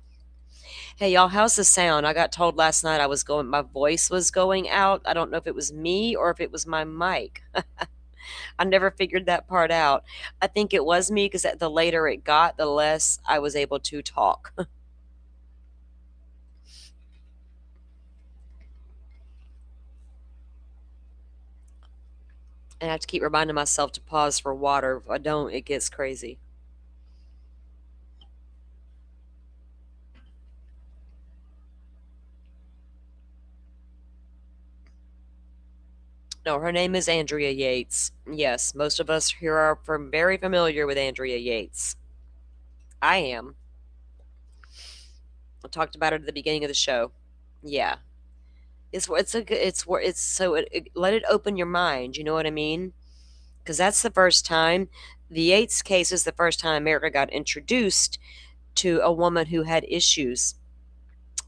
Hey, y'all, how's the sound? I got told last night my voice was going out. I don't know if it was me or if it was my mic. I never figured that part out. I think it was me because the later it got, the less I was able to talk. And I have to keep reminding myself to pause for water. If I don't, it gets crazy. No, her name is Andrea Yates. Yes, most of us here are very familiar with Andrea Yates. I am. I talked about it at the beginning of the show. Yeah. Let it open your mind, you know what I mean? Because that's the first time. The Yates case is the first time America got introduced to a woman who had issues.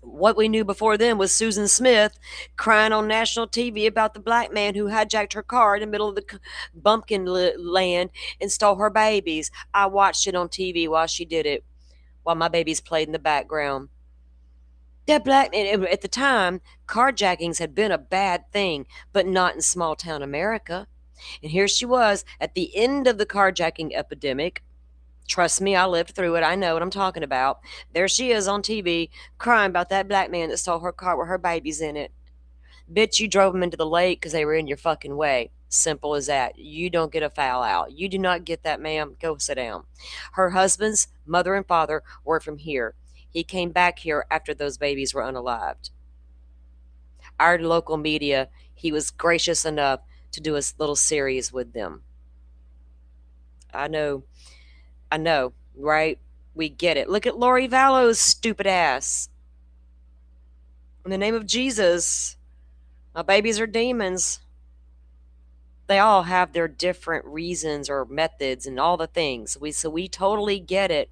What we knew before then was Susan Smith crying on national TV about the black man who hijacked her car in the middle of the bumpkin land and stole her babies. I watched it on TV while she did it, while my babies played in the background. That black man, at the time, carjackings had been a bad thing, but not in small town America. And here she was at the end of the carjacking epidemic. Trust me, I lived through it. I know what I'm talking about. There she is on TV crying about that black man that stole her car with her babies in it. Bitch, you drove them into the lake because they were in your fucking way. Simple as that. You don't get a foul out. You do not get that, ma'am. Go sit down. Her husband's mother and father were from here. He came back here after those babies were unalived. Our local media, he was gracious enough to do a little series with them. I know, right? We get it. Look at Lori Vallow's stupid ass. In the name of Jesus, my babies are demons. They all have their different reasons or methods and all the things. So we totally get it,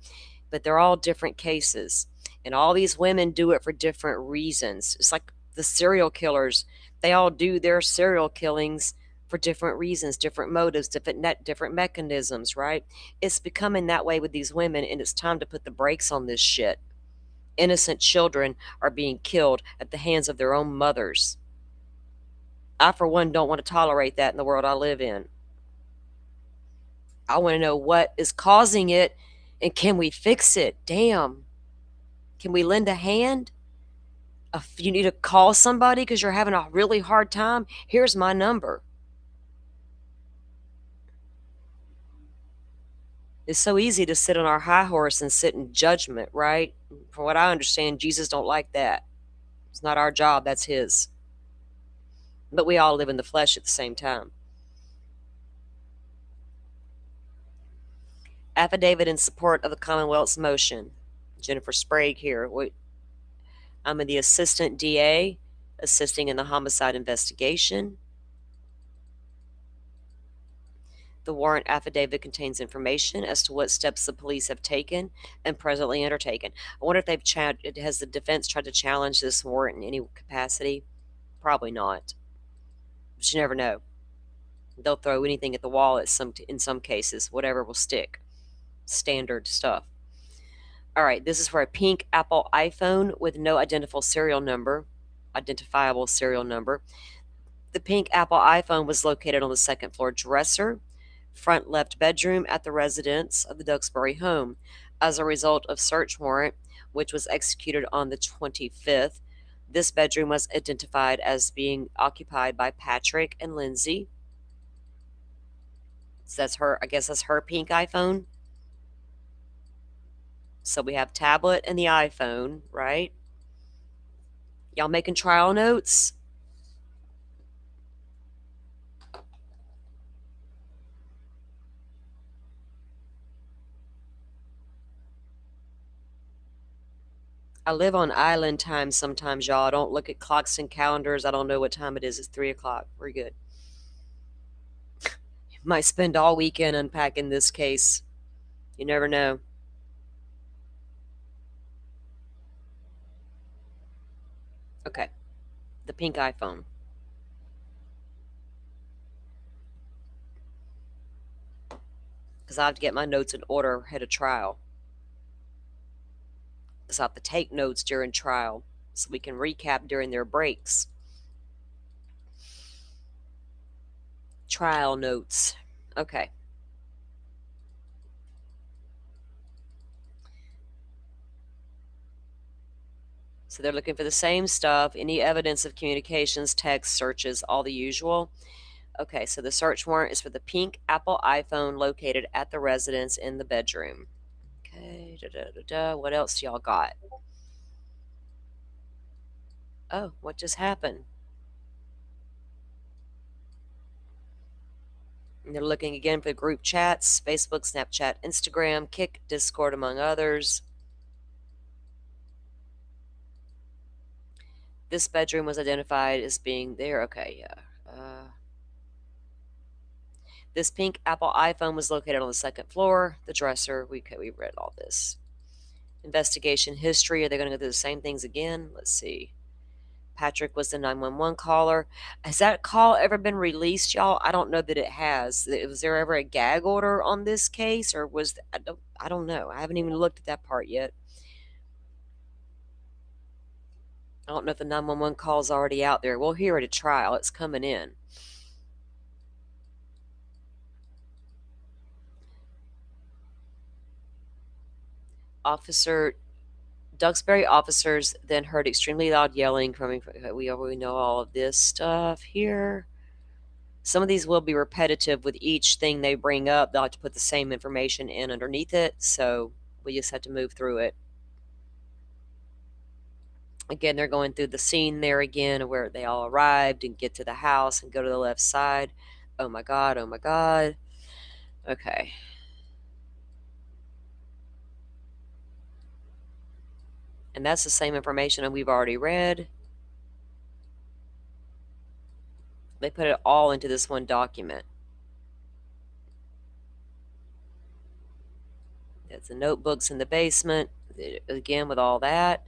but they're all different cases. And all these women do it for different reasons. It's like the serial killers. They all do their serial killings for different reasons, different motives, different mechanisms, right? It's becoming that way with these women, and it's time to put the brakes on this shit. Innocent children are being killed at the hands of their own mothers. I, for one, don't want to tolerate that in the world I live in. I want to know what is causing it, and can we fix it? Damn. Can we lend a hand? If you need to call somebody because you're having a really hard time, here's my number. It's so easy to sit on our high horse and sit in judgment, right? From what I understand, Jesus don't like that. It's not our job, that's his. But we all live in the flesh at the same time. Affidavit in support of the Commonwealth's motion. Jennifer Sprague here. I'm the assistant DA, assisting in the homicide investigation. The warrant affidavit contains information as to what steps the police have taken and presently undertaken. I wonder if has the defense tried to challenge this warrant in any capacity? Probably not. But you never know. They'll throw anything at the wall in some cases. Whatever will stick. Standard stuff. All right, this is for a pink Apple iPhone with no identifiable serial number. The pink Apple iPhone was located on the second floor dresser, front left bedroom at the residence of the Duxbury home. As a result of search warrant, which was executed on the 25th, this bedroom was identified as being occupied by Patrick and Lindsay. So that's her, I guess that's her pink iPhone. So we have tablet and the iPhone, right? Y'all making trial notes? I live on island time sometimes, y'all. I don't look at clocks and calendars. I don't know what time it is. It's 3 o'clock. We're good. Might spend all weekend unpacking this case. You never know. Okay. The pink iPhone. Because I have to get my notes in order ahead of trial. Because I have to take notes during trial so we can recap during their breaks. Trial notes. Okay. So they're looking for the same stuff, any evidence of communications, text, searches, all the usual. Okay, so the search warrant is for the pink Apple iPhone located at the residence in the bedroom. Okay, what else y'all got? Oh, what just happened? And they're looking again for group chats, Facebook, Snapchat, Instagram, Kik, Discord, among others. This bedroom was identified as being there. Okay, yeah. This pink Apple iPhone was located on the second floor. The dresser, we read all this. Investigation history, are they going to go through the same things again? Let's see. Patrick was the 911 caller. Has that call ever been released, y'all? I don't know that it has. Was there ever a gag order on this case, or was I don't know. I haven't even looked at that part yet. I don't know if the 911 call is already out there. We'll hear it at trial. It's coming in. Duxbury officers then heard extremely loud yelling coming from. We already know all of this stuff here. Some of these will be repetitive with each thing they bring up. They'll have to put the same information in underneath it, so we just have to move through it. Again, they're going through the scene there again where they all arrived and get to the house and go to the left side. Oh my God, oh my God. Okay. And that's the same information that we've already read. They put it all into this one document. There's the notebooks in the basement, again with all that.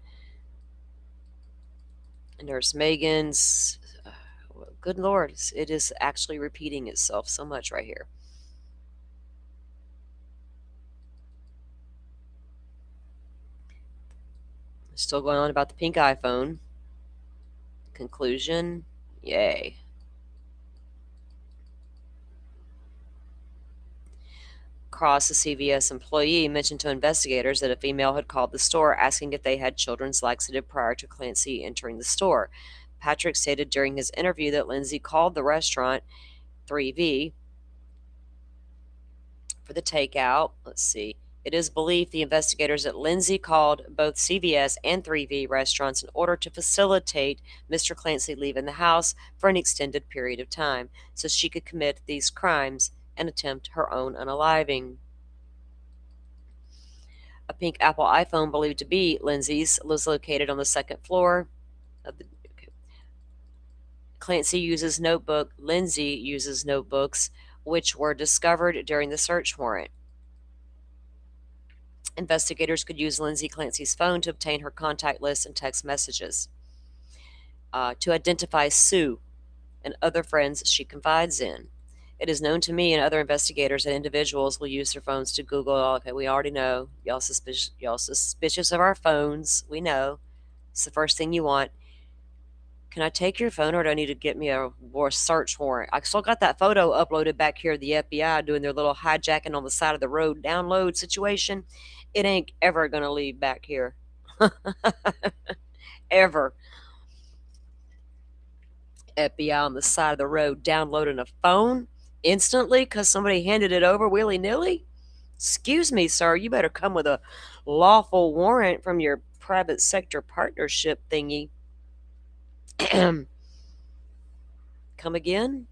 Nurse Megan's Good Lord, it is actually repeating itself so much right here. Still going on about the pink iPhone. Conclusion, yay. Cross, a CVS employee, mentioned to investigators that a female had called the store asking if they had children's laxative prior to Clancy entering the store. Patrick stated during his interview that Lindsay called the restaurant 3V for the takeout. Let's see. It is believed the investigators at Lindsay called both CVS and 3V restaurants in order to facilitate Mr. Clancy leaving the house for an extended period of time so she could commit these crimes and attempt her own unaliving. A pink Apple iPhone believed to be Lindsay's was located on the second floor of the. Lindsay uses notebooks, which were discovered during the search warrant. Investigators could use Lindsay Clancy's phone to obtain her contact list and text messages, to identify Sue and other friends she confides in. It is known to me and other investigators that individuals will use their phones to Google. Okay, we already know. Y'all suspicious of our phones. We know. It's the first thing you want. Can I take your phone, or do I need to get me a search warrant? I still got that photo uploaded back here, the FBI doing their little hijacking on the side of the road download situation. It ain't ever going to leave back here. Ever. FBI on the side of the road downloading a phone instantly because somebody handed it over willy-nilly? Excuse me, sir, you better come with a lawful warrant from your private sector partnership thingy. Come again?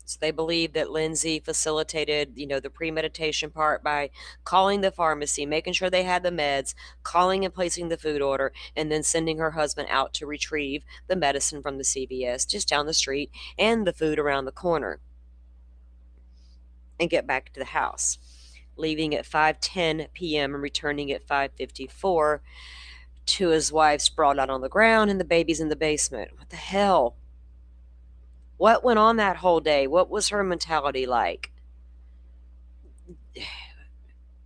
So they believe that Lindsay facilitated, the premeditation part by calling the pharmacy, making sure they had the meds, calling and placing the food order, and then sending her husband out to retrieve the medicine from the CVS just down the street and the food around the corner and get back to the house, leaving at 5:10 p.m. and returning at 5:54 to his wife sprawled out on the ground and the babies in the basement. What the hell? What went on that whole day? What was her mentality like?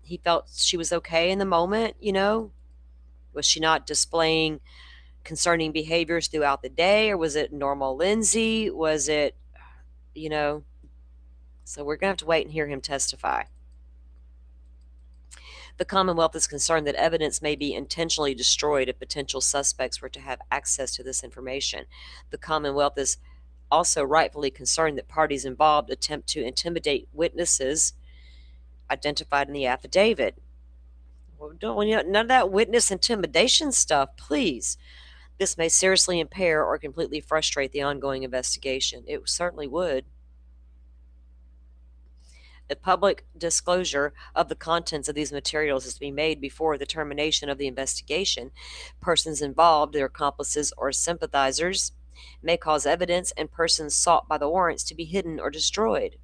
He felt she was okay in the moment, Was she not displaying concerning behaviors throughout the day, or was it normal Lindsay? Was it, So we're going to have to wait and hear him testify. The Commonwealth is concerned that evidence may be intentionally destroyed if potential suspects were to have access to this information. The Commonwealth is also rightfully concerned that parties involved attempt to intimidate witnesses identified in the affidavit. Well, none of that witness intimidation stuff, please. This may seriously impair or completely frustrate the ongoing investigation. It certainly would. A public disclosure of the contents of these materials is to be made before the termination of the investigation. Persons involved, their accomplices or sympathizers, may cause evidence and persons sought by the warrants to be hidden or destroyed.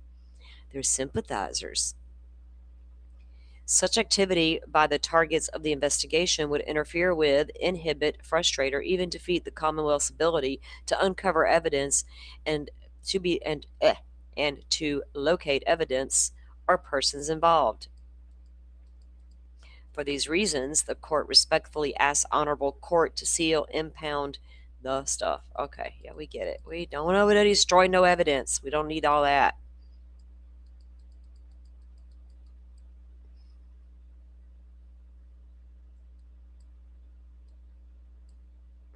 They're sympathizers. Such activity by the targets of the investigation would interfere with, inhibit, frustrate, or even defeat the Commonwealth's ability to uncover evidence and to locate evidence or persons involved. For these reasons, the court respectfully asks Honorable Court to seal, impound the stuff. Okay, yeah, we get it. We don't want to destroy no evidence. We don't need all that.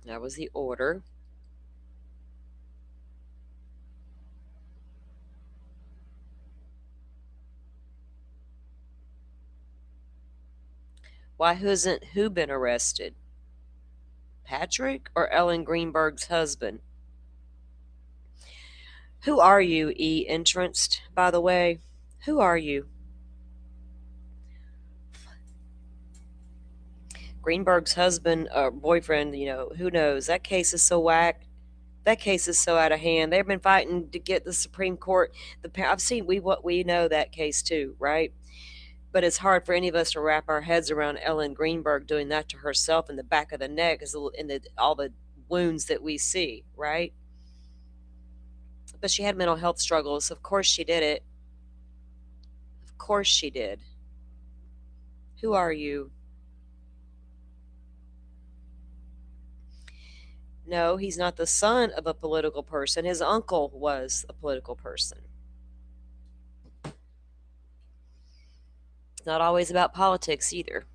That was the order. Why hasn't who been arrested? Patrick or Ellen Greenberg's husband? Who are you, E. Entranced, by the way? Who are you? Greenberg's husband or boyfriend, who knows? That case is so whack. That case is so out of hand. They've been fighting to get the Supreme Court. I've seen we know that case too, right? But it's hard for any of us to wrap our heads around Ellen Greenberg doing that to herself in the back of the neck, all the wounds that we see, right? But she had mental health struggles. Of course she did it. Of course she did. Who are you? No, he's not the son of a political person. His uncle was a political person. It's not always about politics either.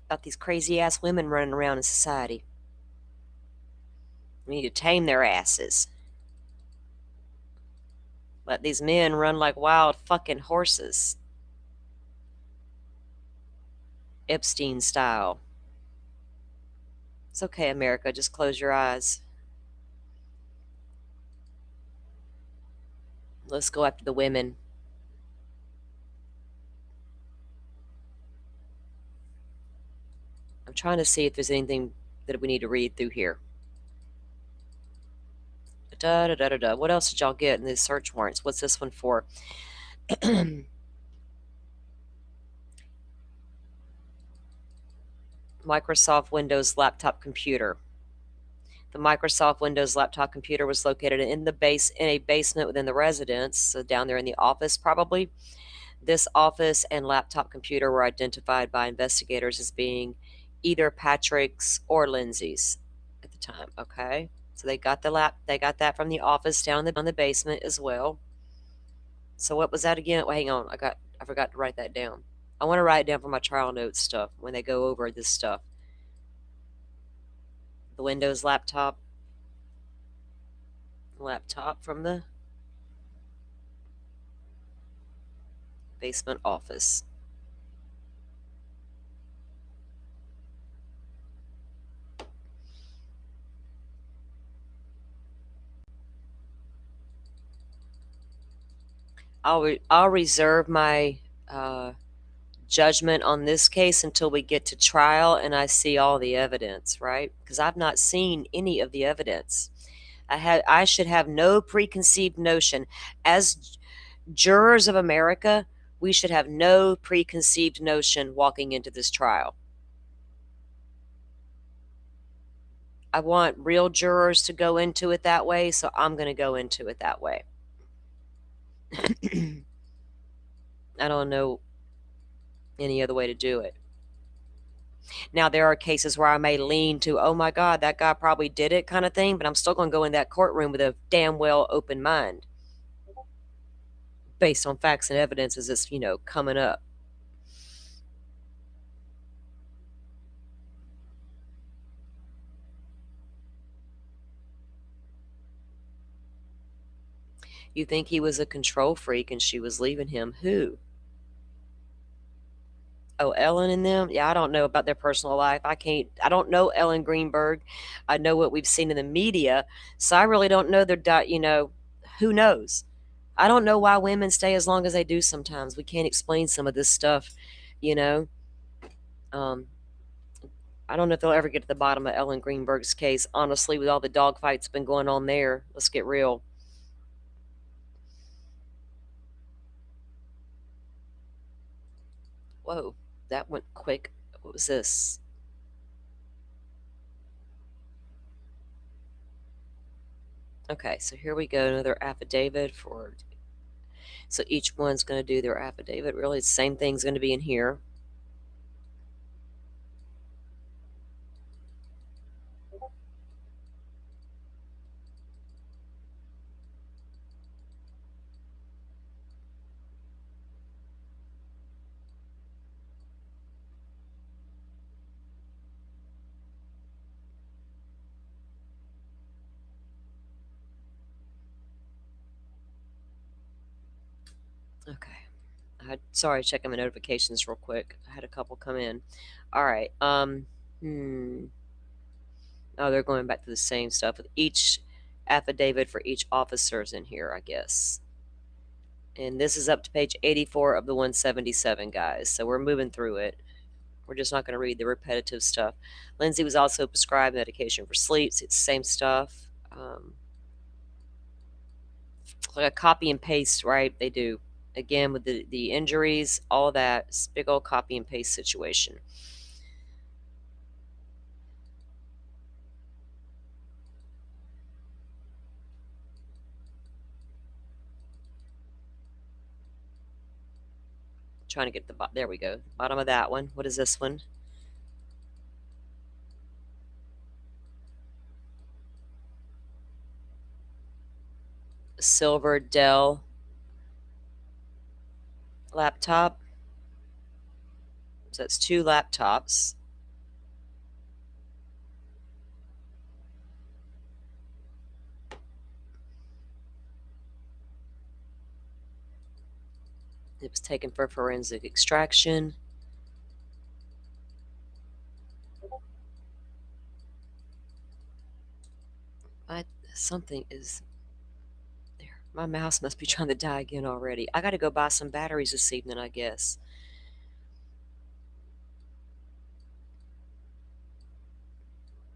About these crazy ass women running around in society. We need to tame their asses. Let these men run like wild fucking horses. Epstein style. It's okay, America. Just close your eyes. Let's go after the women. I'm trying to see if there's anything that we need to read through here. What else did y'all get in these search warrants? What's this one for? Microsoft Windows laptop computer. The Microsoft Windows laptop computer was located in a basement within the residence, so down there in the office probably. This office and laptop computer were identified by investigators as being either Patrick's or Lindsay's at the time. Okay, so they got that from the office down in the basement as well. So what was that again? Well, hang on, I forgot to write that down. I want to write it down for my trial notes stuff when they go over this stuff. The Windows laptop from the basement office. I'll reserve my judgment on this case until we get to trial and I see all the evidence, right? Because I've not seen any of the evidence. I should have no preconceived notion. As jurors of America, we should have no preconceived notion walking into this trial. I want real jurors to go into it that way, so I'm going to go into it that way. I don't know any other way to do it. Now, there are cases where I may lean to, oh my God, that guy probably did it kind of thing, but I'm still going to go in that courtroom with a damn well open mind based on facts and evidence as it's, coming up. You think he was a control freak and she was leaving him? Who? Oh, Ellen and them? Yeah, I don't know about their personal life. I don't know Ellen Greenberg. I know what we've seen in the media. So I really don't know who knows? I don't know why women stay as long as they do sometimes. We can't explain some of this stuff, I don't know if they'll ever get to the bottom of Ellen Greenberg's case. Honestly, with all the dogfights been going on there, let's get real. Whoa, that went quick. What was this? Okay, so here we go. Another affidavit so each one's going to do their affidavit. Really, the same thing's going to be in here. Okay. Sorry, checking my notifications real quick. I had a couple come in. All right. Oh, they're going back to the same stuff with each affidavit for each officer's in here, I guess. And this is up to page 84 of the 177, guys. So we're moving through it. We're just not going to read the repetitive stuff. Lindsay was also prescribed medication for sleep. It's the same stuff. Like a copy and paste, right? They do. Again, with the injuries, all of that, it's a big old copy and paste situation. Trying to get there we go. Bottom of that one. What is this one? Silver Dell laptop. So it's 2 laptops. It was taken for forensic extraction. Something is there. My mouse must be trying to die again already. I got to go buy some batteries this evening, I guess.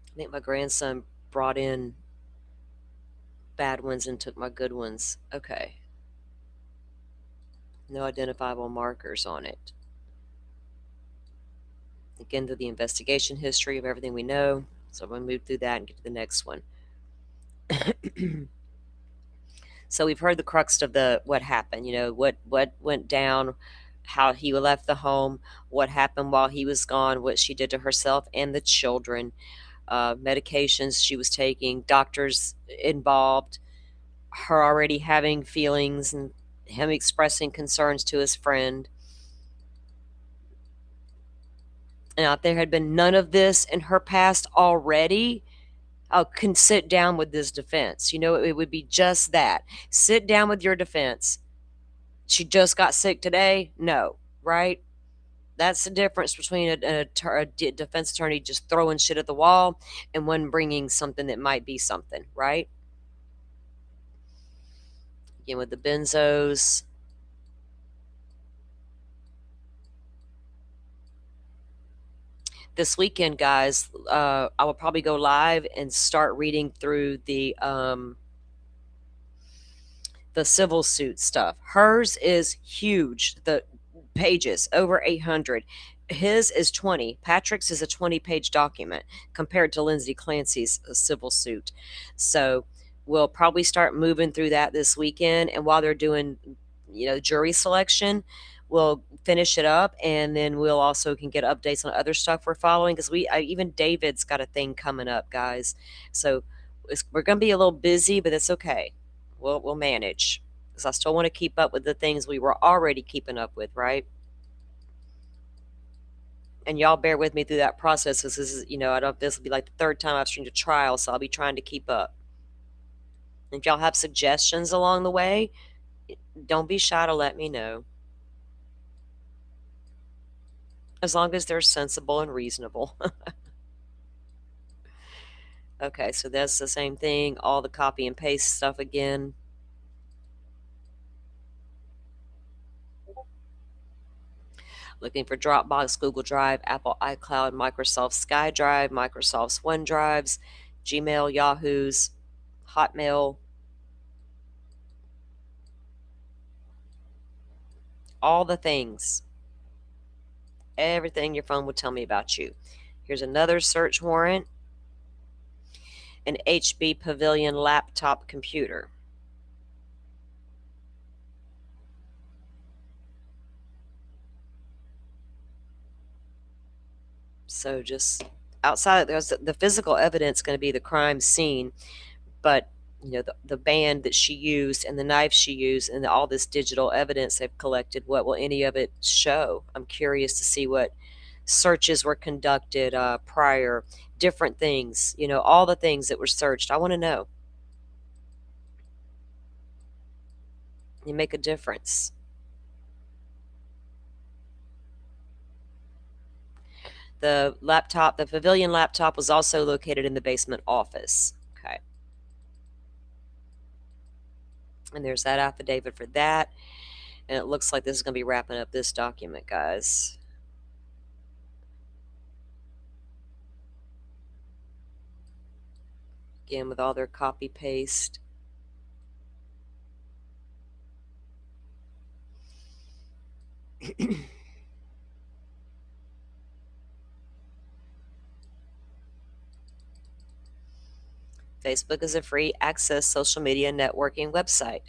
I think my grandson brought in bad ones and took my good ones. Okay. No identifiable markers on it. Again, to the investigation history of everything we know. So I'm going to move through that and get to the next one. So we've heard the crux of what happened, what went down, how he left the home, what happened while he was gone, what she did to herself and the children, medications she was taking, doctors involved, her already having feelings and him expressing concerns to his friend. Now, if there had been none of this in her past already, I can sit down with this defense. It would be just that. Sit down with your defense. She just got sick today? No, right? That's the difference between a defense attorney just throwing shit at the wall and one bringing something that might be something, right? Again, with the benzos. This weekend, guys, I will probably go live and start reading through the civil suit stuff. Hers is huge. The pages, over 800. His is 20. Patrick's is a 20-page document compared to Lindsay Clancy's civil suit. So we'll probably start moving through that this weekend. And while they're doing, jury selection, we'll finish it up, and then we'll also can get updates on other stuff we're following, because even David's got a thing coming up, guys. So we're going to be a little busy, but it's okay. We'll manage, because I still want to keep up with the things we were already keeping up with, right? And y'all bear with me through that process, because this will be like the 3rd time I've streamed a trial, so I'll be trying to keep up. And if y'all have suggestions along the way, don't be shy to let me know. As long as they're sensible and reasonable. Okay, so that's the same thing. All the copy and paste stuff again. Looking for Dropbox, Google Drive, Apple iCloud, Microsoft SkyDrive, Microsoft's OneDrives, Gmail, Yahoo's, Hotmail. All the things. Everything your phone would tell me about you. Here's another search warrant. An HP Pavilion laptop computer. So just outside, there's the physical evidence going to be the crime scene, but the band that she used and the knife she used and all this digital evidence they've collected, what will any of it show? I'm curious to see what searches were conducted prior, different things, all the things that were searched. I want to know. You make a difference. The Pavilion laptop was also located in the basement office. Okay. And there's that affidavit for that. And it looks like this is going to be wrapping up this document, guys. Again, with all their copy paste. Facebook is a free access social media networking website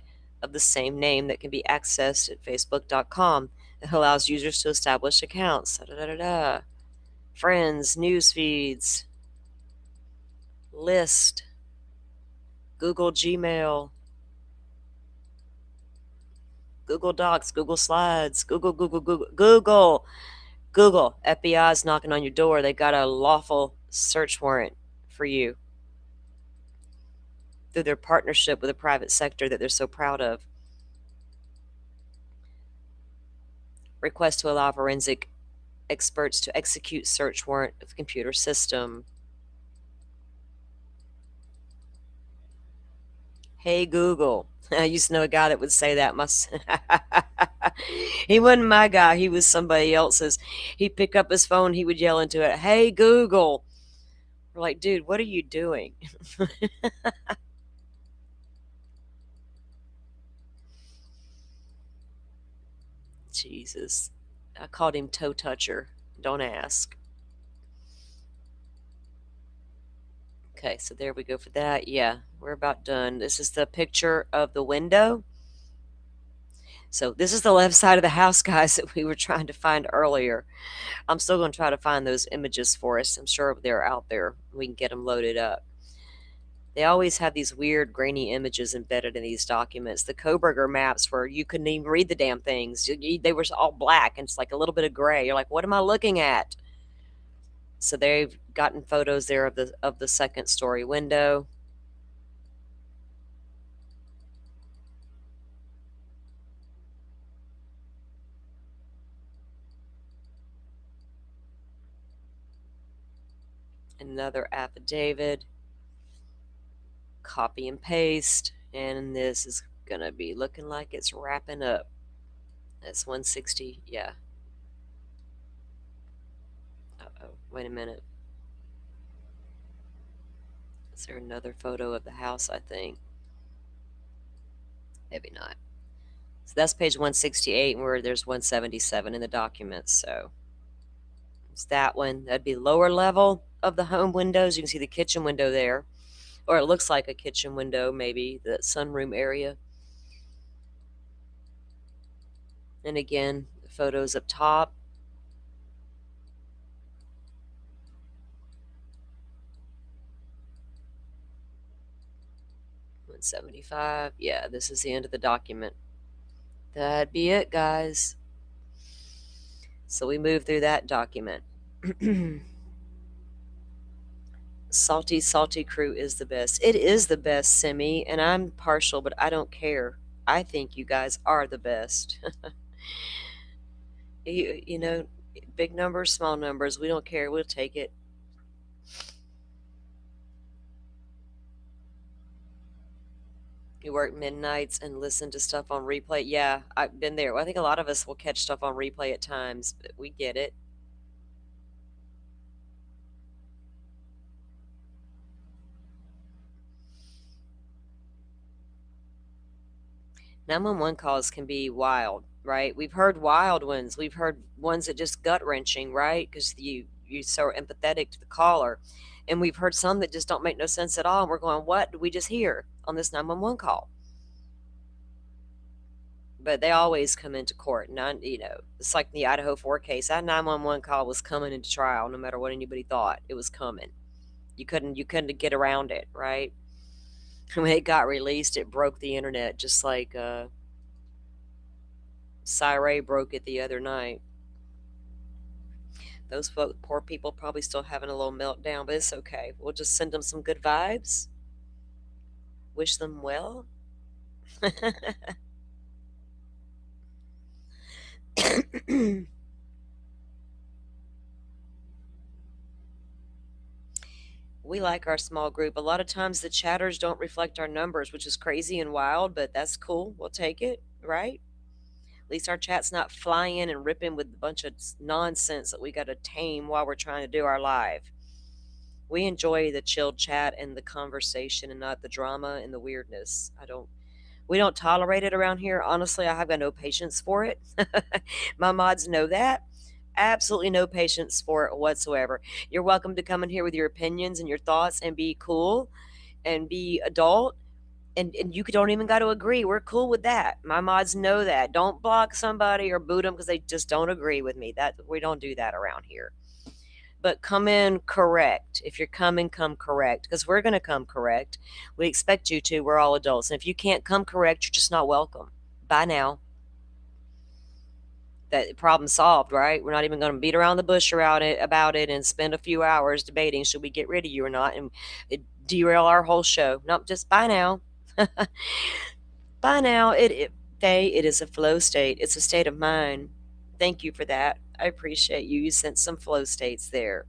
of the same name that can be accessed at facebook.com. It allows users to establish accounts, friends, news feeds, list, Google Gmail, Google Docs, Google Slides, Google. FBI's knocking on your door. They got a lawful search warrant for you through their partnership with the private sector that they're so proud of. Request to allow forensic experts to execute search warrant of the computer system. Hey Google. I used to know a guy that would say that. He wasn't my guy. He was somebody else's. He'd pick up his phone. He would yell into it, "Hey Google." We're like, dude, what are you doing? Jesus. I called him toe toucher. Don't ask. Okay, so there we go for that. Yeah, we're about done. This is the picture of the window. So this is the left side of the house, guys, that we were trying to find earlier. I'm still going to try to find those images for us. I'm sure they're out there. We can get them loaded up. They always have these weird grainy images embedded in these documents. The Koberger maps where you couldn't even read the damn things. They were all black and it's like a little bit of gray. You're like, what am I looking at? So they've gotten photos there of the second story window. Another affidavit. Copy and paste. And this is going to be looking like it's wrapping up. That's 160. Yeah. Uh-oh. Wait a minute. Is there another photo of the house, I think? Maybe not. So that's page 168, where there's 177 in the documents. So it's that one. That'd be lower level of the home windows. You can see the kitchen window there. Or it looks like a kitchen window, maybe, the sunroom area. And again, the photos up top. $175. Yeah, this is the end of the document. That'd be it, guys. So we move through that document. Salty Crew is the best. It is the best, Simi, and I'm partial, but I don't care. I think you guys are the best. you know, big numbers, small numbers, we don't care. We'll take it. You work midnights and listen to stuff on replay. Yeah, I've been there. Well, I think a lot of us will catch stuff on replay at times, but we get it. $911 calls can be wild, right? We've heard wild ones. We've heard ones that just gut wrenching, right? Because you're so empathetic to the caller. And we've heard some that just don't make no sense at all. And we're going, what did we just hear on this 911 call? But they always come into court. It's like the Idaho 4 case. That 911 call was coming into trial, no matter what anybody thought. It was coming. You couldn't get around it, right? When it got released, it broke the internet, just like Cyray broke it the other night. Those poor people probably still having a little meltdown, but it's okay. We'll just send them some good vibes. Wish them well. We like our small group. A lot of times the chatters don't reflect our numbers, which is crazy and wild, but that's cool. We'll take it, right? At least our chat's not flying and ripping with a bunch of nonsense that we got to tame while we're trying to do our live. We enjoy the chilled chat and the conversation and not the drama and the weirdness. We don't tolerate it around here. Honestly, I have got no patience for it. My mods know that. Absolutely no patience for it whatsoever. You're welcome to come in here with your opinions and your thoughts and be cool and be adult. And you don't even got to agree. We're cool with that. My mods know that. Don't block somebody or boot them because they just don't agree with me. That we don't do that around here. But come in correct. If you're coming, come correct because we're going to come correct. We expect you to. We're all adults. And if you can't come correct, you're just not welcome. Bye now. That problem solved, right? We're not even going to beat around the bush about it and spend a few hours debating should we get rid of you or not and derail our whole show. Nope, just bye now. Bye now. It is a flow state. It's a state of mind. Thank you for that. I appreciate you. You sent some flow states there.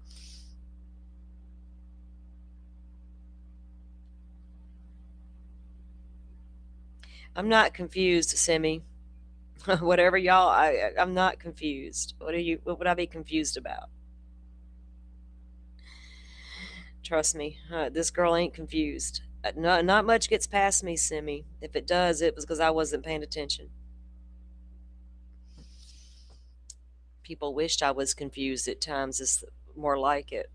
I'm not confused, Simi. Whatever y'all, I'm not confused. What would I be confused about? Trust me, this girl ain't confused. Not much gets past me, Simi. If it does, it was because I wasn't paying attention. People wished I was confused at times. Is more like it.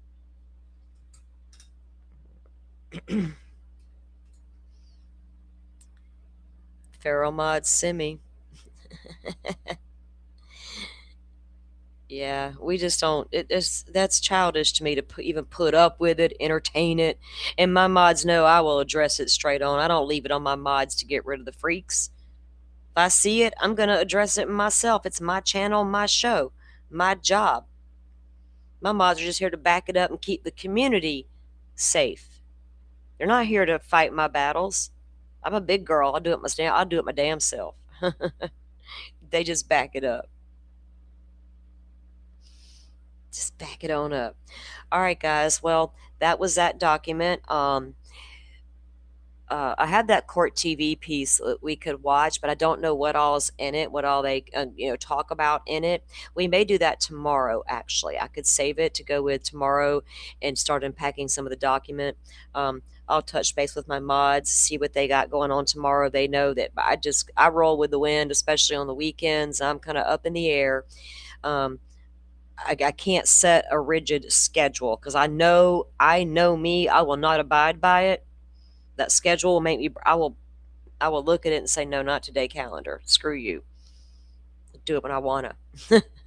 Feral mod Simi. Yeah, we just don't. That's childish to me to even put up with it, entertain it. And my mods know I will address it straight on. I don't leave it on my mods to get rid of the freaks. If I see it, I'm gonna address it myself. It's my channel, my show, my job. My mods are just here to back it up and keep the community safe. They're not here to fight my battles. I'm a big girl. I'll do it my damn self. They just back it up. Just back it on up. All right, guys. Well, that was that document. I had that court TV piece that we could watch, but I don't know what all's in it, what all they talk about in it. We may do that tomorrow. Actually, I could save it to go with tomorrow and start unpacking some of the document. I'll touch base with my mods, see what they got going on tomorrow. They know that I roll with the wind, especially on the weekends. I'm kind of up in the air. I can't set a rigid schedule because I know me. I will not abide by it. That schedule will make me. I will look at it and say, no, not today. Calendar, screw you. Do it when I wanna.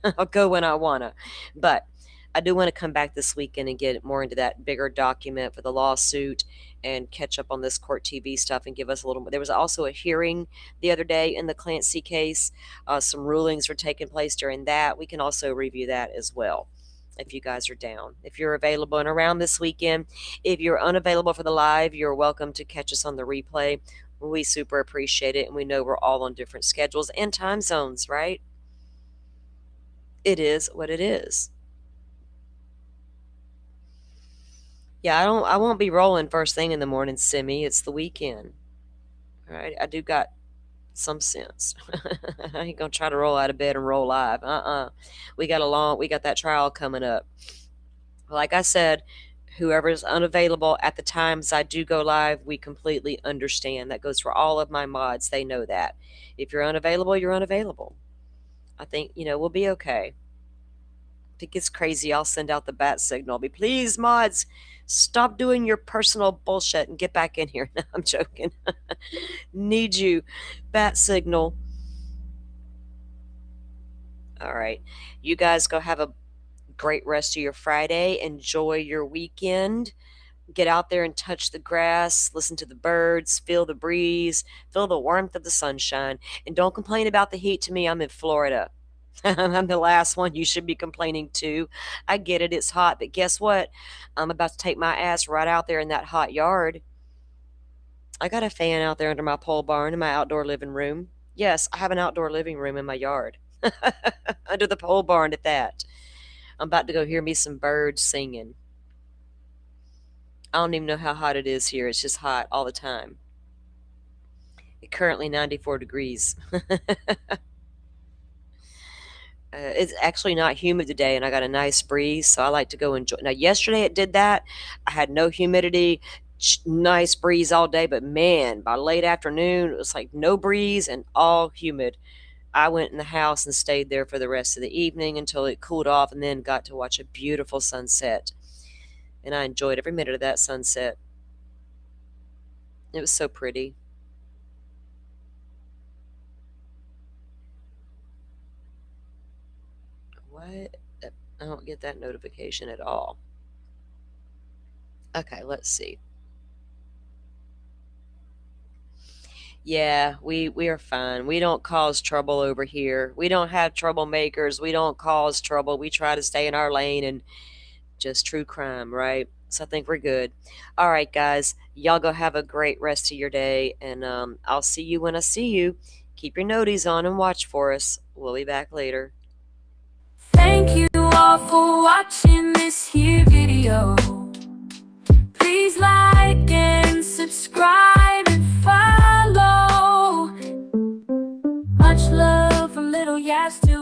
I'll go when I wanna. But I do want to come back this weekend and get more into that bigger document for the lawsuit and catch up on this court TV stuff and give us a little more. There was also a hearing the other day in the Clancy case. Some rulings were taking place during that. We can also review that as well if you guys are down. If you're available and around this weekend. If you're unavailable for the live, you're welcome to catch us on the replay. We super appreciate it, and we know we're all on different schedules and time zones, right? It is what it is. Yeah, I won't be rolling first thing in the morning, Simi. It's the weekend. All right, I do got some sense. I ain't gonna try to roll out of bed and roll live. We got that trial coming up. Like I said, whoever's unavailable at the times I do go live, we completely understand. That goes for all of my mods. They know that. If you're unavailable, you're unavailable. I think, we'll be okay. If it gets crazy, I'll send out the bat signal. Please, mods, stop doing your personal bullshit and get back in here. No, I'm joking. Need you. Bat signal. All right. You guys go have a great rest of your Friday. Enjoy your weekend. Get out there and touch the grass, listen to the birds, feel the breeze, feel the warmth of the sunshine. And don't complain about the heat to me. I'm in Florida. I'm the last one you should be complaining to. I get it. It's hot. But guess what? I'm about to take my ass right out there in that hot yard. I got a fan out there under my pole barn in my outdoor living room. Yes, I have an outdoor living room in my yard. Under the pole barn at that. I'm about to go hear me some birds singing. I don't even know how hot it is here. It's just hot all the time. It's currently 94 degrees. It's actually not humid today, and I got a nice breeze, so I like to go enjoy. Now, yesterday it did that. I had no humidity, nice breeze all day, but man, by late afternoon, it was like no breeze and all humid. I went in the house and stayed there for the rest of the evening until it cooled off, and then got to watch a beautiful sunset. And I enjoyed every minute of that sunset. It was so pretty. What? I don't get that notification at all. Okay, let's see. Yeah, we are fine. We don't cause trouble over here. We don't have troublemakers. We don't cause trouble. We try to stay in our lane and just true crime, right? So I think we're good. All right, guys, y'all go have a great rest of your day, and I'll see you when I see you. Keep your noties on and watch for us. We'll be back later. Thank you all for watching this here video. Please like and subscribe and follow. Much love from Little Yas to